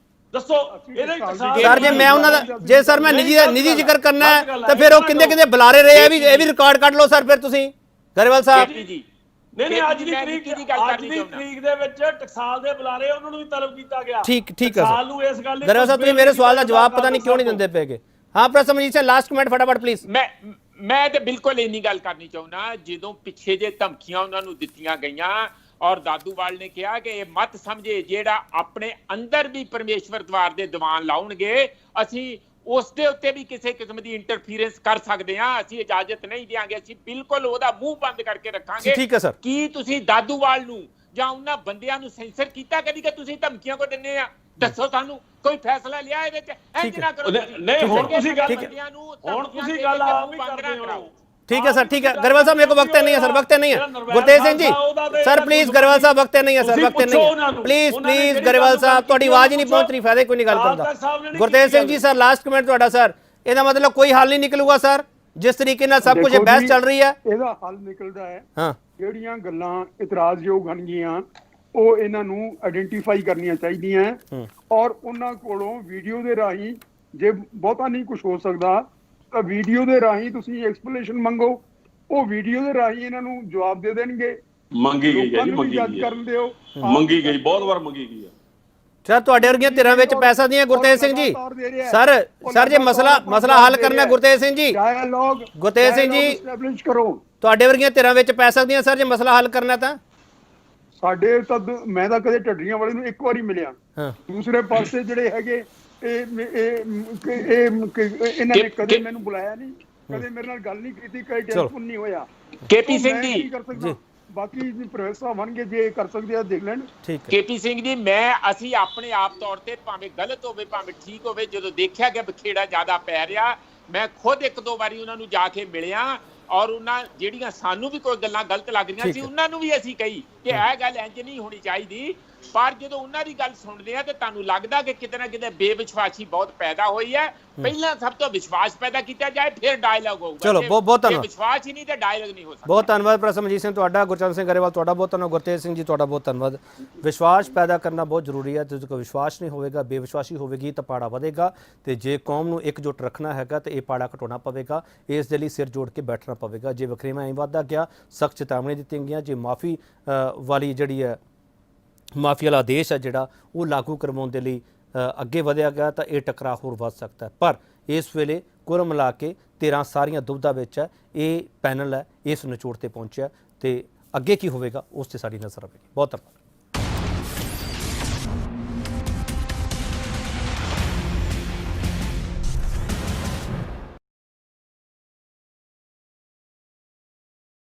ਦੱਸੋ ਇਹਦੇ ਟਕਸਾਲ ਸਰ ਜੇ ਮੈਂ ਉਹਨਾਂ ਦਾ, ਜੇ ਸਰ ਮੈਂ ਨਿੱਜੀ ਜ਼ਿਕਰ ਕਰਨਾ ਹੈ ਤਾਂ ਫਿਰ ਉਹ ਕਿੰਨੇ ਬੁਲਾਰੇ ਰਹੇ, ਇਹ ਵੀ ਰਿਕਾਰਡ ਕੱਢ ਲਓ ਸਰ ਫਿਰ ਤੁਸੀਂ ਗਰੇਵਾਲ ਸਾਹਿਬ। ਨਹੀਂ ਅੱਜ ਦੀ ਤਰੀਕ ਦੇ ਵਿੱਚ ਟਕਸਾਲ ਦੇ ਬੁਲਾਰੇ, ਉਹਨਾਂ ਨੂੰ ਵੀ ਤਲਬ ਕੀਤਾ ਗਿਆ। ਠੀਕ ਹੈ ਟਕਸਾਲ ਨੂੰ ਇਸ ਗੱਲ ਗਰੇਵਾਲ ਸਾਹਿਬ ਤੁਸੀਂ ਮੇਰੇ ਸਵਾਲ ਦਾ ਜਵਾਬ ਪਤਾ ਨਹੀਂ ਕਿਉਂ ਨਹੀਂ ਦਿੰਦੇ ਪਏਗੇ। ਹਾਂ ਪ੍ਰਸਮਜੀਤ ਸਿੰਘ ਲਾਸਟ ਕਮੈਂਟ ਫਟਾਫਟ ਪਲੀਜ਼। ਮੈਂ ਤੇ ਬਿਲਕੁਲ ਇੰਨੀ ਗੱਲ ਕਰਨੀ ਚਾਹੁੰਦਾ, ਜਦੋਂ ਪਿੱਛੇ ਜੇ ਧਮਕੀਆਂ ਉਹਨਾਂ ਨੂੰ ਦਿੱਤੀਆਂ ਗਈਆਂ ਔਰ ਦਾਦੂਵਾਲ ਨੇ ਕਿਹਾ ਕਿ ਇਹ ਮਤ ਸਮਝੇ ਜਿਹੜਾ ਆਪਣੇ ਅੰਦਰ ਵੀ ਪਰਮੇਸ਼ਵਰ ਦਵਾਰ ਦੇ ਦੀਵਾਨ ਲਾਉਣਗੇ, ਅਸੀਂ ਉਸ ਦੇ ਉੱਤੇ ਵੀ ਕਿਸੇ ਕਿਸਮ ਦੀ ਇੰਟਰਫੀਰੈਂਸ ਕਰ ਸਕਦੇ ਹਾਂ, ਅਸੀਂ ਇਜਾਜ਼ਤ ਨਹੀਂ ਦੇਵਾਂਗੇ, ਅਸੀਂ ਬਿਲਕੁਲ ਉਹਦਾ ਮੂੰਹ ਬੰਦ ਕਰਕੇ ਰੱਖਾਂਗੇ। ਠੀਕ ਹੈ ਸਰ। ਕੀ ਤੁਸੀਂ ਦਾਦੂਵਾਲ ਨੂੰ ਜਾਂ ਉਹਨਾਂ ਬੰਦਿਆਂ ਨੂੰ ਸੈਂਸਰ ਕੀਤਾ ਕਦੀ ਕਿ ਤੁਸੀਂ ਧਮਕੀਆਂ ਕੋ ਦਿੰਦੇ ਆ? ਦੱਸੋ ਸਾਨੂੰ, ਕੋਈ ਫੈਸਲਾ ਲਿਆ ਇਹਦੇ ਚ? ਇੰਜ ਨਾ ਕਰੋ ਨਹੀਂ, ਹੁਣ ਤੁਸੀਂ ਗੱਲ ਆਪ ਵੀ ਕਰਦੇ ਹੋ। ठीक है सर, ठीक है गरवाल साहब, मेरे को वक्त नहीं है सर, वक्त नहीं है। गुरतेज सिंह जी सर प्लीज, गरवाल साहब वक्त नहीं है सर, वक्त नहीं है, प्लीज गरवाल साहब, थोड़ी आवाज ही नहीं पहुंच रही, फायदा कोई नहीं गल करदा। Gurtej Singh ji sir last comment ਤੁਹਾਡਾ ਸਰ, ਇਹਦਾ ਮਤਲਬ ਕੋਈ ਹੱਲ ਨਹੀਂ ਨਿਕਲੂਗਾ ਸਰ ਜਿਸ ਤਰੀਕੇ ਨਾਲ ਸਭ ਕੁਝ ਬਹਿਸ ਚੱਲ ਰਹੀ ਹੈ? ਇਹਦਾ ਹੱਲ ਨਿਕਲਦਾ ਹੈ, ਹਾਂ ਜਿਹੜੀਆਂ ਗੱਲਾਂ ਇਤਰਾਜ਼ਯੋਗ ਹਨਗੀਆਂ ਉਹ ਇਹਨਾਂ ਨੂੰ ਆਇਡੈਂਟੀਫਾਈ ਕਰਨੀਆਂ ਚਾਹੀਦੀਆਂ ਔਰ ਉਹਨਾਂ ਕੋਲੋਂ ਵੀਡੀਓ ਦੇ ਰਾਹੀਂ, ਜੇ ਬਹੁਤਾ ਨਹੀਂ ਕੁਝ ਹੋ ਸਕਦਾ ਤਾਂ ਵੀਡੀਓ ਦੇ ਰਾਹੀਂ ਤੁਸੀਂ ਐਕਸਪਲੇਨੇਸ਼ਨ ਮੰਗੋ, ਉਹ ਵੀਡੀਓ ਦੇ ਰਾਹੀਂ ਇਹਨਾਂ ਨੂੰ ਜਵਾਬ ਦੇ ਦੇਣਗੇ। ਮੰਗੀ ਗਈ ਹੈ ਜੀ, ਮੰਗੀ ਗਈ ਕਰਨ ਦਿਓ, ਮੰਗੀ ਗਈ, ਬਹੁਤ ਵਾਰ ਮੰਗੀ ਗਈ ਹੈ ਸਰ। ਤੁਹਾਡੇ ਵਰਗੀਆਂ ਧਿਰਾਂ ਵਿੱਚ ਪੈਸਾ ਦੀਆਂ ਗੁਰਤੇਜ ਸਿੰਘ ਜੀ। ਸਰ ਜੇ ਮਸਲਾ ਹੱਲ ਕਰਨਾ ਗੁਰਤੇਜ ਸਿੰਘ ਜੀ, ਗੁਰਤੇਜ ਸਿੰਘ ਜੀ ਐਸਟੈਬਲਿਸ਼ ਕਰੋ। ਤੁਹਾਡੇ ਵਰਗੀਆਂ ਧਿਰਾਂ ਵਿੱਚ ਪੈ ਸਕਦੀਆਂ ਸਰ ਜੇ ਮਸਲਾ ਹੱਲ ਕਰਨਾ ਤਾਂ? ਸਾਡੇ ਤਾਂ ਮੈਂ ਤਾਂ ਕਦੇ ਢੱਡਰੀਆਂ ਵਾਲੇ ਨੂੰ ਇੱਕ ਵਾਰੀ ਮਿਲਿਆ, ਦੂਸਰੇ ਪਾਸੇ ਜਿਹੜੇ ਹੈਗੇ ਇਹਨਾਂ ਨੇ ਕਦੇ ਮੈਨੂੰ ਬੁਲਾਇਆ ਨਹੀਂ, ਕਦੇ ਮੇਰੇ ਨਾਲ ਗੱਲ ਨਹੀਂ ਕੀਤੀ, ਕਦੇ ਟੈਲੀਫੋਨ ਨਹੀਂ ਹੋਇਆ। ਕੇਪੀ ਸਿੰਘ ਜੀ ਬਾਕੀ ਪ੍ਰੋਫੈਸਰ ਬਣਗੇ ਜੇ ਕਰ ਸਕਦੇ ਆ ਦੇਖ ਲੈਣ। ਠੀਕ ਹੈ ਕੇਪੀ ਸਿੰਘ ਜੀ, ਅਸੀਂ ਆਪਣੇ ਆਪ ਤੌਰ ਤੇ ਭਾਵੇਂ ਗਲਤ ਹੋਵੇ ਭਾਵੇਂ ਠੀਕ ਹੋਵੇ, ਜਦੋਂ ਦੇਖਿਆ ਕਿ ਬਖੇੜਾ ਜ਼ਿਆਦਾ ਪੈ ਰਿਹਾ, ਮੈਂ ਖੁਦ ਇੱਕ ਦੋ ਵਾਰੀ ਉਹਨਾਂ ਨੂੰ ਜਾ ਕੇ ਮਿਲਿਆ ਔਰ ਉਹਨਾਂ ਜਿਹੜੀਆਂ ਸਾਨੂੰ ਵੀ ਕੋਈ ਗੱਲਾਂ ਗਲਤ ਲੱਗ ਰਹੀਆਂ ਸੀ ਉਹਨਾਂ ਨੂੰ ਵੀ ਅਸੀਂ ਕਹੀ ਕਿ ਇਹ ਗੱਲ ਇੰਜ ਨਹੀਂ ਹੋਣੀ ਚਾਹੀਦੀ, ਪਰ ਜਦੋਂ ਉਹਨਾਂ ਦੀ ਗੱਲ ਸੁਣਦੇ ਆ ਤੇ ਤੁਹਾਨੂੰ ਲੱਗਦਾ ਕਿ ਕਿਤੇ ਨਾ ਕਿਤੇ ਬੇਵਿਸ਼ਵਾਸੀ ਬਹੁਤ ਪੈਦਾ ਹੋਈ ਹੈ। ਪਹਿਲਾਂ ਸਭ ਤੋਂ ਵਿਸ਼ਵਾਸ ਪੈਦਾ ਕੀਤਾ ਜਾਏ, ਫਿਰ ਡਾਇਲੌਗ ਹੋਊਗਾ। ਚਲੋ ਬਹੁਤ ਧੰਨਵਾਦ। ਵਿਸ਼ਵਾਸ ਹੀ ਨਹੀਂ ਤੇ ਡਾਇਲੌਗ ਨਹੀਂ ਹੋ ਸਕਦਾ। ਬਹੁਤ ਧੰਨਵਾਦ ਪ੍ਰਸਮਜੀਤ ਸਿੰਘ ਤੁਹਾਡਾ, ਗੁਰਚਰਨ ਸਿੰਘ ਗਰੇਵਾਲ ਤੁਹਾਡਾ ਬਹੁਤ ਧੰਨਵਾਦ, ਗੁਰਤੇਜ ਸਿੰਘ ਜੀ ਤੁਹਾਡਾ ਬਹੁਤ ਧੰਨਵਾਦ। ਵਿਸ਼ਵਾਸ ਪੈਦਾ ਕਰਨਾ ਬਹੁਤ ਜ਼ਰੂਰੀ ਹੈ, ਜਦੋਂ ਕੋਈ ਵਿਸ਼ਵਾਸ ਨਹੀਂ ਹੋਵੇਗਾ, ਬੇਵਿਸ਼ਵਾਸੀ ਹੋਵੇਗੀ ਤਾਂ ਪਾੜਾ ਵਧੇਗਾ, ਤੇ ਜੇ ਕੌਮ ਨੂੰ ਇਕਜੁੱਟ ਰੱਖਣਾ ਹੈਗਾ ਤੇ ਇਹ ਪਾੜਾ ਘਟਾਉਣਾ ਪਵੇਗਾ, ਇਸ ਦੇ ਲਈ ਸਿਰ ਜੋੜ ਕੇ ਬੈਠਣਾ ਪਵੇਗਾ। ਜੇ ਵਖਰੇਵਾਂ ਐਂ ਵੱਧਦਾ ਗਿਆ, ਸਖਤ ਚੇਤਾਵਨੀ ਦਿੱਤੀਆਂ ਗਈਆਂ, ਜੇ ਮਾਫੀ ਵਾਲੀ ਜਿਹੜੀ ਹੈ ਮਾਫੀ ਵਾਲਾ ਆਦੇਸ਼ ਹੈ ਜਿਹੜਾ ਉਹ ਲਾਗੂ ਕਰਵਾਉਣ ਦੇ ਲਈ ਅੱਗੇ ਵਧਿਆ ਗਿਆ ਤਾਂ ਇਹ ਟਕਰਾਅ ਹੋਰ ਵੱਧ ਸਕਦਾ ਹੈ। ਪਰ ਇਸ ਵੇਲੇ ਕੁੱਲ ਮਿਲਾ ਕੇ 13 ਸਾਰੀਆਂ ਦੁਬਿਧਾ ਵਿੱਚ ਹੈ, ਇਹ ਪੈਨਲ ਹੈ ਇਸ ਨਿਚੋੜ ਤੇ ਪਹੁੰਚਿਆ ਤੇ ਅੱਗੇ ਕੀ ਹੋਵੇਗਾ ਉਸ ਤੇ ਸਾਡੀ ਨਜ਼ਰ ਆਵੇਗੀ। ਬਹੁਤ ਧੰਨਵਾਦ।